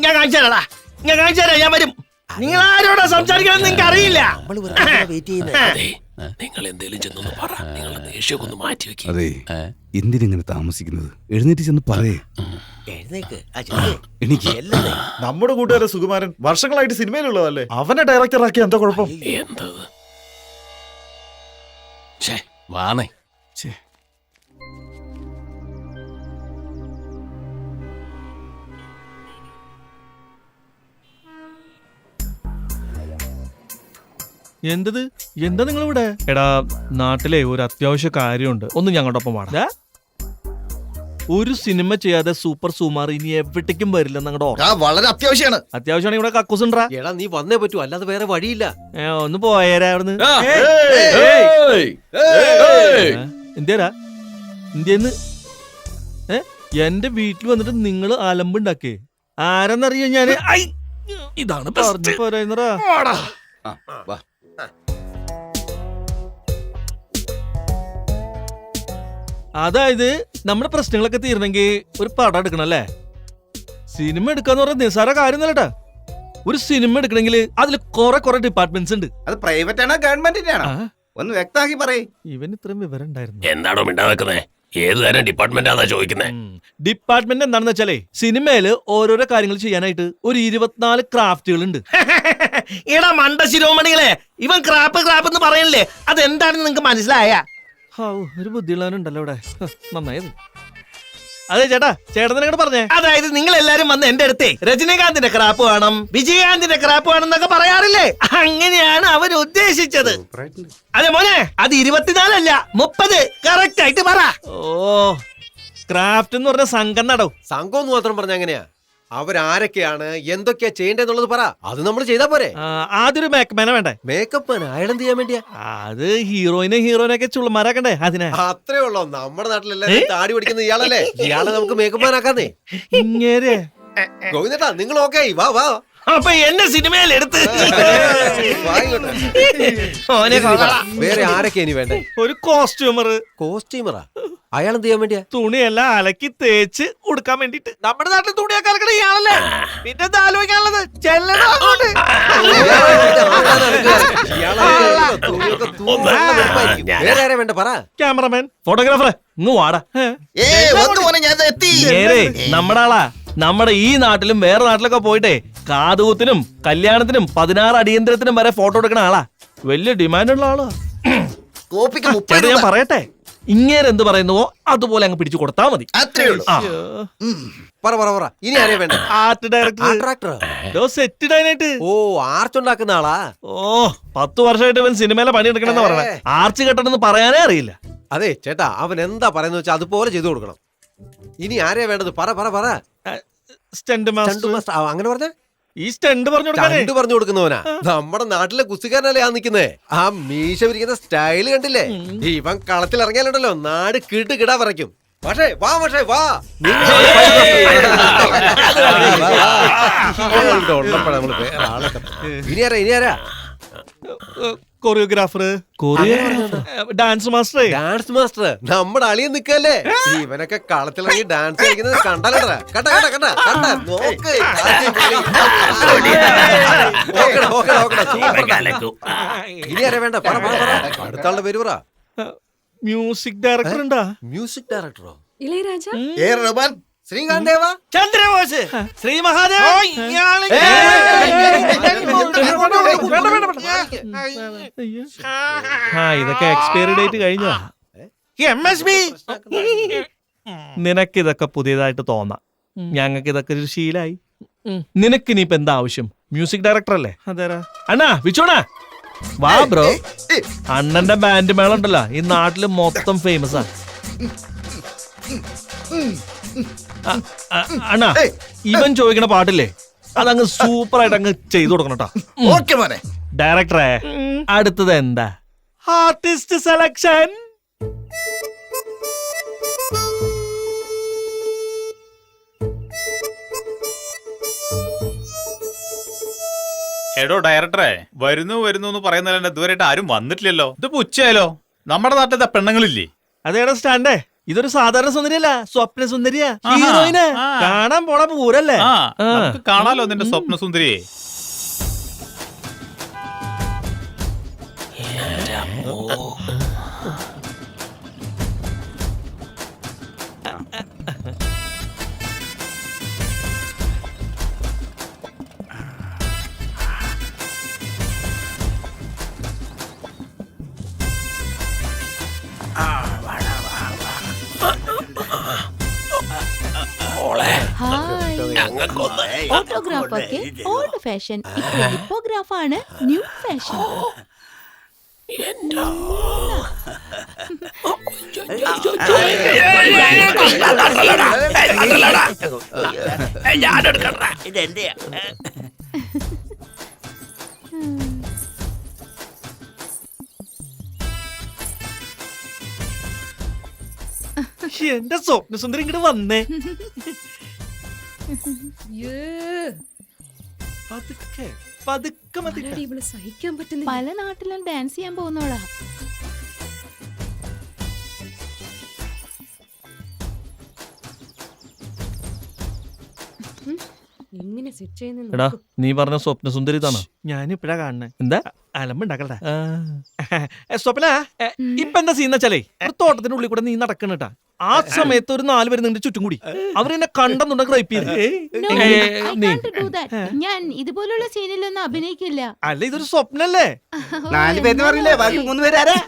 ഞാൻ കാണിച്ചു തരാടാ, ഞാൻ കാണിച്ചു തരാം. ഞാൻ വരും. നിങ്ങൾ ആരോടാ സംസാരിക്കണം നിങ്ങൾക്ക് അറിയില്ല. നിങ്ങൾ എന്തേലും ചെന്നൊന്ന് പറ, നിങ്ങളുടെ ദേഷ്യമൊക്കെ ഒന്ന് മാറ്റി വെക്കും. അതെ, എന്തിനിങ്ങനെ താമസിക്കുന്നത്? എഴുന്നേറ്റ് ചെന്ന് പറയേ. എനിക്ക് നമ്മുടെ കൂട്ടുകാരൻ സുകുമാരൻ വർഷങ്ങളായിട്ട് സിനിമയിലുള്ളതല്ലേ, അവനെ ഡയറക്ടറാക്കി എന്താ കുഴപ്പം? എന്തത്? വാണേ, എന്തത്? എന്താ നിങ്ങളിവിടെ? എടാ, നാട്ടിലെ ഒരു അത്യാവശ്യ കാര്യമുണ്ട്, ഒന്ന് ഞങ്ങളോടൊപ്പം വേണം. ഒരു സിനിമ ചെയ്യാതെ സൂപ്പർ സുമാർ ഇനി എവിടേക്കും വരില്ല. വളരെ അത്യാവശ്യമാണ്. അത്യാവശ്യമാണ്. ഇവിടെ കക്കൂസുണ്ടാ. എടാ, നീ വന്നേ പറ്റൂ, അല്ലാതെ വേറെ വഴിയില്ല. ഒന്ന് പോയേരാ അവിടുന്ന്. എന്തേരാ ഇന്ത്യന്ന്? എന്റെ വീട്ടിൽ വന്നിട്ട് നിങ്ങൾ അലമ്പുണ്ടാക്കേ. ആരെന്നറിയോ ഞാന്? ഇതാണ് പറഞ്ഞു പോരാ. അതായത് നമ്മുടെ പ്രശ്നങ്ങളൊക്കെ തീരണമെങ്കിൽ ഒരു പടം എടുക്കണം അല്ലേ? സിനിമ എടുക്കാന്ന് പറഞ്ഞാൽ നിസ്സാര കാര്യമൊന്നുമല്ലട്ടാ. ഒരു സിനിമ എടുക്കണമെങ്കിൽ അതിൽ കുറെ ഡിപ്പാർട്ട്മെന്റ്സ് ഉണ്ട്. അത് പ്രൈവറ്റ് ആണോ ഗവൺമെന്റിന്റെ ആണോ? ഒന്ന് വ്യക്തമാക്കി പറയേ. ഇവൻ ഇത്രയും വിവരം ഉണ്ടായിരുന്നു. എന്താണോ മിണ്ടാതെ? ഏത് തരം ഡിപ്പാർട്ട്മെന്റാ ചോദിക്കുന്നേ? ഡിപ്പാർട്ട്മെന്റ് എന്താണെന്ന് വെച്ചാലേ, സിനിമയില് ഓരോരോ കാര്യങ്ങൾ ചെയ്യാനായിട്ട് ഒരു 24 ക്രാഫ്റ്റുകൾ ഉണ്ട്. എടാ മണ്ട ശിരോമണികളെ, ഇവൻ ക്രാപ്പ് എന്ന് പറയണില്ലേ, അതെന്താണെന്ന് നിങ്ങക്ക് മനസ്സിലായ? ഒരു ബുദ്ധിയുള്ളവനുണ്ടല്ലോ ഇവിടെ. നന്നായത്. അതെ ചേട്ടാ, ചേട്ടൻ എന്നോട് പറഞ്ഞേ. അതായത് നിങ്ങൾ എല്ലാരും വന്ന് എന്റെ അടുത്തേ രജനീകാന്തിന്റെ ക്രാപ്പ് വേണം, വിജയകാന്തിന്റെ ക്രാപ്പ് വേണം എന്നൊക്കെ പറയാറില്ലേ, അങ്ങനെയാണ് അവർ ഉദ്ദേശിച്ചത്. അതെ മോനെ, അത് 24 അല്ല 30. കറക്റ്റ് ആയിട്ട് പറ. ക്രാഫ്റ്റ് എന്ന് പറഞ്ഞ സംഘം നടവും. സംഘം എന്ന് മാത്രം പറഞ്ഞ എങ്ങനെയാ? അവരാരൊക്കെയാണ്, എന്തൊക്കെയാ ചെയ്യേണ്ടതെന്നുള്ളത് പറ. അത് നമ്മൾ ചെയ്താ പോരെ? ആദ്യം ഒരു മേക്കപ്പ് വേണ്ടേ? മേക്കപ്പ് അയാളും ചെയ്യാൻ വേണ്ടിയാ? അത് ഹീറോയിനൊക്കെ ചുള്ളമാരാക്കണ്ടേ, അതിനെ. അത്രേ ഉള്ളോ? നമ്മുടെ നാട്ടിലെല്ലാം താടി പിടിക്കുന്ന ഇയാളല്ലേ, ഇയാളെ നമുക്ക് മേക്കപ്പ് മാനാക്കാന്നേ. ഇങ്ങനെ ഗോവിന്ദേട്ടാ, നിങ്ങൾ ഓക്കെ? വാ വാ. അപ്പൊ എന്നെ സിനിമയിൽ എടുത്ത് വേറെ ആരൊക്കെ ഇനി വേണ്ടേ? ഒരു കോസ്റ്റ്യൂമറാ. കോസ്റ്റ്യൂമറാ? അയാൾ എന്ത് ചെയ്യാൻ വേണ്ടിയാ? തുണിയെല്ലാം അലക്കി തേച്ച് കൊടുക്കാൻ വേണ്ടിട്ട്. നമ്മുടെ നാട്ടിൽ തുണിയൊക്കെ അലക്കണ ഇയാളല്ലേ, പിന്നെ എന്താ ആലോചിക്കാനുള്ളത്? ചെല്ലണം അങ്ങോട്ട്. വേറെ ആരെ വേണ്ട പറ. ക്യാമറമാൻ, ഫോട്ടോഗ്രാഫറെ ഇങ്ങ് വാടാ. എത്തി. നേരെ നമ്മുടെ ആളാ. നമ്മുടെ ഈ നാട്ടിലും വേറെ നാട്ടിലൊക്കെ പോയിട്ടേ കാതുകുത്തിനും കല്യാണത്തിനും 16 അടിയന്തരത്തിനും വരെ ഫോട്ടോ എടുക്കണ ആളാ. വലിയ ഡിമാൻഡുള്ള ആളാ. ചേട്ടാ ഞാൻ പറയട്ടെ, ഇങ്ങനെ എന്ത് പറയുന്നുവോ അതുപോലെ അങ്ങ് പിടിച്ചു കൊടുത്താ മതി. പറ പറ പറ. ഇനി ആരെയും വേണ്ട. ആർട്ട് ഡയറക്ടർ, സെറ്റ് ഇടാനായിട്ട്. ഓ, ആർച്ച് ഉണ്ടാക്കുന്ന ആളാ. ഓ, 10 വർഷമായിട്ട് ഇവൻ സിനിമയിലെ പണിയെടുക്കണമെന്ന് പറഞ്ഞ ആർച്ച് കെട്ടണമെന്ന് പറയാനേ അറിയില്ല. അതെ ചേട്ടാ, അവൻ എന്താ പറയുന്ന വെച്ചാൽ അതുപോലെ ചെയ്തു കൊടുക്കണം. ഇനി ആരെയാ വേണ്ടത്? പറ പറ പറ. Stunt master. അങ്ങനെ പറഞ്ഞ ഈ സ്റ്റണ്ട് പറഞ്ഞു കൊടുക്കുന്നവനാ. നമ്മുടെ നാട്ടിലെ കുസ്തിക്കാരനല്ലേ ആ നിക്കുന്നേ. ആ മീശ വിരിക്കുന്ന സ്റ്റൈല് കണ്ടില്ലേ? ഇവൻ കളത്തിൽ ഇറങ്ങിയാലുണ്ടല്ലോ നാട് കിട്ട് കിടാ പറയ്ക്കും. പക്ഷേ വാ, പക്ഷേ വാ. ഇനി ആരാ? Choreographer, dance master. Dance master നമ്മുടെ അളിയൻ നിക്കല്ലേ. ഇവനൊക്കെ കളത്തിലിറങ്ങി ഡാൻസ് കളിക്കുന്നത് കണ്ടാലോ. കണ്ട നോക്ക്. ഇനി ആരാ വേണ്ട? അടുത്ത ആളുടെ പേര് പറ. മ്യൂസിക് ഡയറക്ടർ ഉണ്ടാ? മ്യൂസിക് ഡയറക്ടറോ? ഇളയരാജ, ശ്രീകാന്ത് ദേവ, ചന്ദ്രബോസ്, ശ്രീ മഹാദേവ്. ഇതൊക്കെ എക്സ്പയറി ഡേറ്റ് കഴിഞ്ഞോ? MSB. നിനക്കിതൊക്കെ പുതിയതായിട്ട് തോന്നാം, ഞങ്ങൾക്ക് ഇതൊക്കെ ഒരു ശീലായി. നിനക്കിനിയിപ്പോ എന്താ ആവശ്യം? മ്യൂസിക് ഡയറക്ടർ അല്ലേ? അതേരാ അണ്ണാ, വിച്ചോണാ വാ ബ്രോ. അണ്ണന്റെ ബാൻഡ് മേളം ഉണ്ടല്ലോ ഈ നാട്ടില് മൊത്തം ഫേമസ് ആണ്. അണ്ണാ, ഇവൻ ചോദിക്കണ പാട്ടില്ലേ അതങ്ങ് സൂപ്പർ ആയിട്ട് അങ്ങ് ചെയ്തു കൊടുക്കണം കേട്ടോ. ഡയറക്ടറെ, അടുത്തത് എന്താ? Artist selection. എടോ ഡയറക്ടറെ, വരുന്നു എന്ന് പറയുന്നതല്ല, ഇതുവരെയായിട്ട് ആരും വന്നിട്ടില്ലല്ലോ. ഇതിപ്പോ ഉച്ചയായാലോ? നമ്മുടെ നാട്ടിലത്തെ പെണ്ണുങ്ങളില്ലേ? അതേടാ സ്റ്റാൻഡേ, ഇതൊരു സാധാരണ സുന്ദരിയല്ല, സ്വപ്ന സുന്ദരിയാ. ഹീറോയിന് കാണാൻ പോണ പൂരല്ലേ? നമുക്ക് കാണാലോ നിന്റെ സ്വപ്ന സുന്ദരിയെ. ഫോട്ടോഗ്രാഫർക്ക് ഓൾഡ് ഫാഷൻ, ലിപ്പോഗ്രാഫാണ് ന്യൂ ഫാഷൻ. എന്റെ സ്വപ്ന സുന്ദരി ഇങ്ങോട്ട് വന്നേ. സഹിക്കാൻ പറ്റുന്നില്ല. പല നാട്ടിലും ഡാൻസ് ചെയ്യാൻ പോകുന്നോളാ. ഇങ്ങനെ സെറ്റ് ചെയ്യുന്ന എടാ, നീ പറഞ്ഞ സ്വപ്ന സുന്ദരി താണോ? ഞാനിപ്പഴാ കാണണേ. എന്താ അലമ്പുണ്ടാക്കണ്ട. സ്വപ്ന, ഇപ്പൊ എന്താ സീൻ വെച്ചാലേ ഒരു തോട്ടത്തിന്റെ ഉള്ളിൽ കൂടെ നീ നടക്കണട്ടാ. ആ സമയത്ത് ഒരു 4 പേര് നിന്റെ ചുറ്റും കൂടി അവരെന്നെ കണ്ടെന്നുണ്ടെങ്കിൽ റേപ്പ് ചെയ്ത്. ഞാൻ ഇതുപോലുള്ള സീനിലൊന്നും അഭിനയിക്കില്ല. അല്ല, ഇതൊരു സ്വപ്നല്ലേ? 4 പേര് പറഞ്ഞില്ലേ, ബാക്കി 3 പേര് ആരാ?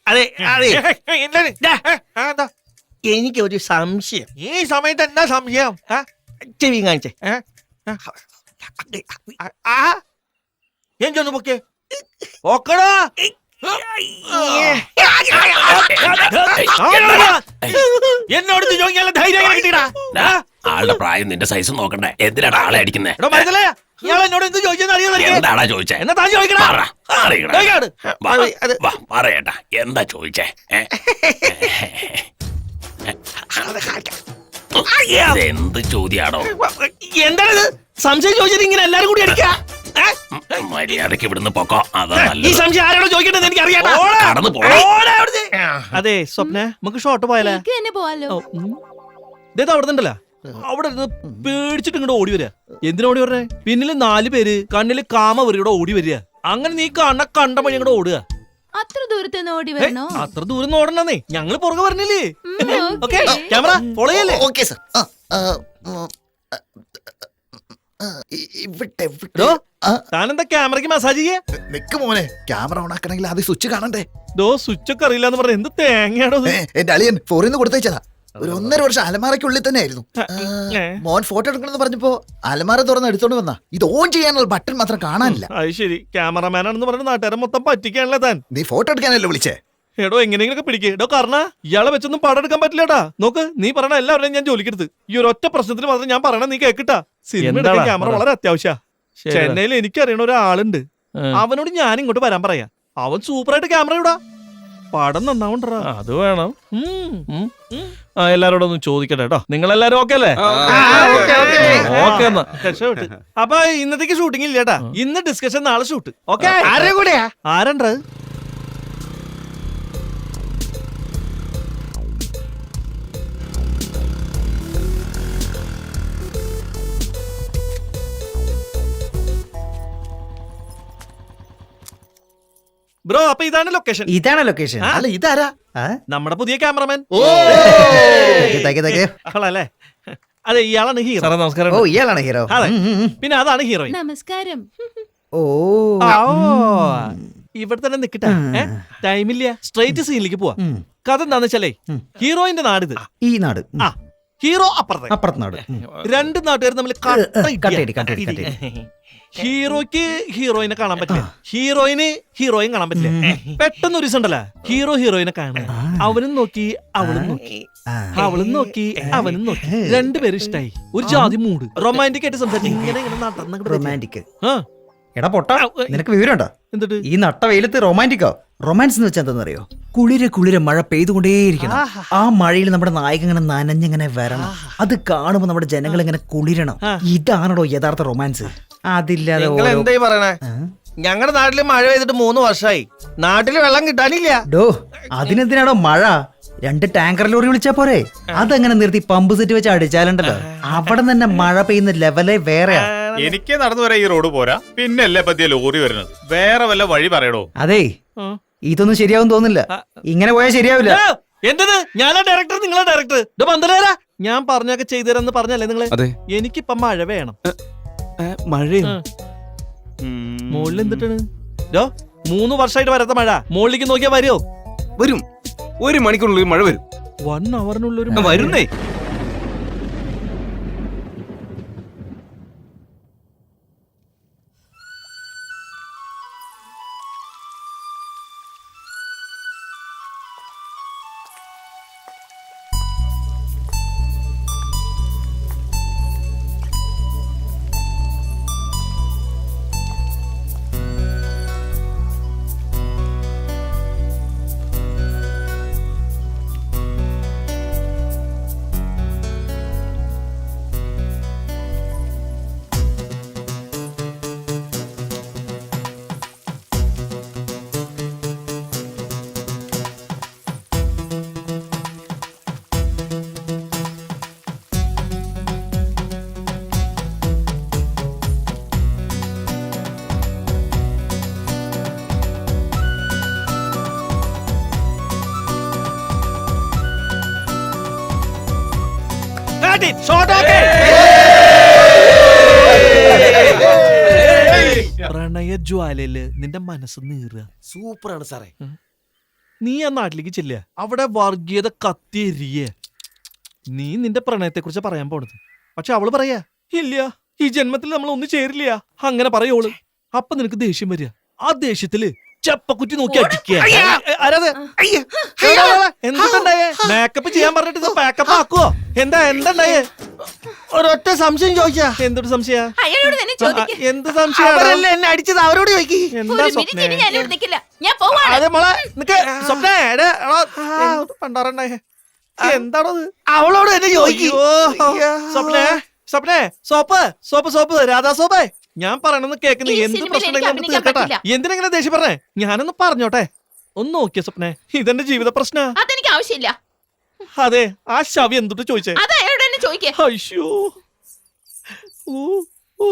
അതെ അതെ, എനിക്കൊരു സംശയം. ഈ സമയത്ത് എന്താ സംശയം? ചെവി കാണിച്ചേ. എന്തൊന്ന് പൊക്കെ ഓക്കടാ. എന്നോട് ചോദിക്കാനുള്ള ധൈര്യം കിട്ടിടാ. ആളുടെ പ്രായം നിന്റെ സൈസ് നോക്കണ്ടേ? എന്തിനാണ് ആളെ അടിക്കുന്നേ? ഇയാൾ എന്നോട് എന്ത് ചോദിച്ചെന്ന് അറിയാൻ എന്താടാ ചോദിച്ചേ? എന്നാ താൻ ചോദിക്കണ. പറയട്ടാ, എന്താ ചോദിച്ചേ? എന്ത് ചോദ്യാണോ? എന്താണിത്? സംശയം ചോദിച്ചിട്ട് ഇങ്ങനെ എല്ലാരും കൂടി അടിക്കാ? മര്യാദക്ക് ഇവിടുന്ന് പൊക്കോ. അതാ ഈ നല്ലത്. സംശയം ആരോട് ചോദിക്കണ്ടെന്ന് എനിക്ക് അറിയാം. കടന്നു പോടാ. അതെ സ്വപ്ന, നമുക്ക് ഷോട്ട് പോയാലേ? എനിക്ക് തന്നെ പോവാലോ. അവിടെ ഉണ്ടല്ലോ, അവിടെ ഇരുന്ന് പേടിച്ചിട്ട് ഇങ്ങോട്ട് ഓടി വരിക. എന്തിനാ ഓടി പറഞ്ഞേ? പിന്നില് 4 പേര്, കണ്ണില് കാമവരിയുടെ ഓടി വരിക. അങ്ങനെ നീ കണ്ട വഴി അങ്ങോട്ട് ഓടുക. അത്ര ദൂരത്ത് നിന്ന് ഓടി വരണോ? അത്ര ദൂരം ഓടണേ, ഞങ്ങള് പുറകെ പറഞ്ഞില്ലേ? ഓക്കെ, ക്യാമറ ഫോളോ ചെയ്യല്ലേ? Okay sir. താനെന്താ ക്യാമറയ്ക്ക് മസാജ് ചെയ്യേ? നിക്ക് മോനെ, ക്യാമറ ഓൺ ആക്കണമെങ്കിൽ ആദ്യം സ്വിച്ച് കാണണ്ടേ? സ്വിച്ച് ഒക്കെ അറിയില്ല എന്ന് പറഞ്ഞ എന്ത് തേങ്ങയാണോ? എന്റെ അളിയൻ ഫോറിന്ന് കൊടുത്തയച്ചതാ. ഒരു 1.5 വർഷം അലമാറയ്ക്കുള്ളിൽ തന്നെ ആയിരുന്നു. മോൻ ഫോട്ടോ എടുക്കണമെന്ന് പറഞ്ഞപ്പോ അലമാര തുറന്ന് എടുത്തോണ്ട് വന്നാ. ഇത് ഓൺ ചെയ്യാനുള്ള ബട്ടൺ മാത്രം കാണാനില്ല. അത് ശരി, ക്യാമറമാനാണെന്ന് പറഞ്ഞ നാട്ടുകാരെ മൊത്തം പറ്റിക്കാണല്ലേ താൻ. നീ ഫോട്ടോ എടുക്കാനല്ലേ വിളിച്ചേ? എടോ എങ്ങനെയെങ്കിലും പിടിക്കേ. എടോ കാരണ ഇയാളെ വെച്ചൊന്നും പടം എടുക്കാൻ പറ്റില്ലട്ടാ. നോക്ക്, നീ പറയണ എല്ലാവരുടെയും ഞാൻ ജോലിക്കെടുത്ത്. ഈ ഒരു ഒറ്റ പ്രശ്നത്തിന് മാത്രം ഞാൻ പറയണ നീ കേക്കിട്ടാ. സിനിമ എടുക്കാൻ ക്യാമറ വളരെ അത്യാവശ്യ. ചെന്നൈയിൽ എനിക്കറിയണ ഒരാളുണ്ട്, അവനോട് ഞാൻ ഇങ്ങോട്ട് വരാൻ പറയാ. അവൻ സൂപ്പറായിട്ട് ക്യാമറ ഇടാ, പടം നന്നാവണ്ടാ. അത് വേണം. എല്ലാരോടും ഒന്ന് ചോദിക്കട്ടെ കേട്ടോ. നിങ്ങളെല്ലാരും ഓക്കെ അല്ലേ? ഓക്കെ എന്നാ രക്ഷപ്പെട്ട്. അപ്പൊ ഇന്നത്തേക്ക് ഷൂട്ടിംഗ് ഇല്ല കേട്ടാ. ഇന്ന് ഡിസ്കഷൻ, നാളെ ഷൂട്ട്. ഓക്കെ? ആരണ്ട? ബ്രോ, അപ്പൊ ഇതാണ് ലൊക്കേഷൻ. ഇതാണ് ലൊക്കേഷൻ. അല്ല ഇതാരാ? നമ്മുടെ പുതിയ ക്യാമറമാൻ. അല്ലേ? അതെ, ഇയാളാണ് ഹീറോ. നമസ്കാരം. ഓ, ഇയാളാണ് ഹീറോ. അതെ, പിന്നെ അതാണ് ഹീറോയിൻ. നമസ്കാരം. ഓ, ഇവിടെ തന്നെ നിക്കട്ടെ, ടൈമില്ല. സ്ട്രൈറ്റ് സീനിലേക്ക് പോവാ. കഥ എന്താന്ന് വെച്ചാലേ, ഹീറോയിന്റെ നാടിത്. ഈ നാട്. ഹീറോ അപ്പുറത്തെ നാട്. 2 നാട്ടുകാർ തമ്മിൽ ഹീറോയ്ക്ക് ഹീറോയിനെ കാണാൻ പറ്റില്ല, ഹീറോയിന് ഹീറോയിൻ കാണാൻ പറ്റില്ല. പെട്ടെന്ന് ഒരു ദിവസം ഉണ്ടല്ലോ, ഹീറോയിനെ കാണുക. അവനും നോക്കി അവളും നോക്കി, അവളും നോക്കി അവനും നോക്കി. 2 പേരും ഇഷ്ടായി. ഒരു ജാതി മൂഡ്, റൊമാൻറ്റിക് ആയിട്ട് സംസാരിച്ചു. ഇങ്ങനെ റൊമാൻറ്റിക്. എടാ പൊട്ടാ, നിനക്ക് വിവരമുണ്ടോ? എന്നിട്ട് ഈ നട്ട വെയിലത്ത് റൊമാൻറ്റിക്കോ? റൊമാൻസ് എന്ന് വെച്ചാൽ എന്താണെന്നറിയോ? കുളിരെ മഴ പെയ്തുകൊണ്ടേയിരിക്കണം. ആ മഴയിൽ നമ്മുടെ നായകൻ ഇങ്ങനെ നനഞ്ഞിങ്ങനെ വരണം. അത് കാണുമ്പോൾ നമ്മുടെ ജനങ്ങൾ ഇങ്ങനെ കുളിരണം. ഇതാണോ യഥാർത്ഥ റൊമാൻസ്? അതില്ലാതെ എന്തായി പറയണേ? ഞങ്ങളുടെ നാട്ടില് മഴ പെയ്തിട്ട് 3 വർഷമായി. നാട്ടില് വെള്ളം കിട്ടാനില്ല. ഡോ, അതിനെന്തിനാണോ മഴ? 2 ടാങ്കർ ലോറി വിളിച്ചാ പോരെ? അതങ്ങനെ നിർത്തി പമ്പ് സെറ്റ് വെച്ച് അടിച്ചാലുണ്ടല്ലോ, അവിടെ തന്നെ മഴ പെയ്യുന്ന ലെവലേ വേറെ. എനിക്ക് നടന്നു വരാൻ ഈ റോഡ് പോരാ, പിന്നല്ലേ പറ്റിയ ലോറി വരുന്നത്. വേറെ വല്ല വഴി പറയടോ. അതെ, ഇതൊന്നും ശരിയാവും തോന്നില്ല. ഇങ്ങനെ പോയാൽ ശരിയാവില്ല. എന്തത്? ഞാനാ ഡയറക്ടർ, നിങ്ങളാ ഡയറക്ടർ. ഞാൻ പറഞ്ഞൊക്കെ ചെയ്തു തരാന്ന് പറഞ്ഞല്ലേ നിങ്ങള്? എനിക്കിപ്പം മഴ വേണം. മഴയോ? മുകളിൽ എന്തിട്ടാണ്? 3 വർഷമായിട്ട് വരാത്ത മഴ മുകളിലേക്ക് നോക്കിയാ വരുമോ? വരും. 1 മണിക്കൂറിനുള്ളിൽ മഴ വരും. 1 അവറിനുള്ളിൽ വരുന്നേ. പ്രണയജ്വാലയില് നിന്റെ മനസ്സ് നീറുക. സൂപ്പറാണ് സാറേ. നീ ആ നാട്ടിലേക്ക് ചെല്ലുക, അവിടെ വർഗീയത കത്തിയെരിയ. നീ നിന്റെ പ്രണയത്തെ കുറിച്ച് പറയാൻ പോണത്. പക്ഷെ അവള് പറയാ, ഇല്ല, ഈ ജന്മത്തിൽ നമ്മൾ ഒന്നും ചേരില്ല. അങ്ങനെ പറയോള്. അപ്പൊ നിനക്ക് ദേഷ്യം വരിക. ആ ദേഷ്യത്തില് ചെപ്പക്കുറ്റി നോക്കി അടിക്കുക. എന്തുണ്ടായേ? മേക്കപ്പ് ചെയ്യാൻ പറഞ്ഞിട്ട് പാക്കപ്പ് ആക്കുവോ? എന്താണ്ടായേ? ഒരൊറ്റ സംശയം ചോദിച്ചാ. എന്തൊരു സംശയ? എന്ത് സംശയം? എന്നെ അടിച്ചത് അവരോട് ചോദിക്കി. എന്താ സ്വപ്ന? അതെ മോളെ, പണ്ടാറണ്ടായേ. എന്താണോ അവളോട് എന്നെ ചോദിക്കോ? സ്വപ്നേ, സ്വപ്നേ, സോപ്പ് രാധാ സോപ്പ്. ഞാൻ പറയണെന്ന് കേൾക്കുന്ന ഈ എന്ത് സിനിമയിൽ പ്രശ്നം എനിക്ക് അഭിനയിക്കാൻ തീർക്കട്ടെ. പറ്റില്ല. എന്തിനെങ്ങനെ ദേഷ്യം പറഞ്ഞേ? ഞാനൊന്ന് പറഞ്ഞോട്ടെ. ഒന്ന് നോക്കിയ സ്വപ്നെ, ഇതെന്റെ ജീവിത പ്രശ്ന. അതെനിക്ക് ആവശ്യമില്ല. അതെ, ആ ശവി എന്തുട്ട് ചോദിച്ചേ? അത് അയാളോട് തന്നെ ചോദിക്കേ. അയ്യോ, ഓ, ഓ,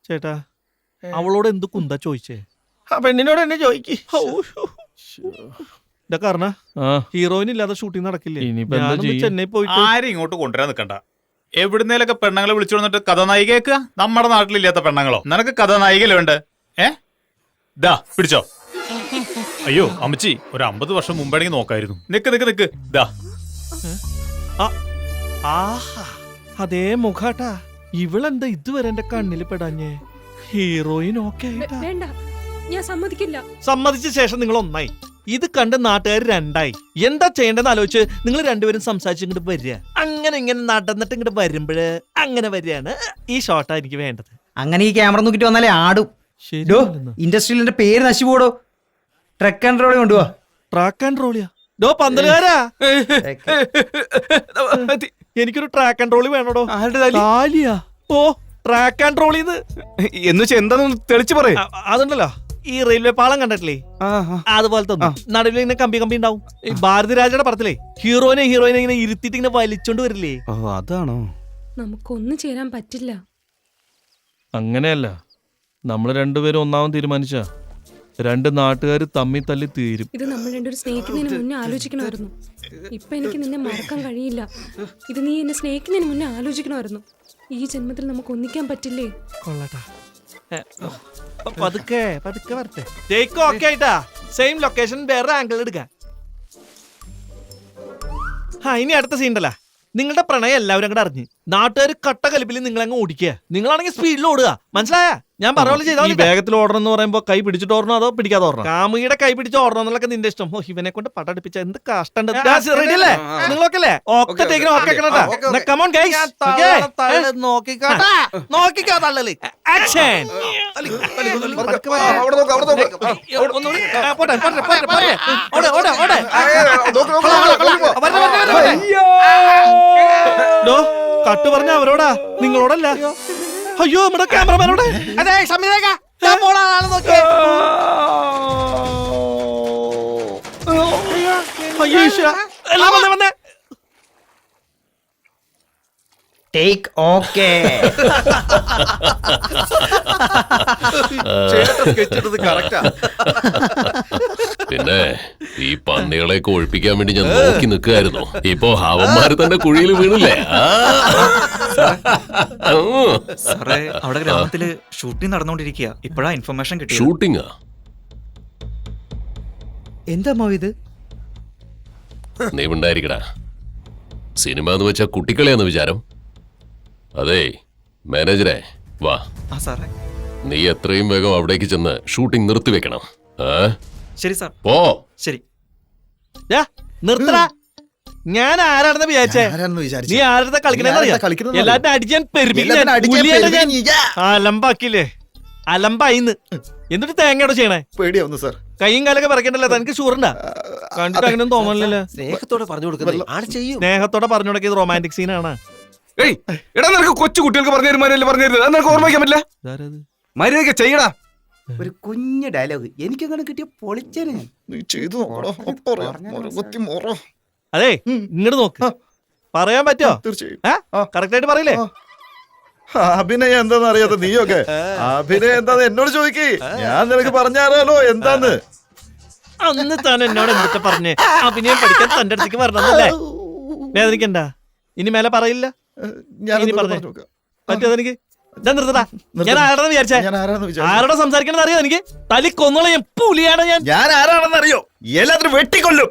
ചേട്ടാ, അവളോട് എന്ത് കുന്താ ചോദിച്ചേ? ആ പെണ്ണിനോട് എന്നെ ചോദിക്ക്. ഇതൊക്കെ പറഞ്ഞ ഹീറോയിൻ ഇല്ലാതെ ഷൂട്ടിംഗ് നടക്കില്ലേ? ഇനിയിപ്പോ എന്താ ഞാനൊന്ന് ചെയ്യും? ചെന്നൈ പോയിട്ട് ആരും ഇങ്ങോട്ട് കൊണ്ടുവരാൻ നിൽക്കണ്ട. എവിടുന്നേലൊക്കെ പെണ്ണുങ്ങളെ വിളിച്ചു വന്നിട്ട് കഥാനായികേക്ക് നമ്മുടെ നാട്ടിലില്ലാത്ത പെണ്ണുങ്ങളോ? നിനക്ക് കഥാനായികലുണ്ട്. ദാ പിടിച്ചോ. അയ്യോ അമ്മച്ചി, ഒരു 50 വർഷം മുമ്പാണെങ്കിൽ നോക്കായിരുന്നു. നിക്ക് നിക്ക് നിക്ക്. ദാ ആഹാ, അതേ മുഖാട്ടാ. ഇവളെന്താ ഇതുവരെ എന്റെ കണ്ണിൽ പെടാഞ്ഞേ? ഹീറോയിൻ ഓക്കെ ആയിട്ടാ. വേണ്ട, ഞാൻ സമ്മതിക്കില്ല. സമ്മതിച്ച ശേഷം നിങ്ങൾ ഒന്നായി. ഇത് കണ്ട് നാട്ടുകാർ രണ്ടായി. എന്താ ചെയ്യേണ്ടതെന്ന് ആലോചിച്ച് നിങ്ങൾ രണ്ടുപേരും സംസാരിച്ച് ഇങ്ങോട്ട് വരിക. അങ്ങനെ ഇങ്ങനെ നടന്നിട്ട് ഇങ്ങോട്ട് വരുമ്പോഴ് അങ്ങനെ വരികയാണ്. ഈ ഷോട്ടാ എനിക്ക് വേണ്ടത്. അങ്ങനെ ഈ ക്യാമറ നോക്കിട്ട് വന്നാലേ ആടും. ഇൻഡസ്ട്രിയിൽ എന്റെ പേര് നശിപ്പോടോ. ട്രക്ക് ആൻഡ് റോളി കൊണ്ടുപോവാ. Track and റോളിയാ? ഡോ പന്തലുകാരാ, എനിക്കൊരു ട്രാക്ക് ആൻഡ് റോളി വേണോടോ. കാലിയാ? ഓ, ട്രാക്ക് ആൻഡ് റോളിന്ന് എന്ന് വെച്ചാൽ എന്താണെന്ന് തെളിച്ചു പറയും. അതുണ്ടല്ലോ, ഈ റെയിൽവേ പാളം കണ്ടിട്ടില്ലേ? അതുപോലത്തെ നടുവിൽ ഇങ്ങനെ കമ്പി കമ്പി ഉണ്ടാവും. ഈ ഭാരതിരാജയുടെ പടത്തിലെ ഹീറോയിനെ ഇങ്ങനെ ഇരുത്തിട്ട് ഇങ്ങനെ വലിച്ചോണ്ട് വരില്ലേ? അതാണോ? നമുക്കൊന്നും ചേരാൻ പറ്റില്ല. അങ്ങനെയല്ല, നമ്മൾ രണ്ടുപേരും ഒന്നാമൻ തീരുമാനിച്ച രണ്ട് നാട്ടുകാർ തമ്മി തല്ലി തീരും. ഇത് നമ്മൾ രണ്ടുപേരും സ്നേഹിക്കുന്നതിന് മുന്നേ ആലോചിക്കണമായിരുന്നു. ഇപ്പൊ എനിക്ക് നിന്നെ മറക്കാൻ കഴിയില്ല. ഇത് നീ എന്നെ സ്നേഹിക്കുന്നതിന് മുന്നേ ആലോചിക്കണമായിരുന്നു. ഈ ജന്മത്തിൽ നമുക്ക് ഒന്നിക്കാൻ പറ്റില്ലേ? കൊള്ളട്ടാ, പതുക്കെ പതുക്കെ വരട്ടെ. ജയിക്കോ ഓക്കെ ആയിട്ടാ. സെയിം ലൊക്കേഷൻ വേറെ ആംഗിൾ എടുക്കാം. ഇനി അടുത്ത സീൻ ഉണ്ടല്ല, നിങ്ങളുടെ പ്രണയം എല്ലാവരും അങ്ങോട്ട് അറിഞ്ഞ് നാട്ടുകാർ കട്ട കലിപ്പിൽ നിങ്ങളങ്ങ് ഓടിക്കുക. നിങ്ങളാണെങ്കിൽ സ്പീഡിൽ ഓടുക. മനസ്സിലായ? ഞാൻ പറഞ്ഞ പോലെ ചെയ്താൽ വേഗത്തിൽ ഓടണം എന്ന് പറയുമ്പോ കൈ പിടിച്ചിട്ട് ഓടണോ അതോ പിടിക്കാതെ ഓടണം? കാമുകിയുടെ കൈ പിടിച്ച് ഓടണം എന്നുള്ളതൊക്കെ നിന്റെ ഇഷ്ടം. ഇവനെ കൊണ്ട് പടടിപ്പിച്ച എന്ത് കഷ്ടം. റെഡി അല്ലേ? നിങ്ങളൊക്കെ അല്ലേ? ഓക്കെ നോക്കിക്കോ തള്ളല്. ആക്ഷൻ. കട്ട് പറഞ്ഞ അവരോടാ, നിങ്ങളോടല്ല. അയ്യോ, നമ്മുടെ ക്യാമറമാനോടെ. അതെ, സംവിധായക, ഞാൻ പോണ ആളെ നോക്കിയേ. അയ്യോ ഈശ്വരാ, എല്ലാം വന്നേ. Take okay. പിന്നെ ഈ പന്നികളെയൊക്കെ ഒഴിപ്പിക്കാൻ വേണ്ടി ഞാൻ നോക്കി നിൽക്കുകയായിരുന്നു. ഇപ്പൊ അവന്മാര് തന്നെ കുഴിയിൽ വീണില്ലേ? സാറേ, അവിടെ ഗ്രാമത്തില് ഷൂട്ടിംഗ് നടന്നുകൊണ്ടിരിക്കുക. ഇപ്പോഴാ ഇൻഫർമേഷൻ കിട്ടി. ഷൂട്ടിംഗാ? എന്താ ഇത്? നീ ഉണ്ടായിരിക്കടാ. സിനിമ എന്ന് വെച്ചാ കുട്ടിക്കളിയാന്ന് വിചാരം? അതെ മാനേജരെ, വാ. നീ എത്രയും വേഗം അവിടേക്ക് ചെന്ന് ഷൂട്ടിംഗ് നിർത്തിവെക്കണം. ശരി സാർ. പോ. ശരി. നിർത്തടാ. ഞാൻ ആരാണെന്ന് വിചാരിച്ചേ? നീ ആരുടെ കളിക്കണെന്നറിയാം? എല്ലാരും അടിച്ചാൻ അലമ്പാക്കില്ലേ? അലമ്പായിന്ന്. എന്നിട്ട് തേങ്ങയോടെ ചെയ്യണേ? പേടിയാവുന്നു സാർ. കൈയും കാലൊക്കെ പറക്കണ്ടല്ലോ. തനിക്ക് ഷൂറുണ്ടാ? കണ്ടിട്ട് അങ്ങനെ തോന്നണില്ലല്ലോ. സ്നേഹത്തോടെ പറഞ്ഞു കൊടുക്കുന്നത് ആള് ചെയ്യും. സ്നേഹത്തോടെ പറഞ്ഞു കൊടുക്കിയത് റൊമാൻറ്റിക് സീനാണ്. എടാ, നിനക്ക് കൊച്ചു കുട്ടികൾക്ക് പറഞ്ഞു തരുമാനല്ലേ പറഞ്ഞു തരുന്നത്? നിനക്ക് ഓർമ്മിക്കാൻ പറ്റില്ല? മര്യാദയ്ക്ക് ചെയ്യടാ. ഒരു കുഞ്ഞു ഡയലോഗ് എനിക്കങ്ങനെ കിട്ടിയ പൊളിച്ചേനെ. നീ ചെയ്തു അതെ, ഇങ്ങോട്ട് നോക്ക്. പറയാൻ പറ്റോ? തീർച്ചയായും. കറക്റ്റ് ആയിട്ട് പറയില്ലേ? അഭിനയം എന്താന്ന് അറിയാത്ത നീയൊക്കെ അഭിനയം എന്താന്ന് എന്നോട് ചോദിക്കേ. ഞാൻ നിനക്ക് പറഞ്ഞാലോ എന്താന്ന്. അന്ന് താൻ എന്നോട് എന്തൊക്കെ പറഞ്ഞേ? അഭിനയം പഠിക്കാൻ തന്റെ അടുത്തേക്ക് വരണമെന്നല്ലേ? വേദനിക്കണ്ട. ഇനി മേലെ പറയില്ല. പറ്റുമോ? ഞാൻ നിർത്തടാ. ഞാൻ ആരാണെന്ന് വിചാരിച്ചേ? ആരോടെ സംസാരിക്കണമെന്ന് അറിയോ? എനിക്ക് തലി കൊന്നോളെ. ഞാൻ പുലിയാണ്. ഞാൻ ആരാണെന്ന് അറിയോ? എല്ലാത്തിനും വെട്ടിക്കൊല്ലും.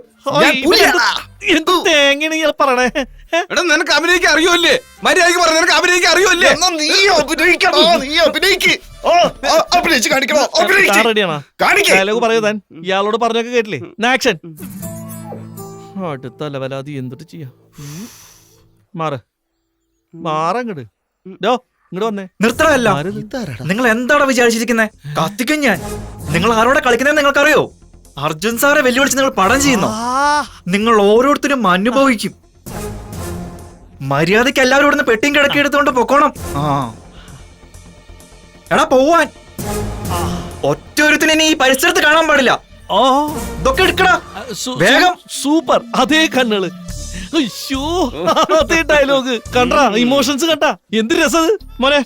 എന്ത് തേങ്ങയാണ് ഇയാൾ പറയണേ? എടാ, നിനക്ക് അഭിനയിക്കാൻ അറിയോല്ലേ? മര്യാദയ്ക്ക് പറഞ്ഞു. നിനക്ക് അഭിനയിക്കാൻ അറിയോല്ലേ? ഡയലോഗ് പറയൂ താൻ. ഇയാളോട് പറഞ്ഞൊക്കെ കേട്ടില്ലേ? ആക്ഷൻ. അടുത്ത ലെവലാതി എന്തിട്ട് ചെയ്യാ? മാറങ്ങട്. ഇങ്ങോട്ട് വന്നേ. നിർത്തണമല്ല. നിങ്ങൾ എന്താണ് വിചാരിച്ചിരിക്കുന്നത്? കത്തിക്കും ഞാൻ. നിങ്ങൾ ആരോടെ കളിക്കുന്നത് നിങ്ങൾക്കറിയോ? അർജുൻ സാറെ വെല്ലുവിളിച്ച് നിങ്ങൾ പടം ചെയ്യുന്നു. നിങ്ങൾ ഓരോരുത്തരും അനുഭവിക്കും. മര്യാദക്ക് എല്ലാവരും ഇവിടുന്ന് പെട്ടിയും കിടക്കി എടുത്തോണ്ട് പൊക്കോണം. എടാ പോവാൻ. ഒറ്റ ഒരുത്തിന് ഇനി ഈ പരിസരത്ത് കാണാൻ പാടില്ല. ഇതൊക്കെ എടുക്കടാ വേഗം. സൂപ്പർ, അതേ കണ്ണുകള്. അയ്യോ, അതേ ഡയലോഗ് കണ്ടാ, ഇമോഷൻസ് കണ്ടാ, എന്ത് രസത്. മോനെ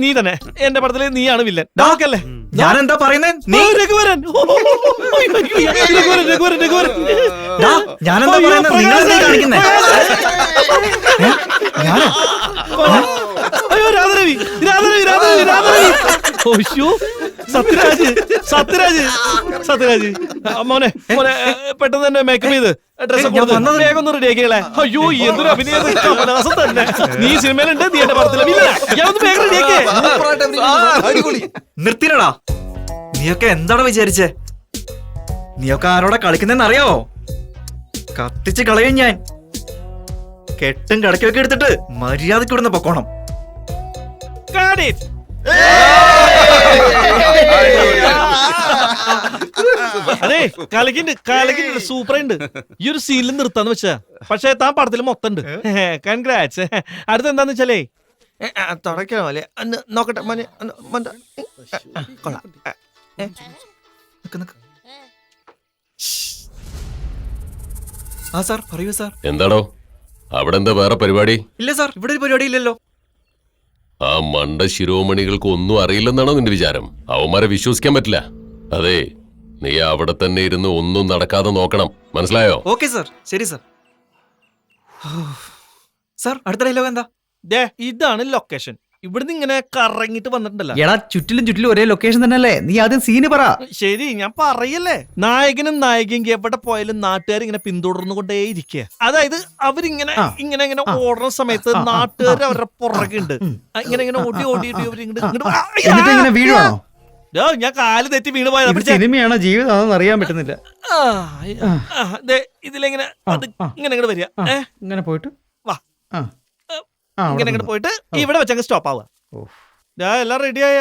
നീ തന്നെ എന്റെ പടത്തില് നീയാണ് വില്ലൻ. ഡാക്കല്ലേ ഞാൻ എന്താ പറയുന്നേ? രഘുവരൻ. ഞാനെന്താ പറയുന്നത്? നിങ്ങളെന്താ കാണിക്കുന്നേ? അയ്യോ രാധരവി, രാധരവി, രാധരവി, രാധരവി. ഓശോ, സത്യരാജ്, സത്യരാജ്, സത്യരാജ്. മോനെ മോനെ പെട്ടെന്ന് തന്നെ മേക്കപ്പ് ചെയ്ത് ഡ്രസ് വേഗം ഒന്ന് റെഡി ആക്കിയല്ലേ. അയ്യോ എന്തൊരു അഭിനയം, കമലഹാസൻ തന്നെ. നീ സിനിമയിലുണ്ട്, നീ എന്റെ പടത്തില്. വേഗം റെഡി ആക്കിയേ. നിർത്തിനടാ. നീയൊക്കെ എന്താണ് വിചാരിച്ചേ? നീയൊക്കെ ആരോടെ കളിക്കുന്നെന്ന് അറിയാവോ? കത്തിച്ച് കളയും ഞാൻ. കെട്ടും കടക്കൊക്കെ എടുത്തിട്ട് മര്യാദക്ക് ഇവിടുന്ന് പൊക്കോണം. അതെ കലകിണ്ട്, കലകിണ്ട്, സൂപ്പറുണ്ട്. ഈ ഒരു സീനിൽ നിർത്താന്ന് വെച്ചാ, പക്ഷെ താൻ പടത്തിൽ മൊത്തം ഉണ്ട്. കൺഗ്രാറ്റ്സ്. അടുത്ത എന്താന്ന് വെച്ചാലേ തുടക്കണോ അല്ലേ നോക്കട്ടെ. കൊള്ളാം. ആ സാർ പറയൂ സാർ. എന്താടോ അവിടെ എന്താ വേറെ പരിപാടി? ഇല്ല സാർ, ഇവിടെ ഒരു പരിപാടി ഇല്ലല്ലോ. ആ മണ്ട ശിരോമണികൾക്ക് ഒന്നും അറിയില്ലെന്നാണോ നിന്റെ വിചാരം? അവന്മാരെ വിശ്വസിക്കാൻ പറ്റില്ല. അതെ, നീ അവിടെ തന്നെ ഇരുന്ന് ഒന്നും നടക്കാതെ നോക്കണം, മനസ്സിലായോ? ഓക്കെ സാർ, ശരി സാർ. സാർ അടുത്ത ഡയലോഗ് എന്താ? ഇതാണ് ലൊക്കേഷൻ. ഇവിടുന്ന് ഇങ്ങനെ കറങ്ങിട്ട് വന്നിട്ടുണ്ടല്ലോ. എടാ ചുറ്റിലും ചുറ്റിലും ഒരേ ലൊക്കേഷൻ തന്നെയല്ലേ? നീ ആദ്യം സീന് പറ. ശരി, ഞാൻ പറയല്ലേ. നായകനും നായികയും എവിടെ പോയാലും നാട്ടുകാർ ഇങ്ങനെ പിന്തുടർന്നുകൊണ്ടേ ഇരിക്കുക. അതായത് അവരിങ്ങനെ ഇങ്ങനെ ഇങ്ങനെ ഓടുന്ന സമയത്ത് നാട്ടുകാർ അവരുടെ പുറകുണ്ട്. ഇങ്ങനെ ഇങ്ങനെ ഓടി ഓടി ഇങ്ങനെ വീഴുവാണോ? ഞാൻ കാല് തെറ്റി വീണ് പോയത്. സിനിമയാണോ ജീവിതം അറിയാൻ പറ്റുന്നില്ല. ഇതിലെങ്ങനെ ഇങ്ങനെ ഇങ്ങോട്ട് വരിക, ഇങ്ങനെ പോയിട്ട് വാ, ഇങ്ങനെ ഇങ്ങോട്ട് പോയിട്ട് ഇവിടെ വെച്ചങ്ങ് സ്റ്റോപ്പ് ആവുക. എല്ലാം റെഡിയായ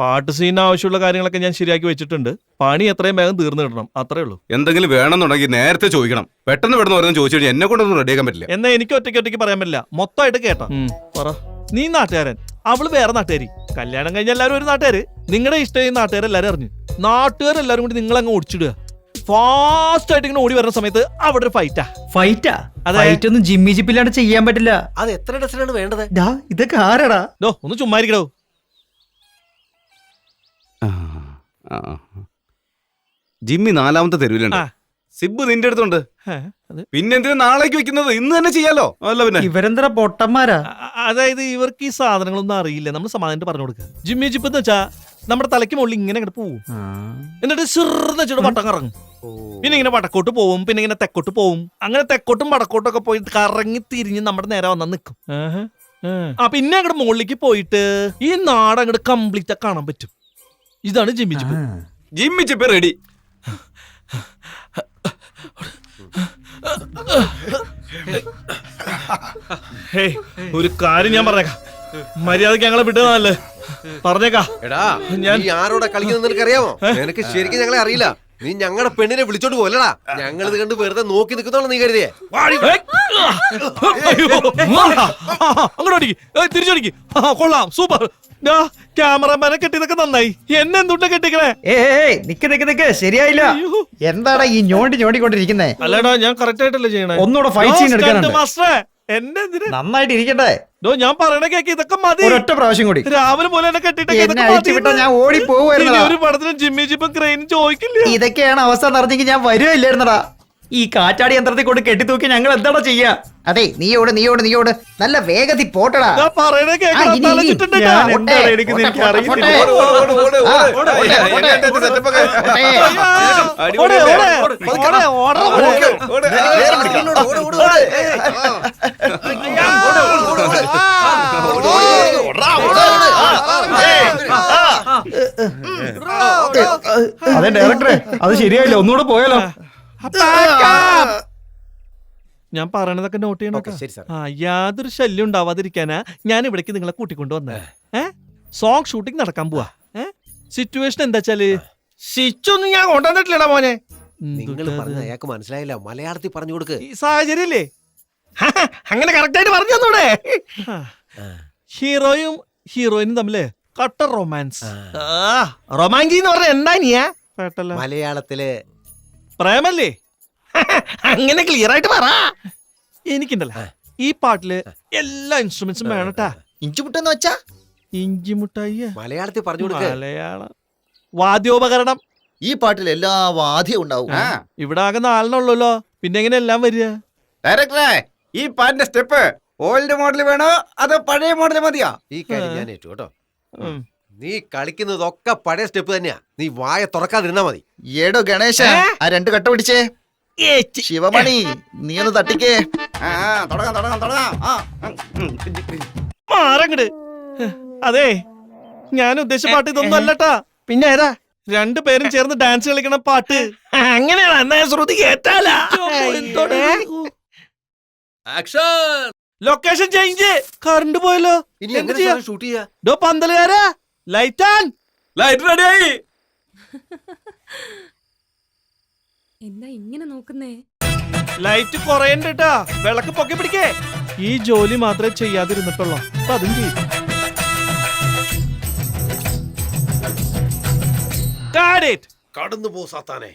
പാട്ട് സീൻ ആവശ്യമുള്ള കാര്യങ്ങളൊക്കെ ഞാൻ ശരിയാക്കി വെച്ചിട്ടുണ്ട്. പണി എത്രയും വേഗം തീർന്നു കിട്ടണം, അത്രേ ഉള്ളൂ. എന്തെങ്കിലും വേണമെന്നുണ്ടെങ്കിൽ നേരത്തെ ചോദിക്കണം. പെട്ടെന്ന് പെട്ടെന്ന് ഓരോന്ന് ചോദിച്ചു കഴിഞ്ഞാൽ എന്നെ കൊണ്ടൊന്നും റെഡിയാക്കാൻ പറ്റില്ല. എന്നാ എനിക്ക് ഒറ്റയ്ക്ക് പറയാൻ പറ്റില്ല, മൊത്തമായിട്ട് കേട്ടോ. പറ. നീ നാട്ടുകാരൻ, അവള് വേറെ നാട്ടുകാരി. കല്യാണം കഴിഞ്ഞ എല്ലാവരും ഒരു നാട്ടുകാര്. നിങ്ങളുടെ ഇഷ്ടം ഈ നാട്ടുകാരെല്ലാരും അറിഞ്ഞു. നാട്ടുകാരെല്ലാരും കൂടി നിങ്ങളങ്ങ് ഓടിച്ചിടുക. ഫാസ്റ്റ് ആയിട്ട് ഇങ്ങനെ ഓടി വരുന്ന സമയത്ത് അവിടെ ഒരു ഫൈറ്റാ. ഫൈറ്റാ? ഫൈറ്റൊന്നും ജിമ്മി ജിപ്പില്ലാണ്ട് ചെയ്യാൻ പറ്റില്ല. അത് എത്ര ഡസനാണ് വേണ്ടത്? ഇതൊക്കെ ആരാടാ? ഒന്ന് ചുമ്മാരിക്കടോ. ജിമ്മി 4ാമത്തെ തെരുവിലുണ്ട്. സിബ് നിന്റെ അടുത്തുണ്ട്. പിന്നെന്തിനാ നാളേക്ക് വെക്കുന്നത്? ഇന്ന് തന്നെ ചെയ്യാലോ. അല്ല പിന്നെ ഇവരെന്താ പൊട്ടന്മാരാ? അതായത് ഇവർക്ക് ഈ സാധനങ്ങളൊന്നും അറിയില്ല. നമ്മൾ സമാധാനം പറഞ്ഞു കൊടുക്കുക. ജിമ്മി ജിപ്പ് എന്ന് വെച്ചാ നമ്മുടെ തലയ്ക്ക് മുകളിൽ ഇങ്ങനെ ഇങ്ങോട്ട് പോവും, എന്നിട്ട് ചെറുന്ന് വെച്ചിട്ട് വട്ടം കറങ്ങും. പിന്നെ ഇങ്ങനെ വടക്കോട്ട് പോവും, പിന്നെ ഇങ്ങനെ തെക്കോട്ട് പോവും. അങ്ങനെ തെക്കോട്ടും വടക്കോട്ടും ഒക്കെ പോയിട്ട് കറങ്ങി തിരിഞ്ഞ് നമ്മുടെ നേരെ വന്നാൽ നിൽക്കും. പിന്നെ അങ്ങോട്ട് മുകളിലേക്ക് പോയിട്ട് ഈ നാട് അങ്ങോട്ട് കംപ്ലീറ്റ് കാണാൻ പറ്റും. ഇതാണ് Jimmy zip. Jimmy zip ready. ഒരു കാര്യം ഞാൻ പറഞ്ഞേക്കാം, മര്യാദക്ക് ഞങ്ങളെ വിട്ടതല്ലേ പറഞ്ഞേക്കാ. എടാ ഞാൻ ആരോടെ കളിക്കുന്നത് നിനക്കറിയാമോ? നിനക്ക് ശരിക്കും ഞങ്ങളെ അറിയില്ല. നീ ഞങ്ങളുടെ പെണ്ണിനെ വിളിച്ചോണ്ട് പോലടാ. ഞങ്ങൾ ഇത് കണ്ട് വെറുതെ നോക്കി നിൽക്കുന്നോളാം നീ കരുതിയേ. അങ്ങോട്ടടിക്ക്, തിരിച്ചടിക്ക്. കൊള്ളാം, സൂപ്പർ. ക്യാമറമാനെ കെട്ടിയതൊക്കെ നന്നായി. എന്നെ എന്തുണ്ട കെട്ടിക്കണേ? നിക്ക് ശരിയായില്ല. എന്താടാ ഈ ഞോണ്ടിക്കൊണ്ടിരിക്കുന്നേ? അല്ലടാ ഞാൻ കറക്റ്റ് ആയിട്ടല്ലേ ചെയ്യണേ. ഒന്നുകൂടെ ഫൈറ്റ് സീൻ എടുക്കാനുണ്ട്. മാസ്റ്ററെ എന്നെ നന്നായിട്ട് ഇരിക്കട്ടെ. ഞാൻ പറയണ കേക്ക്, ഇതൊക്കെ മതി. ഒരൊറ്റ പ്രാവശ്യം കൂടി രാവിലെ പോലെ എന്നെ കെട്ടിട്ട് ഞാൻ ഓടി പോവുമായിരുന്നു. ഒരു പടത്തിനും ജിമ്മി ജിപ്പും ക്രെയിനും ചോദിക്കില്ല. ഇതൊക്കെയാണ് അവസ്ഥ എന്നറിഞ്ഞെങ്കിൽ ഞാൻ വരുമില്ലായിരുന്നടാ. ഈ കാറ്റാടി യന്ത്രത്തിൽ കൊണ്ട് കെട്ടിത്തൂക്കി ഞങ്ങൾ എന്താടാ ചെയ്യാ? അതെ നീയോട് നല്ല വേഗത്തിൽ പോട്ടടാ. പറയണ അതെ ഡയറക്ടറെ, അത് ശരിയായില്ല, ഒന്നുകൂടെ പോയാലോ? ഞാൻ പറയണതൊക്കെ നോട്ട് ചെയ്യണം. യാതൊരു ശല്യം ഉണ്ടാവാതിരിക്കാനാ ഞാൻ ഇവിടേക്ക് നിങ്ങളെ കൂട്ടിക്കൊണ്ടു വന്നേ. സോങ് ഷൂട്ടിംഗ് നടക്കാൻ പോവാ. സിറ്റുവേഷൻ എന്താ വെച്ചാല് ശിച്ചൊന്നും ഞാൻ കൊണ്ടുവന്നിട്ടില്ലടാ മോനെ. നിങ്ങൾ പറഞ്ഞ അയാൾക്ക് മനസ്സിലായില്ല. മലയാളത്തിൽ പറഞ്ഞു കൊടുക്ക്. സാഹചര്യല്ലേ? അങ്ങനെ കറക്റ്റ് ആയിട്ട് പറഞ്ഞു തന്നൂടെ? ഹീറോയും ഹീറോയിനും തമ്മില് കട്ട റൊമാൻസ്. റൊമാൻസി എന്ന് പറഞ്ഞ എന്താ നീയാ? മലയാളത്തില് പ്രേമല്ലേ? അങ്ങനെ ക്ലിയർ ആയിട്ട് പറ. എനിക്കുണ്ടല്ലോ ഈ പാട്ടില് എല്ലാ ഇൻസ്ട്രുമെന്റ്സും വേണട്ടാ. ഇഞ്ചുമുട്ടെന്ന് വെച്ചാ ഇഞ്ചി മുട്ടായി മലയാളത്തിൽ പറഞ്ഞു കൊടുക്ക. മലയാളം വാദ്യോപകരണം. ഈ പാട്ടിൽ എല്ലാ വാദ്യം ഉണ്ടാവും. ഇവിടെ ആകെ 4 പിന്നെ എങ്ങനെ എല്ലാം വരിക? ഡയറക്ടറെ, ഈ പാട്ടിന്റെ സ്റ്റെപ്പ് ഓൾഡ് മോഡൽ വേണോ അതോ പഴയ മോഡൽ മതിയോ? ഈ കാര്യം ഞാൻ ഏറ്റു കേട്ടോ. നീ കളിക്കുന്നതൊക്കെ പഴയ സ്റ്റെപ്പ് തന്നെയാ. നീ വായ തുറക്കാതിരുന്നാ മതി. ഏടോ ഗണേശ, ആ 2 കട്ട പിടിച്ചേ. ശിവമണി, നീ ഒന്ന് തട്ടിക്കേ. മാറങ്ങട്. അതെ, ഞാൻ ഉദ്ദേശിച്ച പാട്ട് ഇതൊന്നും അല്ലട്ടാ. പിന്നെ ഏതാ? 2 പേരും ചേർന്ന് ഡാൻസ് കളിക്കണ പാട്ട്. അങ്ങനെയാണ്. എന്നാ ശ്രുതി കേട്ടാലാ? Location change. കറണ്ട് പോയല്ലോ. ഇനി എന്ത് എങ്ങനെ ചെയ്യാ? ഷൂട്ട് ചെയ്യാ? ഡോ പന്തലുകാരാ, ലൈറ്റ് ആൻ. ലൈറ്റ് റെഡിയായി. എന്താ ഇങ്ങനെ നോക്കുന്നേ? ലൈറ്റ് കുറയണ്ടട്ടാ. വിളക്ക് പൊക്കി പിടിക്കേ. ഈ ജോലി മാത്രമേ ചെയ്യാതിരുന്നിട്ടുള്ളൂ. അപ്പൊ അതും ചെയ്യും. കടന്നു പോ സാത്താനെ.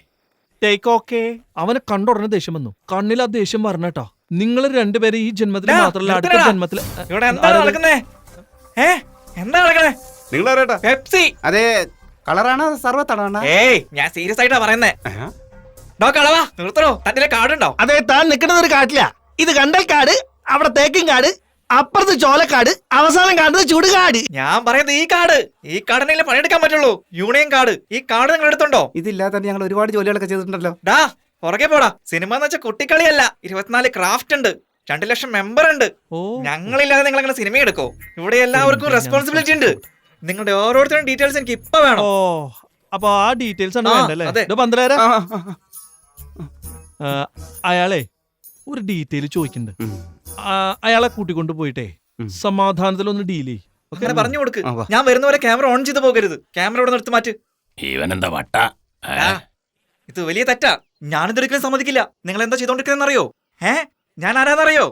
Take okay. അവനെ കണ്ട ഉടനെ ദേഷ്യം വന്നു. കണ്ണിൽ ആ ദേഷ്യം വരണട്ടോ. നിങ്ങൾ 2 പേര് ഈ ജന്മത്തിൽ മാത്രമല്ല അടുത്ത ജന്മത്തില്. ഇവിടെ എന്താ നടക്കുന്നേ? എന്താ നടക്കണേ? നിങ്ങൾ അറിയട്ടാ? പെപ്സി. അതെ, കളറാണോ സർവത്താണോ? ഏയ്, ഞാൻ സീരിയസ് ആയിട്ടാ പറയുന്നേ. ഡോ കളവാ, നിർത്തണോ? തന്റെ കാടുണ്ടോ? അതെ, താൻ നിൽക്കുന്നത് ഒരു കാട്ടില്ല. ഇത് കണ്ടൽ കാട്, അവിടെ തേക്കും കാട്, അപ്പുറത്ത് ചോലക്കാട്, അവസാനം കാണുന്നത് ചുടുകാട്. ഞാൻ പറയുന്നത് ഈ കാടിനെങ്കിലും പണിയെടുക്കാൻ പറ്റുള്ളൂ. Union card. ഈ കാർഡ് നിങ്ങൾ എടുത്തുണ്ടോ? ഇതില്ലാതെ ഞങ്ങൾ ഒരുപാട് ജോലികളൊക്കെ ചെയ്തിട്ടുണ്ടല്ലോ. ഡാ പുറകെ പോടാ. സിനിമ എന്ന് വെച്ചാൽ കുട്ടിക്കളിയല്ല. 24 ക്രാഫ്റ്റ് ഉണ്ട്, 2 ലക്ഷം മെമ്പർ ഉണ്ട്. ഞങ്ങളില്ലാതെ നിങ്ങൾ അങ്ങനെ സിനിമ എടുക്കോ? ഇവിടെ എല്ലാവർക്കും റെസ്പോൺസിബിലിറ്റി ഉണ്ട്. നിങ്ങളുടെ ഓരോരുത്തരും ഡീറ്റെയിൽസ് എനിക്ക് ഇപ്പൊ വേണം. ഓ, അപ്പൊ ആ ഡീറ്റെയിൽസ് ആണ് വേണ്ടല്ലേ? പന്തലുകാരാ, അയാളെ ഒരു ഡീറ്റെയിൽ ചോദിക്കുന്നുണ്ട്. അയാളെ കൂട്ടിക്കൊണ്ട് പോയിട്ടേ സമാധാനത്തിലൊന്ന് ഡീൽ ചെയ്യും. അങ്ങനെ പറഞ്ഞു കൊടുക്ക്. ഞാൻ വരുന്നവരെ ക്യാമറ ഓൺ ചെയ്ത് പോകരുത്. ക്യാമറ ഇവിടെ നിർത്തി മാറ്റ്. ഇവനെന്താ വട്ട? ഇത് വലിയ തെറ്റാ. ഞാനിതൊരിക്കലും സമ്മതിക്കില്ല. നിങ്ങൾ എന്താ ചെയ്തോണ്ടിരിക്കുന്നതെന്ന് അറിയോ? ഞാൻ ആരാന്നറിയോ?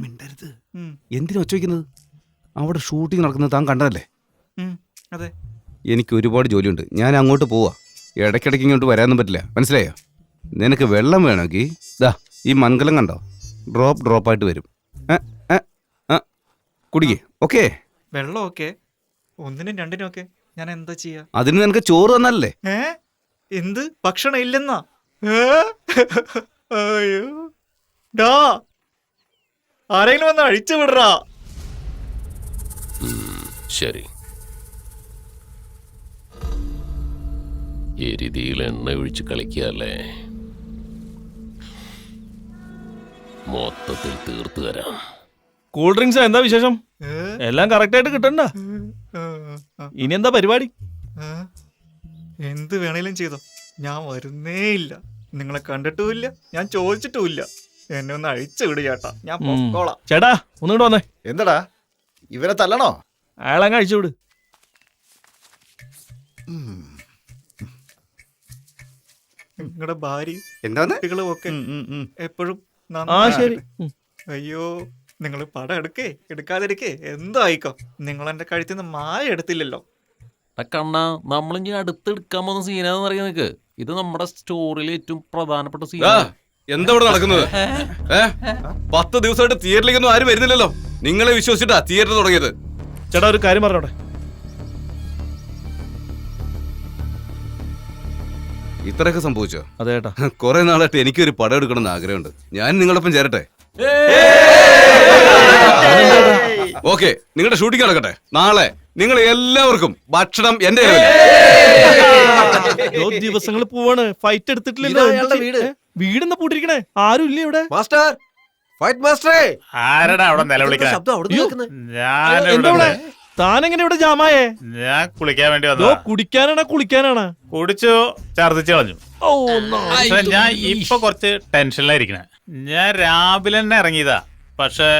മിണ്ടരുത്. എന്തിനാ ഒച്ചവെക്കുന്നത്? അവിടെ ഷൂട്ടിംഗ് നടക്കുന്നത് താൻ കണ്ടതല്ലേ? അതെ. എനിക്ക് ഒരുപാട് ജോലിയുണ്ട്. ഞാൻ അങ്ങോട്ട് പോവാ. ഇടയ്ക്കിടയ്ക്ക് ഇങ്ങോട്ട് വരാനൊന്നും പറ്റില്ല. മനസ്സിലായോ? നിനക്ക് വെള്ളം വേണമെങ്കിൽ ദാ ഈ മൺകലം കണ്ടോ? ഡ്രോപ്പ് ആയിട്ട് വരും. കുടിക്കേ. ഓക്കെ? വെള്ളം ഓക്കെ, 1നും 2നും ഒക്കെ ഞാൻ എന്താ ചെയ്യാ? അതിന് നിനക്ക് ചോറ് തന്നല്ലേ? എന്ത് ഭക്ഷണം ഇല്ലെന്നാ? അയ്യോ ഡാ, ആരെങ്കിലും വന്ന് അഴിച്ചു വിടറാ. ശരി, എരുതിയിൽ എണ്ണ ഒഴിച്ച് കളിക്കല്ലേ? മൊത്തത്തിൽ തീർത്തു തരാം. കൂൾ ഡ്രിങ്ക്സ് എന്താ വിശേഷം? എല്ലാം കറക്റ്റ് ആയിട്ട് കിട്ടണ്ട. ഇനി എന്താ പരിപാടി? എന്ത് വേണേലും ചെയ്തോ, ഞാൻ വരുന്നേ ഇല്ല. നിങ്ങളെ കണ്ടിട്ടുമില്ല, ഞാൻ ചോദിച്ചിട്ടുമില്ല. എന്നെ ഒന്ന് അഴിച്ചു വിടു ചേട്ടാ, ഞാൻ പൊക്കോളാം. ചേട്ടാ ഒന്നുകൂടെ വന്നേ. എന്താടാ, ഇവരെ തല്ലണോ? അയാളങ്ങ് അഴിച്ചു വിട്. നിങ്ങളുടെ ഭാര്യ എന്താന്ന് കുട്ടികളും ഒക്കെ എപ്പോഴും ശരി. അയ്യോ, നിങ്ങൾ പടം എടുക്കാതിരിക്കേ എന്തോ ആയിക്കോ. നിങ്ങൾ എന്റെ കഴുത്തിൽ നിന്ന് മായ എടുത്തില്ലല്ലോ. കണ്ണ, നമ്മളിനി അടുത്തെടുക്കാൻ പോകുന്ന സീനാന്ന് അറിയാൻ നിനക്ക്. ഇത് നമ്മുടെ സ്റ്റോറിയിലെ ഏറ്റവും പ്രധാനപ്പെട്ട സീനാണ്. എന്താ ഇവിടെ നടക്കുന്നത്? 10 ദിവസമായിട്ട് തിയേറ്ററിലേക്കൊന്നും ആരും വരുന്നില്ലല്ലോ. നിങ്ങളെ വിശ്വസിച്ചിട്ടാ തിയേറ്റർ തുടങ്ങിയത്. ചേട്ടാ ഒരു കാര്യം പറഞ്ഞോട്ടെ. ഇത്രയൊക്കെ സംഭവിച്ചോ? അതെ ചേട്ടാ. കുറെ നാളായിട്ട് എനിക്കൊരു പടം എടുക്കണം എന്ന് ആഗ്രഹമുണ്ട്. ഞാൻ നിങ്ങളൊപ്പം ചേരട്ടെ? ഓക്കെ, നിങ്ങളുടെ ഷൂട്ടിംഗ് നടക്കട്ടെ. നാളെ നിങ്ങൾ എല്ലാവർക്കും ഭക്ഷണം എന്റെ ദിവസങ്ങൾ പോവാണ്. ഫൈറ്റ് എടുത്തിട്ടില്ലല്ലോ. വീടെന്ന് പൂട്ടിരിക്കണേ. ആരും ഇല്ലേ ഇവിടെ? മാസ്റ്റർ, ഫൈറ്റ് മാസ്റ്ററേ. ആരടാ അവിടെ നിലവിളിക്കണേ? താനെങ്ങനെ ഇവിടെ ജാമായേ? ഞാൻ കുളിക്കാൻ വേണ്ടി വന്നോ. കുടിക്കാനാണ് കുളിക്കാനാണ്? കുടിച്ചു, ഛർദിച്ചു കളഞ്ഞു. ഞാൻ ഇപ്പൊ കുറച്ച് ടെൻഷനിലായിരിക്കണേ. ഞാൻ രാവിലെ തന്നെ ഇറങ്ങിയതാ, പക്ഷെ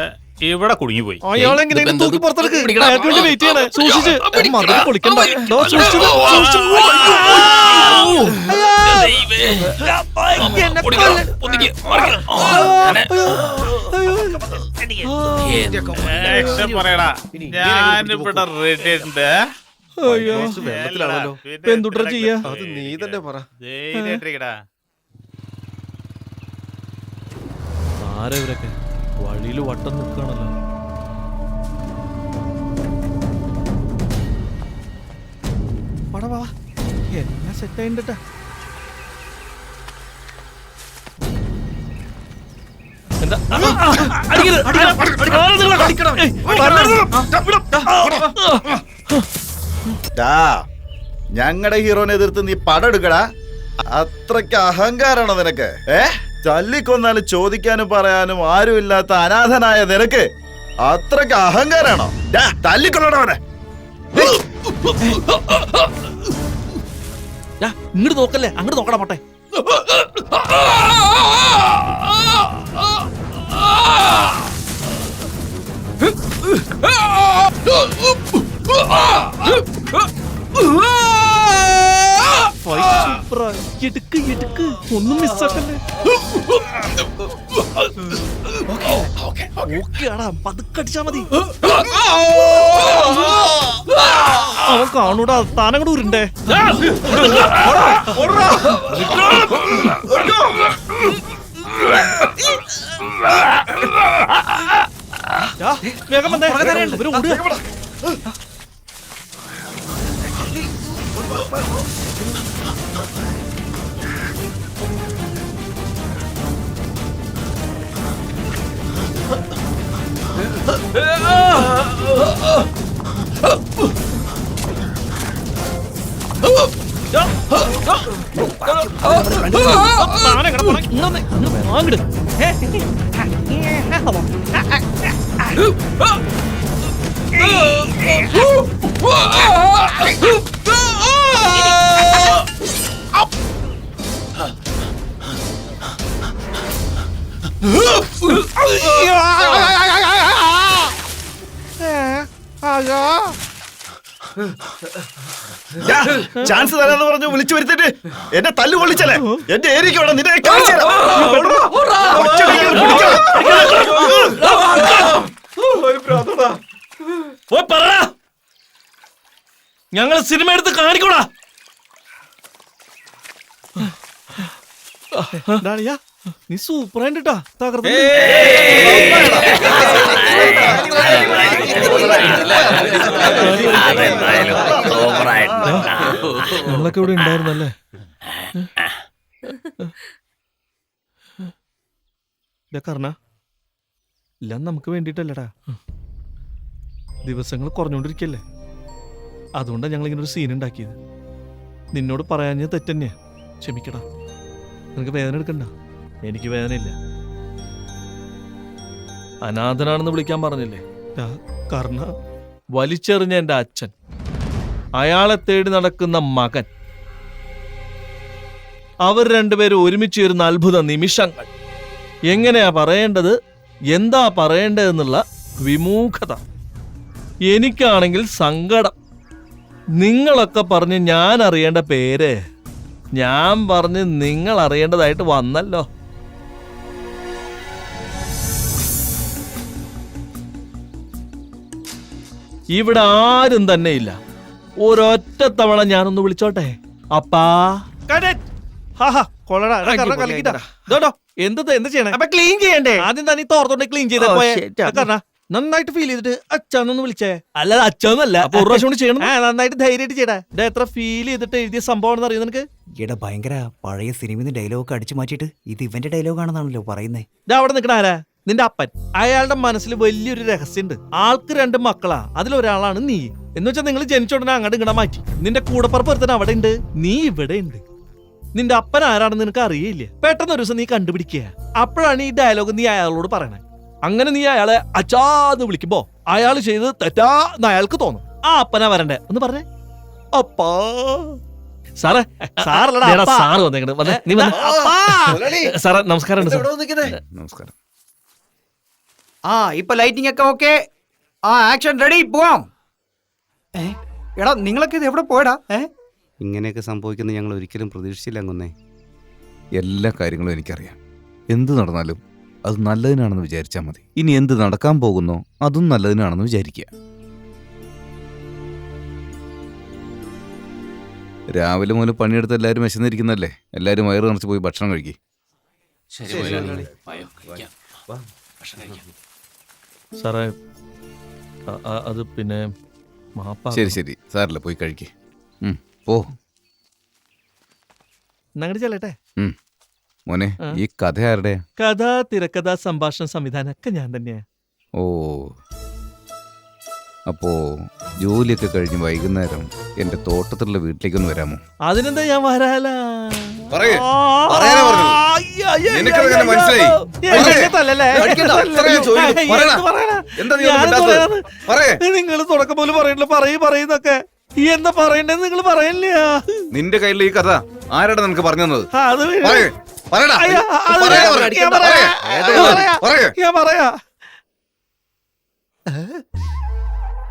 ഇവിടെ കുടുങ്ങിപ്പോയി. അയാളെങ്ങനെ തൂക്കി പുറത്തെടുക്ക്. അയാൾക്ക് വേണ്ടി വെയിറ്റ് ചെയ്യണേ. സൂക്ഷിച്ച് മധുരം പൊളിക്കണ്ട. പറയടാ ഞാനിവിടെ റെഡി ഉണ്ട്. വെള്ളത്തിലാണല്ലോ ഇപ്പൊ എന്തുട്രാ ചെയ്യാ? അത് നീ തന്നെ പറ. ധൈര്യമായിട്ടിരിക്കടാ. ആരാ ഇവരൊക്കെ വഴിയിൽ വട്ടം നിൽക്കുകയാണല്ലോ. എല്ലാം സെറ്റ് ആയിട്ടാ. എന്താ ഞങ്ങളുടെ ഹീറോനെ എതിർത്ത് നീ പടം എടുക്കടാ. അത്രയ്ക്ക് അഹങ്കാരാണോ നിനക്ക്? തല്ലിക്കൊന്നാലും ചോദിക്കാനും പറയാനും ആരും ഇല്ലാത്ത അനാഥനായ നിനക്ക് അത്രയ്ക്ക് അഹങ്കാരാണോ? തല്ലിക്കൊല്ലണവനെ. ഇങ്ങോട്ട് നോക്കല്ലേ, അങ്ങോട്ട് നോക്കടാ പോട്ടെ. എടുക്ക് എടുക്ക്, ഒന്നും മിസ്സാക്കല്ലേ. ഓക്കെയാടാ, പതുക്കടിച്ചാ മതി. അവൻ കാണൂടാ, താനങ്ങോട്ട് ഉരുണ്ടേ. വേഗം വന്നേ. ഇവര് ഓടുക. ചാൻസ് തരാന്ന് പറഞ്ഞു വിളിച്ചു വരുത്തിട്ട് എന്നെ തല്ലു കൊള്ളിച്ചല്ലേ. എന്റെ ഏരിയക്ക് വേണം നിന്നെ കാണിച്ചു തരാം. ഞങ്ങൾ സിനിമ എടുത്ത് കാണിക്കൂടാ. നീ സൂപ്പറായിട്ടാ തകർന്നു. നിങ്ങളൊക്കെ ഇവിടെ ഉണ്ടായിരുന്നല്ലേ? കർണ എല്ലാം നമുക്ക് വേണ്ടിട്ടല്ലടാ. ദിവസങ്ങൾ കുറഞ്ഞോണ്ടിരിക്കല്ലേ, അതുകൊണ്ടാണ് ഞങ്ങൾ ഇങ്ങനെ ഒരു സീൻ ഉണ്ടാക്കിയത്. നിന്നോട് പറയാഞ്ഞ തെറ്റന്നെയാ, ക്ഷമിക്കടാ. നിനക്ക് വേദന എടുക്കണ്ട, എനിക്ക് വേദനയില്ല. അനാഥനാണെന്ന് വിളിക്കാൻ പറഞ്ഞില്ലേ? കർണ വലിച്ചെറിഞ്ഞ എൻ്റെ അച്ഛൻ, അയാളെ തേടി നടക്കുന്ന മകൻ, അവർ രണ്ടുപേരും ഒരുമിച്ച് വരുന്ന അത്ഭുത നിമിഷങ്ങൾ. എങ്ങനെയാ പറയേണ്ടത്, എന്താ പറയേണ്ടതെന്നുള്ള വിമുഖത. എനിക്കാണെങ്കിൽ സങ്കടം. നിങ്ങളൊക്കെ പറഞ്ഞ് ഞാൻ അറിയേണ്ട പേര് ഞാൻ പറഞ്ഞ് നിങ്ങൾ അറിയേണ്ടതായിട്ട് വന്നല്ലോ. ഇവിടെ ആരും തന്നെ ഇല്ല. ഒരൊറ്റ തവണ ഞാനൊന്ന് വിളിച്ചോട്ടെ. അപ്പാ എന്ത് ചെയ്യണേ? ക്ലീൻ ചെയ്യണ്ടേ? ആദ്യം തന്നെ തോർത്തോണ്ട് ക്ലീൻ ചെയ്ത നന്നായിട്ട് ഫീൽ ചെയ്തിട്ട് അച്ഛനൊന്ന് വിളിച്ചേ. അല്ല അച്ഛനല്ല, ഒരു പ്രാവശ്യം കൊണ്ട് ചെയ്യണം. നന്നായിട്ട് ധൈര്യമായിട്ട് ചെയ്യടാ. എത്ര ഫീൽ ചെയ്തിട്ട് എഴുതിയ സംഭവം അറിയോ നിനക്ക്? ഈടാ ഭയങ്കര പഴയ സിനിമയിൽ ഡയലോഗ് അടിച്ചു മാറ്റിയിട്ട് ഇത് ഇവന്റെ ഡയലോഗ് ആണെന്നാണല്ലോ പറയുന്നേ. അവിടെ നിൽക്കണ ആരാ? നിന്റെ അപ്പൻ. അയാളുടെ മനസ്സിൽ വലിയൊരു രഹസ്യമുണ്ട്. ആൾക്ക് 2 മക്കളാ, അതിലൊരാളാണ് നീ. എന്ന് വെച്ചാൽ നിങ്ങൾ ജനിച്ചോടനെ അങ്ങോട്ട് ഇങ്ങോട്ട് മാറ്റി. നിന്റെ കൂടപ്പുറപ്പ് ഒരുത്തൻ അവിടെ ഉണ്ട്, നീ ഇവിടെ ഉണ്ട്. നിന്റെ അപ്പൻ ആരാണെന്ന് നിനക്ക് അറിയില്ല. പെട്ടെന്ന് ഒരു ദിവസം നീ കണ്ടുപിടിക്കുക. അപ്പോഴാണ് ഈ ഡയലോഗ് നീ അയാളോട് പറയണേ. അങ്ങനെ നീ അയാളെ അച്ഛാന്ന് വിളിക്കുമ്പോ അയാൾ ചെയ്ത് തെറ്റാന്ന് അയാൾക്ക് തോന്നും. ആ അപ്പനാ വരണ്ടേ ഒന്ന് പറഞ്ഞേ. അപ്പാ സാറേ, സാറ് വന്നേ. നീ വന്നേ സാറേ. നമസ്കാരം. നമസ്കാരം. ആ ഇപ്പൊ ലൈറ്റിംഗ് ഒക്കെ ഓക്കെ. ആ ആക്ഷൻ റെഡി, പോവാം. എടാ നിങ്ങളൊക്കെ ഇത് എവിടെ പോയടാ? ഇങ്ങനെയൊക്കെ സംഭവിക്കുന്നത് ഞങ്ങൾ ഒരിക്കലും പ്രതീക്ഷിച്ചില്ല അങ്ങൊന്നേ. എല്ലാ കാര്യങ്ങളും എനിക്കറിയാം. എന്ത് നടന്നാലും അത് നല്ലതിനാണെന്ന് വിചാരിച്ചാൽ മതി. ഇനി എന്ത് നടക്കാൻ പോകുന്നോ അതും നല്ലതിനാണെന്ന് വിചാരിക്കുക. രാവിലെ മുതൽ പണിയെടുത്ത് എല്ലാവരും വിശന്നിരിക്കുന്നല്ലേ? എല്ലാവരും വയറ് നിറച്ച് പോയി ഭക്ഷണം കഴിക്കും. സാറേ അത് പിന്നെ ശരി ശരി, സാറില്ല, പോയി കഴിക്കേ. പോ. നങ്ങട് ചെല്ലട്ടെ. മോനെ, ഈ കഥ ആരുടെയാ? കഥ, തിരക്കഥ, സംഭാഷണ, സംവിധാനം ഒക്കെ ഞാൻ തന്നെയാ. ഓ, അപ്പോ ജോലിയൊക്കെ കഴിഞ്ഞ് വൈകുന്നേരം എന്റെ തോട്ടത്തിലുള്ള വീട്ടിലേക്കൊന്ന് വരാമോ? അതിനെന്താ, ഞാൻ വരാല. നിങ്ങൾ തുടക്കം പോലും പറയണില്ല, പറയുന്നൊക്കെ എന്താ പറയണ്ടെന്ന് നിങ്ങൾ പറയില്ല. നിന്റെ കയ്യിൽ ഈ കഥ ആരാടാ നിനക്ക് പറഞ്ഞു തന്നത്?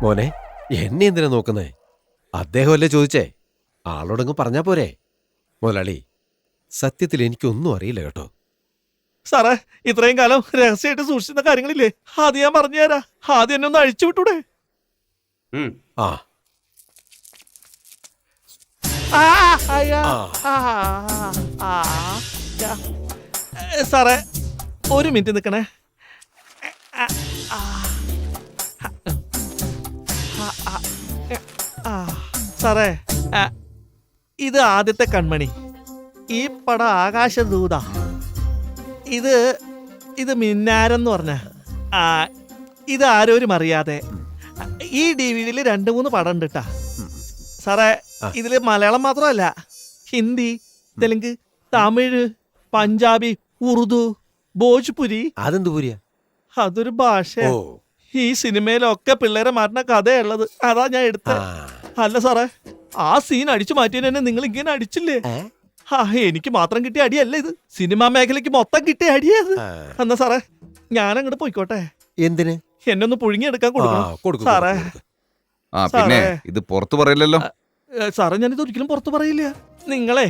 മോനെ, എന്നെ എന്തിനാ നോക്കുന്നേ? അദ്ദേഹമല്ലേ ചോദിച്ചേ, ആളോടങ്ങ് പറഞ്ഞാ പോരെ? മുതലാളി, സത്യത്തിൽ എനിക്കൊന്നും അറിയില്ല കേട്ടോ. സാറേ, ഇത്രയും കാലം രഹസ്യമായിട്ട് സൂക്ഷിക്കുന്ന കാര്യങ്ങളില്ലേ, അത് ഞാൻ പറഞ്ഞുതരാ. ആദ്യം എന്നെ ഒന്ന് അഴിച്ചു വിട്ടൂടെ? സാറേ, ഒരു മിനിറ്റ് നിൽക്കണേ. സാറേ, ഇത് ആദ്യത്തെ കൺമണി. ഈ പടം ആകാശദൂത. ഇത് മിന്നാരെന്ന് പറഞ്ഞ ഇത് ആരോരും അറിയാതെ. ഈ DVD-യിൽ 2-3 പടം ഉണ്ട് കേട്ടാ സാറേ. ഇതില് മലയാളം മാത്രമല്ല, ഹിന്ദി, തെലുങ്ക്, തമിഴ്, പഞ്ചാബി, ഉറുദു, ഭോജ്പുരി. അതെന്തുപുരിയാ? അതൊരു ഭാഷ. ഈ സിനിമയിലൊക്കെ പിള്ളേരെ മാറ്റുന്ന കഥയുള്ളത്, അതാ ഞാൻ എടുത്തത്. അല്ല സാറേ, ആ സീൻ അടിച്ചു മാറ്റിയതിനെ നിങ്ങൾ ഇങ്ങനെ അടിച്ചില്ലേ? എനിക്ക് മാത്രം കിട്ടിയ അടിയല്ല ഇത്, സിനിമാ മേഖലയ്ക്ക് മൊത്തം കിട്ടിയ അടിയത്. എന്നാ സാറേ, ഞാൻ അങ്ങോട്ട് പോയിക്കോട്ടെ? എന്തിന്? എന്നെ ഒന്ന് പുഴുങ്ങിയെടുക്കാൻ കൊടുക്കണം സാറേ. പിന്നെ ഇത് പുറത്തു പറയില്ലല്ലോ സാറേ, ഞാനിത് ഒരിക്കലും പുറത്തു പറയില്ല. നിങ്ങളെ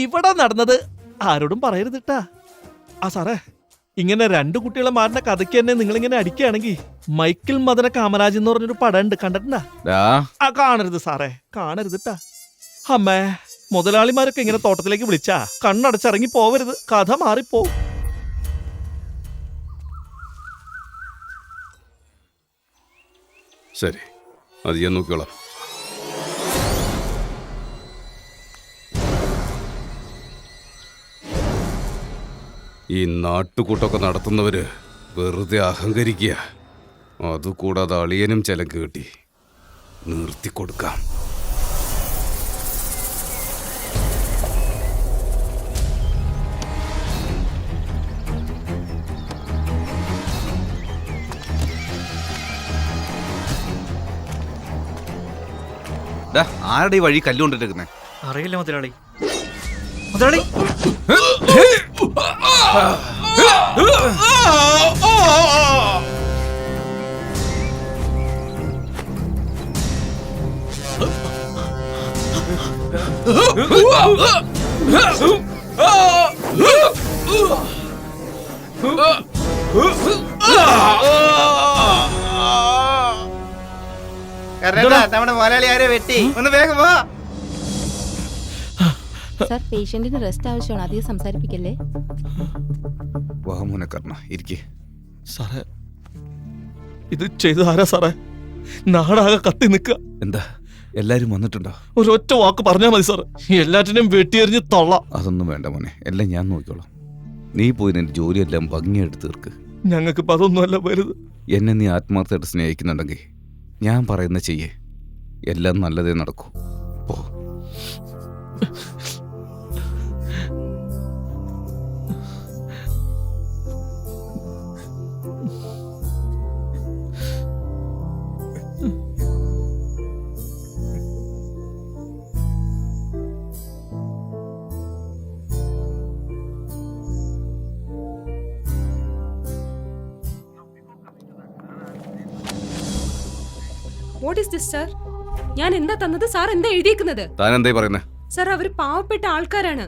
ഇവിടെ നടന്നത് ആരോടും പറയരുതിട്ടാ. സാറേ, ഇങ്ങനെ 2 കുട്ടികളെ മാറുന്ന കഥയ്ക്ക് തന്നെ നിങ്ങളിങ്ങനെ അടിക്കുകയാണെങ്കിൽ മൈക്കിൾ മദന കാമരാജ് എന്ന് പറഞ്ഞൊരു പടം ഉണ്ട്, കണ്ടിട്ടുണ്ടാ? കാണരുത് സാറേ, കാണരുതിട്ടാ. അമ്മേ, മുതലാളിമാരൊക്കെ ഇങ്ങനെ തോട്ടത്തിലേക്ക് വിളിച്ചാ കണ്ണടച്ചിറങ്ങി പോവരുത്, കഥ മാറിപ്പോ. ശരി, അത് ഞാൻ നോക്കിക്കോളാം. ഈ നാട്ടുകൂട്ടൊക്കെ നടത്തുന്നവര് വെറുതെ അഹങ്കരിക്കുക. അതുകൂടാതെ അളിയനും ചെലക്ക് കിട്ടി നിർത്തിക്കൊടുക്കാം. ആരുടെ ഈ വഴി കല്ലുകൊണ്ടിരിക്കുന്നേ? അറിയില്ല മുതലാളി. മുതലാളി, നമ്മുടെ മുതലാളി ആരെ വെട്ടി? ഒന്ന് വേഗം വാ. സാർ, പേഷ്യന്റിന് റെസ്റ്റ് ആവശ്യമാണ്, അധികം സംസാരിപ്പിക്കല്ലേ. സാറേ, ഇത് ചെയ്ത ആരാ സാറേ? നാടാകെ കത്തി നിൽക്കുക. എന്താ, എല്ലാരും വന്നിട്ടുണ്ടോ? ഒരൊറ്റ വാക്ക് പറഞ്ഞാൽ മതി സാർ, എല്ലാറ്റിനെയും വെട്ടിയെറിഞ്ഞ് തൊള്ള. അതൊന്നും വേണ്ട മോനെ, എല്ലാം ഞാൻ നോക്കിക്കോളാം. നീ പോയി നിന്റെ ജോലിയെല്ലാം ഭംഗിയായിട്ട് തീർക്ക്. ഞങ്ങൾക്കിപ്പോൾ അതൊന്നുമല്ല വലുത്. എന്നെ നീ ആത്മാർത്ഥമായിട്ട് സ്നേഹിക്കുന്നുണ്ടെങ്കിൽ ഞാൻ പറയുന്ന ചെയ്യേ, എല്ലാം നല്ലതേ നടക്കൂ. പോ. What is this sir? ഞാൻ എന്താ തന്നത്, സാർ എന്താ എഴുതിയിരിക്കുന്നത്? താൻ എന്തായി പറയുന്നേ? സർ, അവര് പാവപ്പെട്ട ആൾക്കാരാണ്.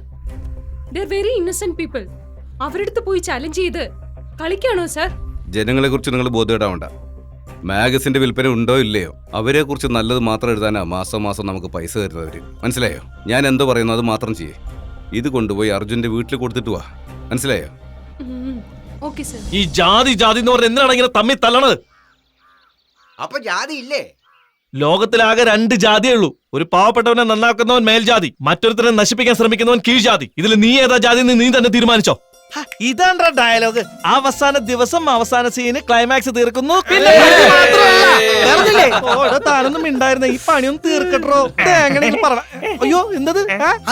They very innocent people. അവരെടുത്ത് പോയി ചലഞ്ച് ചെയ്ത് കളിക്കാണോ സർ? ജനങ്ങളെ കുറിച്ച് നിങ്ങൾ ബോധപ്പെടാവണ്ട. മാഗസിന്റെ വിൽപ്പന ഉണ്ടോ ഇല്ലയോ, അവരെ കുറിച്ച് നല്ലത് മാത്രം എഴുതാനാ മാസം മാസം നമുക്ക് പൈസ തരുന്നവര്. മനസ്സിലായോ? ഞാൻ എന്തോ പറയുന്നു അത് മാത്രം ചെയ്യേ. ഇത് കൊണ്ടുപോയി അർജുന്റെ വീട്ടിൽ കൊടുത്തിട്ട് വാ. മനസ്സിലായോ? Okay sir. ഈ ജാതി ജാതി എന്ന് പറഞ്ഞ എന്തിനാണ് ഇങ്ങനെ തമ്മിൽ തല്ലണത്? അപ്പൊ ജാതി ഇല്ലേ? ലോകത്തിലാകെ 2 ജാതിയേ ഉള്ളൂ. ഒരു പാവപ്പെട്ടവനെ നന്നാക്കുന്നവൻ മേൽജാതി, മറ്റൊരുത്തനെ നശിപ്പിക്കാൻ ശ്രമിക്കുന്നവൻ കീഴ്ജാതി. ഇതിൽ നീ ഏതാ ജാതി എന്ന് നീ തന്നെ തീരുമാനിച്ചോ. ഇതാണ്ടാ ഡയലോഗ്. അവസാന ദിവസം അവസാന സീന് ക്ലൈമാക്സ് തീർക്കുന്നു. താനൊന്നും ഉണ്ടായിരുന്ന ഈ പണിയൊന്നും തീർക്കട്ടോ. എങ്ങനെയെങ്കിലും പറ. അയ്യോ എന്തത്?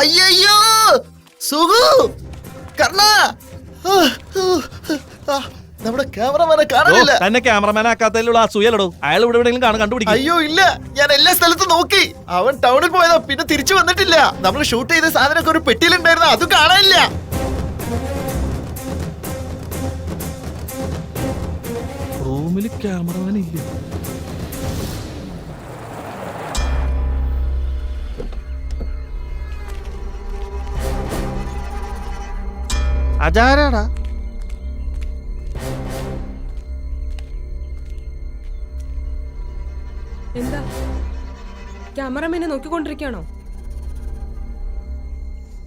അയ്യോ സുഖു കർണ, നമ്മുടെ ക്യാമറമാനെ കാണാനില്ല. തന്നെ ക്യാമറമാൻ ആക്കാത്തതിലുള്ള അസൂയലടോ. അയാൾ ഇവിടെ എവിടെയെങ്കിലും കണ്ടുപിടിക്കും. അയ്യോ ഇല്ല, ഞാൻ എല്ലാ സ്ഥലത്തും നോക്കി. അവൻ ടൗണിൽ പോയതാ, പിന്നെ തിരിച്ചു വന്നിട്ടില്ല. നമ്മൾ ഷൂട്ട് ചെയ്ത സാധനമൊക്കെ ഒരു പെട്ടിയിലുണ്ടായിരുന്നു, അതും കാണാനില്ല. റൂമിൽ ക്യാമറമാൻ ഇല്ല. അതാരാടാ? എന്താ ക്യാമറമാനെ നോക്കിക്കൊണ്ടിരിക്കുകയാണോ?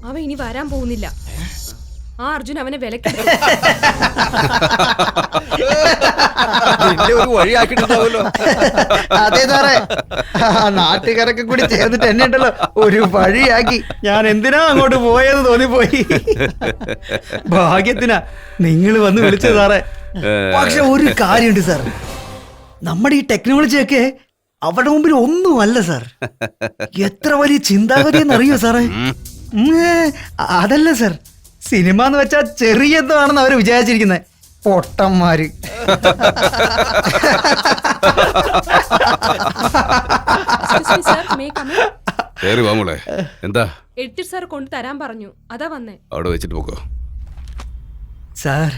അവൻ ഇനി വരാൻ പോകുന്നില്ല. ആ അർജുൻ അവനെ വിലക്കെടുത്തു. അതെ സാറേ, നാട്ടുകാരൊക്കെ കൂടി ചേർന്നിട്ട് എന്നെ ഉണ്ടല്ലോ ഒരു വഴിയാക്കി. ഞാൻ എന്തിനാ അങ്ങോട്ട് പോയത് തോന്നിപ്പോയി. ഭാഗ്യത്തിനാ നിങ്ങൾ വന്ന് വിളിച്ചത് സാറേ. പക്ഷെ ഒരു കാര്യമുണ്ട് സാർ, നമ്മുടെ ഈ ടെക്നോളജിയൊക്കെ അവരുടെ മുമ്പിൽ ഒന്നുമല്ല സാർ. എത്ര വലിയ ചിന്താഗതി എന്നറിയോ സാറേ? അതല്ല സാർ, സിനിമ എന്ന് വെച്ചാൽ ചെറിയ എന്തോ ആണെന്ന് അവര് വിചാരിച്ചിരിക്കുന്നത്. പൊട്ടന്മാര്. എന്താ എഡിറ്റർ സാർ കൊണ്ട് തരാൻ പറഞ്ഞു, അതാ വന്നേ. അവിടെ വെച്ചിട്ട് പോക്കോ സാർ.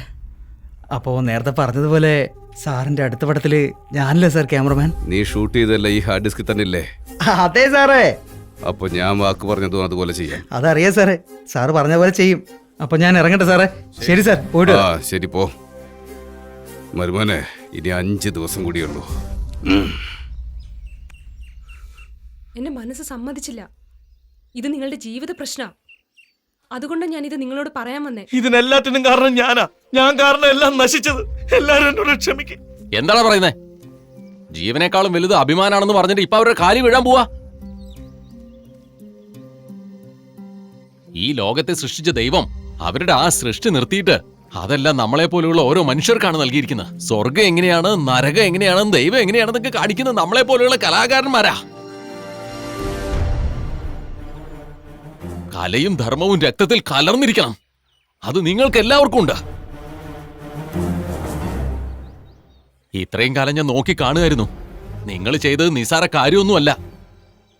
അപ്പോ നേരത്തെ പറഞ്ഞതുപോലെ സാറിന്റെ അടുത്ത പടത്തില് ഞാനല്ലേ സാർ ക്യാമറമാൻ? നീ ഷൂട്ട് ചെയ്തല്ല ഈ ഹാർഡ് ഡിസ്കിൽ തന്നെ ഇല്ലേ? അതെ സാറേ. അപ്പൊ ഞാൻ വാക്ക് പറഞ്ഞതും അതുപോലെ ചെയ്യാം. അതറിയാം സാറേ, സാറ് പറഞ്ഞ പോലെ ചെയ്യും. അപ്പൊ ഞാൻ ഇറങ്ങട്ടെ സാറേ. ശരി സാർ, പോയിട്ട്. ശരി പോ മരുമോനെ. ഇനി 5 ദിവസം കൂടിയുള്ളൂ. എന്റെ മനസ്സ് സമ്മതിച്ചില്ല. ഇത് നിങ്ങളുടെ ജീവിത പ്രശ്ന. അതുകൊണ്ട് ഞാൻ ഇത് നിങ്ങളോട് പറയാൻ വന്നേ. ഇതിനെല്ലാത്തിനും കാരണം ഞാനാ. ഞാൻ കാരണം എല്ലാം നശിച്ചത്. എല്ലാരും എന്നോട് ക്ഷമിക്കും. എന്താണ് പറയുന്നേ? ജീവനേക്കാളും വലുത് അഭിമാനാണെന്ന് പറഞ്ഞിട്ട് ഇപ്പൊ അവരുടെ കാലി വീഴാൻ പോവാ. ഈ ലോകത്തെ സൃഷ്ടിച്ച ദൈവം അവരുടെ ആ സൃഷ്ടി നിർത്തിയിട്ട് അതെല്ലാം നമ്മളെ പോലെയുള്ള ഓരോ മനുഷ്യർക്കാണ് നൽകിയിരിക്കുന്നത്. സ്വർഗം എങ്ങനെയാണ്, നരകം എങ്ങനെയാണ്, ദൈവം എങ്ങനെയാണെന്നൊക്കെ കാണിക്കുന്നത് നമ്മളെ പോലെയുള്ള കലാകാരന്മാരാ. കലയും ധർമ്മവും രക്തത്തിൽ കലർന്നിരിക്കണം. അത് നിങ്ങൾക്ക് എല്ലാവർക്കും ഉണ്ട്. ഇത്രയും കാലം ഞാൻ നോക്കി കാണുമായിരുന്നു. നിങ്ങൾ ചെയ്തത് നിസാര കാര്യമൊന്നുമല്ല.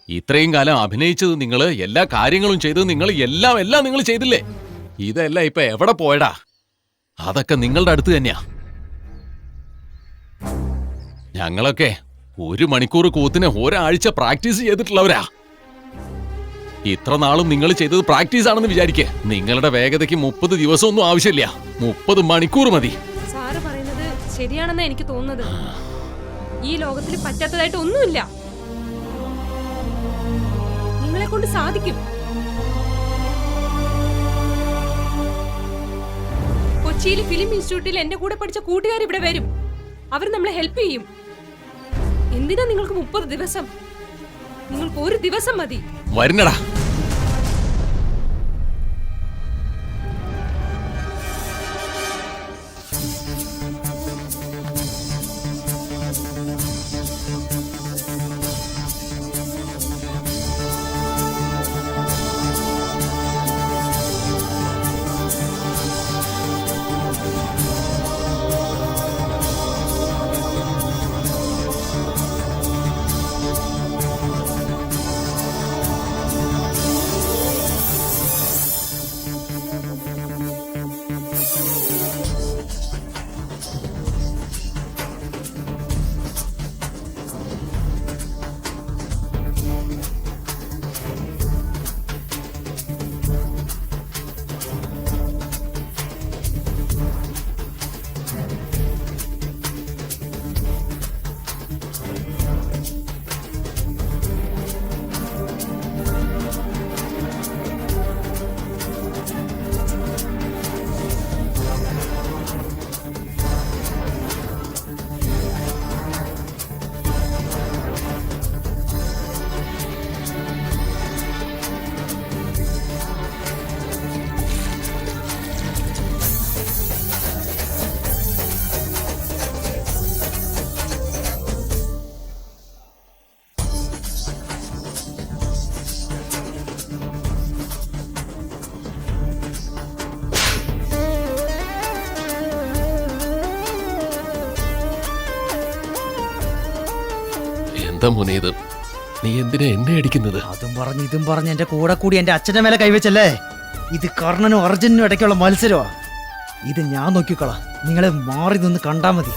ഇത്രയും കാലം അഭിനയിച്ചത് നിങ്ങൾ, എല്ലാ കാര്യങ്ങളും ചെയ്തത് നിങ്ങൾ, എല്ലാം നിങ്ങൾ ചെയ്തില്ലേ? ഇതെല്ലാം ഇപ്പൊ എവിടെ പോയടാ? അതൊക്കെ നിങ്ങളുടെ അടുത്ത് തന്നെയാ. ഞങ്ങളൊക്കെ 1 മണിക്കൂർ കൂത്തിന് ഒരാഴ്ച പ്രാക്ടീസ് ചെയ്തിട്ടുള്ളവരാ. ഇത്ര നാളും നിങ്ങൾ ചെയ്തത് പ്രാക്ടീസ് ആണെന്ന് വിചാരിക്കേ. നിങ്ങളുടെ വേഗതയ്ക്ക് 30 ദിവസമൊന്നും ആവശ്യമില്ല, 30 മണിക്കൂർ മതി. സാറ് പറയുന്നത് ശരിയാണെന്നാ എനിക്ക് തോന്നുന്നത്. ഈ ലോകത്തിൽ പറ്റാത്തതായിട്ട് ഒന്നുമില്ല. നിങ്ങളെ കൊണ്ട് സാധിക്കും. കൊച്ചിയിൽ ഫിലിം ഇൻസ്റ്റിറ്റ്യൂട്ടിൽ എന്റെ കൂടെ പഠിച്ച കൂട്ടുകാർ ഇവിടെ വരും. അവർ നമ്മളെ ഹെൽപ്പ് ചെയ്യും. എന്തിനാ നിങ്ങൾക്ക് 30 ദിവസം? നിങ്ങൾക്ക് 1 ദിവസം മതി. വരുന്നടാ. എന്താ മോനെ ഇത്? നീ എന്തിനാ എന്നെ അടിക്കുന്നത്? അതും പറഞ്ഞ് ഇതും പറഞ്ഞ് എന്റെ കൂടെ കൂടി എന്റെ അച്ഛന്റെ മേലെ കൈവച്ചല്ലേ. ഇത് കർണനും അർജുനും ഇടയ്ക്കുള്ള മത്സരമാ. ഇത് ഞാൻ നോക്കിക്കോളാം, നിങ്ങളെ മാറി നിന്ന് കണ്ടാ മതി.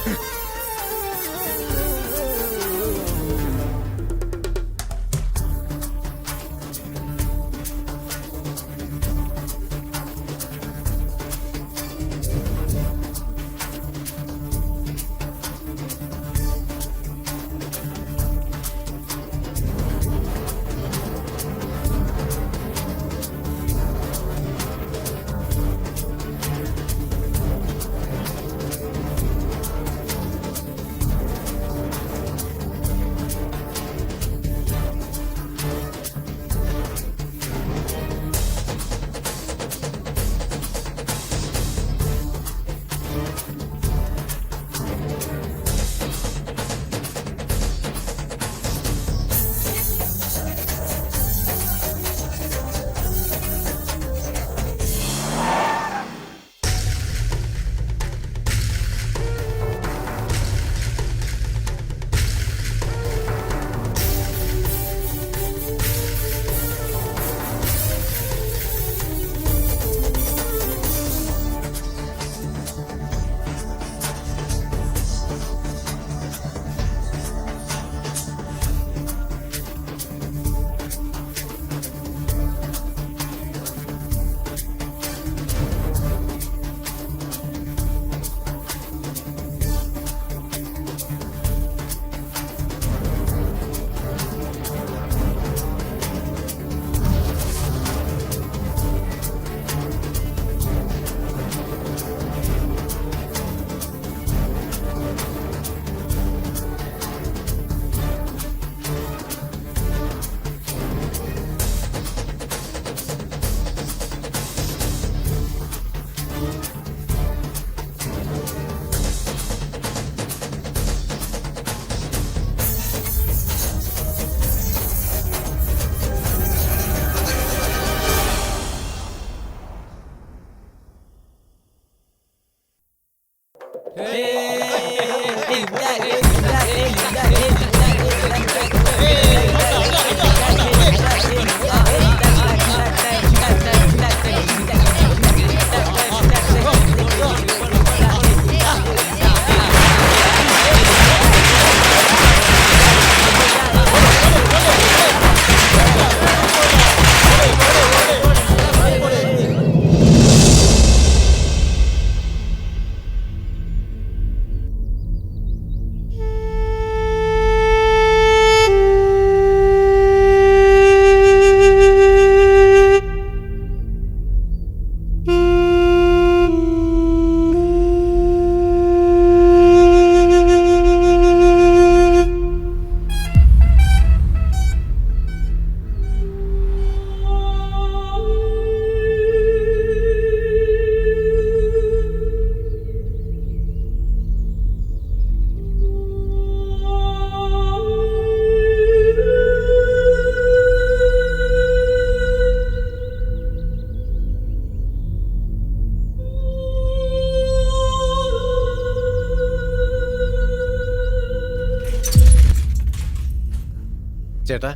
ചേട്ടാ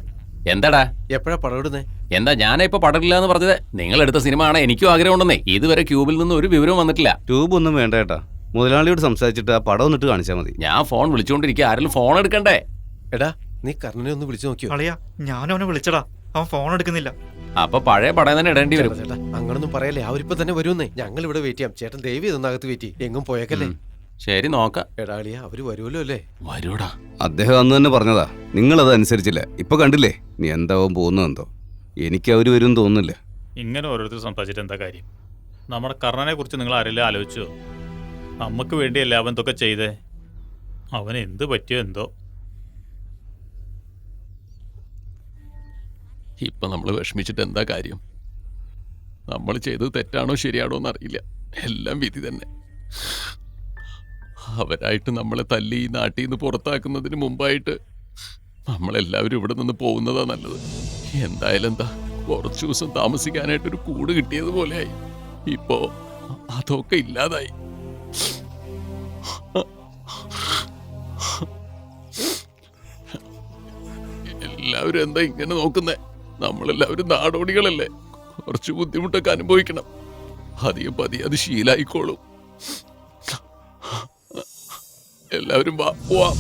എന്താടാ എപ്പോഴാ പടവിടുന്നേ? എന്താ ഞാനാ ഇപ്പൊ പടരില്ല എന്ന് പറഞ്ഞത്? നിങ്ങൾ എടുത്ത സിനിമ ആണ് എനിക്കും ആഗ്രഹം ഉണ്ടെന്നേ. ഇതുവരെ ക്യൂബിൽ നിന്ന് ഒരു വിവരവും വന്നിട്ടില്ല. ട്യൂബ് ഒന്നും വേണ്ട ഏട്ടാ, മുതലാളിയോട് സംസാരിച്ചിട്ട് ആ പടം ഒന്നിട്ട് കാണിച്ചാൽ മതി. ഞാൻ ഫോൺ വിളിച്ചുകൊണ്ടിരിക്കുക, ആരെങ്കിലും ഫോൺ എടുക്കണ്ടേ? എടാ നീ കർണനെ ഒന്ന് വിളിച്ചു നോക്കിയോ? അളിയാ ഞാനും അവനെ വിളിച്ചടാ, അവൻ ഫോൺ എടുക്കുന്നില്ല. അപ്പൊ പഴയ പടം തന്നെ ഇടേണ്ടി വരും. ചേട്ടാ അങ്ങനൊന്നും പറയല്ലേ, അവരിപ്പോ തന്നെ വരുന്നേ. ഞങ്ങൾ ഇവിടെ വെയിറ്റ് ചെയ്യാം. ചേട്ടൻ ദേവി ഇതൊന്നകത്ത് വെയിറ്റ് ചെയ്യും. എങ്ങും പോയേക്കല്ലേ. ശരി നോക്കാം. എടാളിയ അവര് വരുമല്ലോ അല്ലേ? വരൂടാ. അദ്ദേഹം അന്ന് തന്നെ പറഞ്ഞതാ, നിങ്ങളത് അനുസരിച്ചില്ല. ഇപ്പൊ കണ്ടില്ലേ നീ എന്താവും പോകുന്നതെന്തോ. എനിക്ക് അവര് വരും തോന്നുന്നില്ല. ഇങ്ങനെ ഓരോരുത്തർ സംസാരിച്ചിട്ട് എന്താ കാര്യം? നമ്മുടെ കർണനെ കുറിച്ച് നിങ്ങൾ ആരെല്ലാം ആലോചിച്ചോ? നമുക്ക് വേണ്ടിയല്ലേ അവൻ ഇതൊക്കെ ചെയ്തേ. അവന് എന്ത് പറ്റിയോ എന്തോ. ഇപ്പൊ നമ്മൾ വിഷമിച്ചിട്ട് എന്താ കാര്യം? നമ്മൾ ചെയ്തത് തെറ്റാണോ ശരിയാണോ എന്നറിയില്ല. എല്ലാം വിധി തന്നെ. അവരായിട്ട് നമ്മളെ തല്ലി ഈ നാട്ടിൽ നിന്ന് പുറത്താക്കുന്നതിന് മുമ്പായിട്ട് നമ്മളെല്ലാവരും ഇവിടെ നിന്ന് പോകുന്നതാ നല്ലത്. എന്തായാലും എന്താ, കുറച്ചു ദിവസം താമസിക്കാനായിട്ടൊരു കൂട് കിട്ടിയതുപോലെയായി. ഇപ്പോ അതൊക്കെ ഇല്ലാതായി. എല്ലാവരും എന്താ ഇങ്ങനെ നോക്കുന്നേ? നമ്മളെല്ലാവരും നാടോടികളല്ലേ, കുറച്ച് ബുദ്ധിമുട്ടൊക്കെ അനുഭവിക്കണം. പതിയെ പതിയെ അത് ശീലായിക്കോളും. എല്ലാവരും വാ പോവാം.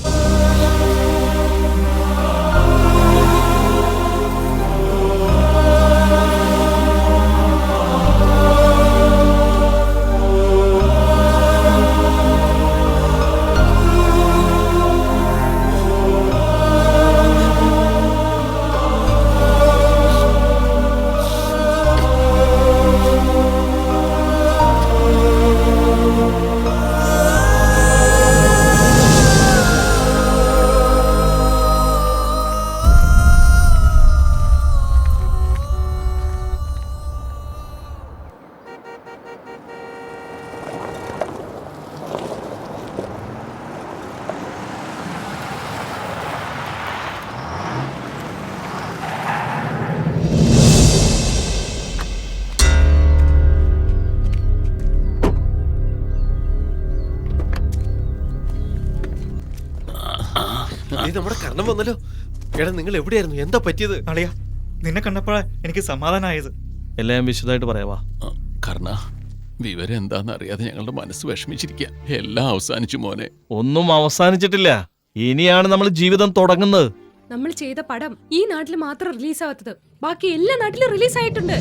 നമ്മുടെ കർണം വന്നല്ലോ. എടാ നിങ്ങൾ എവിടെയായിരുന്നു? എന്താ പറ്റിയത്? അളിയ, നിന്നെ കണ്ടപ്പോഴാ എനിക്ക് സമാധാനമായത്. എല്ലാം വിശദമായിട്ട് പറയാവാ. കർണ, വിവരം എന്താന്ന് അറിയാതെ ഞങ്ങളുടെ മനസ്സ് വിഷമിച്ചിരിക്കുക. എല്ലാം അവസാനിച്ചു മോനെ. ഒന്നും അവസാനിച്ചിട്ടില്ല. ഇനിയാണ് നമ്മൾ ജീവിതം തുടങ്ങുന്നത്. നമ്മൾ ചെയ്ത പടം ഈ നാട്ടിൽ മാത്രം റിലീസ് ആവാത്തത് ബാക്കി എല്ലാ നാട്ടിലും റിലീസ് ആയിട്ടുണ്ട്.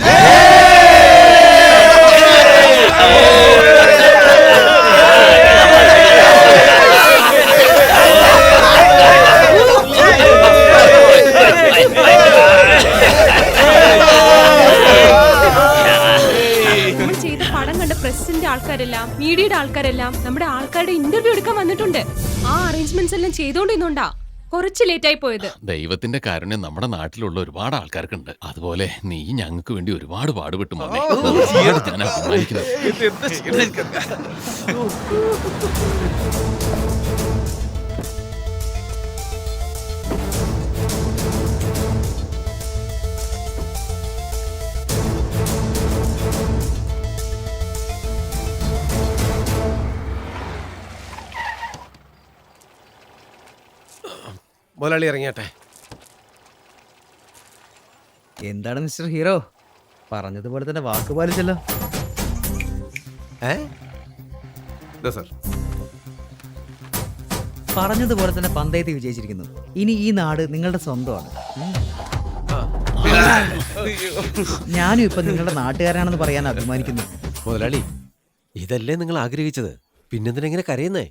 നമ്മൾ ചെയ്ത പടം കണ്ട പ്രസിന്റെ ആൾക്കാരെല്ലാം, മീഡിയയുടെ ആൾക്കാരെല്ലാം നമ്മുടെ ആൾക്കാരുടെ ഇന്റർവ്യൂ എടുക്കാൻ വന്നിട്ടുണ്ട്. ആ അറേഞ്ച്മെന്റ്സ് എല്ലാം ചെയ്തോണ്ടിരുന്നോണ്ടാ കുറച്ച് ലേറ്റ് ആയി പോയത്. ദൈവത്തിന്റെ കാരുണ്യം നമ്മുടെ നാട്ടിലുള്ള ഒരുപാട് ആൾക്കാർക്കുണ്ട്. അതുപോലെ നീ ഞങ്ങൾക്ക് വേണ്ടി ഒരുപാട് പാടുപെട്ടു മോനെ. ഞാൻ അഭിമാനിക്കുന്നത്. മുതലാളി ഇറങ്ങിയാട്ടെ. എന്താണ് മിസ്റ്റർ ഹീറോ, പറഞ്ഞതുപോലെ തന്നെ വാക്ക് പാലിച്ചല്ലോ. പറഞ്ഞതുപോലെ തന്നെ പന്തയത്തിൽ വിജയിച്ചിരിക്കുന്നു. ഇനി ഈ നാട് നിങ്ങളുടെ സ്വന്തമാണ്. ഞാനും ഇപ്പൊ നിങ്ങളുടെ നാട്ടുകാരാണെന്ന് പറയാൻ അഭിമാനിക്കുന്നു. മുതലാളി, ഇതല്ലേ നിങ്ങൾ ആഗ്രഹിച്ചത്? പിന്നെന്തിനെങ്ങനെ കരയുന്നേ?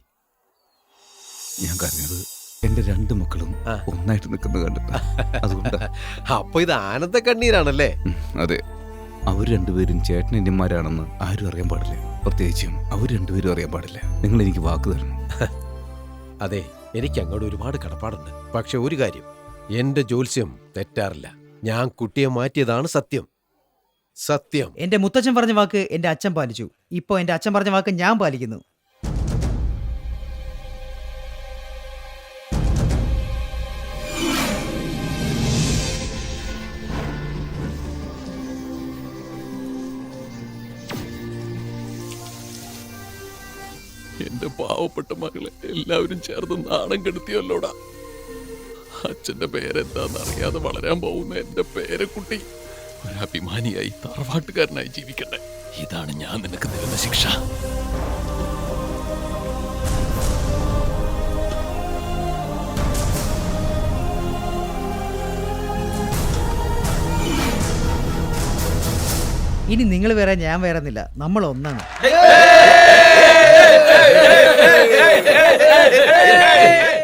ഞാൻ കരഞ്ഞത് എന്റെ രണ്ട് മക്കളും ഒന്നായിട്ട് നിൽക്കുന്നത് കണ്ടിട്ട്. അതുകൊണ്ട് അപ്പൊ ഇത് ആനന്ദ കണ്ണീരാണല്ലേ? അതെ, അവർ രണ്ടുപേരും ചേട്ടനന്യന്മാരാണെന്ന് ആരും അറിയാൻ പാടില്ല. പ്രത്യേകിച്ചും അവർ രണ്ടുപേരും അറിയാൻ പാടില്ല. നിങ്ങൾ എനിക്ക് വാക്ക് തരണം. അതെ, എനിക്ക് അങ്ങോട്ട് ഒരുപാട് കടപ്പാടുണ്ട്. പക്ഷെ ഒരു കാര്യം, എന്റെ ജോത്സ്യം തെറ്റാറില്ല. ഞാൻ കുട്ടിയെ മാറ്റിയതാണ് സത്യം. സത്യം. എന്റെ മുത്തച്ഛൻ പറഞ്ഞ വാക്ക് എന്റെ അച്ഛൻ പാലിച്ചു. ഇപ്പൊ എന്റെ അച്ഛൻ പറഞ്ഞ വാക്ക് ഞാൻ പാലിക്കുന്നു. എന്റെ പാവപ്പെട്ട മകളെ എല്ലാവരും ചേർന്ന് നാണം കെടുത്തിയല്ലോടാ. അച്ഛന്റെ പേരെന്താന്ന് അറിയാതെ വളരാൻ പോകുന്ന എന്റെ പേരക്കുട്ടി ഒരു അഭിമാനിയായി തറവാട്ടുകാരനായി ജീവിക്കട്ടെ. ഇതാണ് ഞാൻ നിനക്ക് തരുന്ന ശിക്ഷ. ഇനി നിങ്ങൾ വേറെ, ഞാൻ വേറെ എന്നില്ല. നമ്മൾ ഒന്നാണ്. Hey!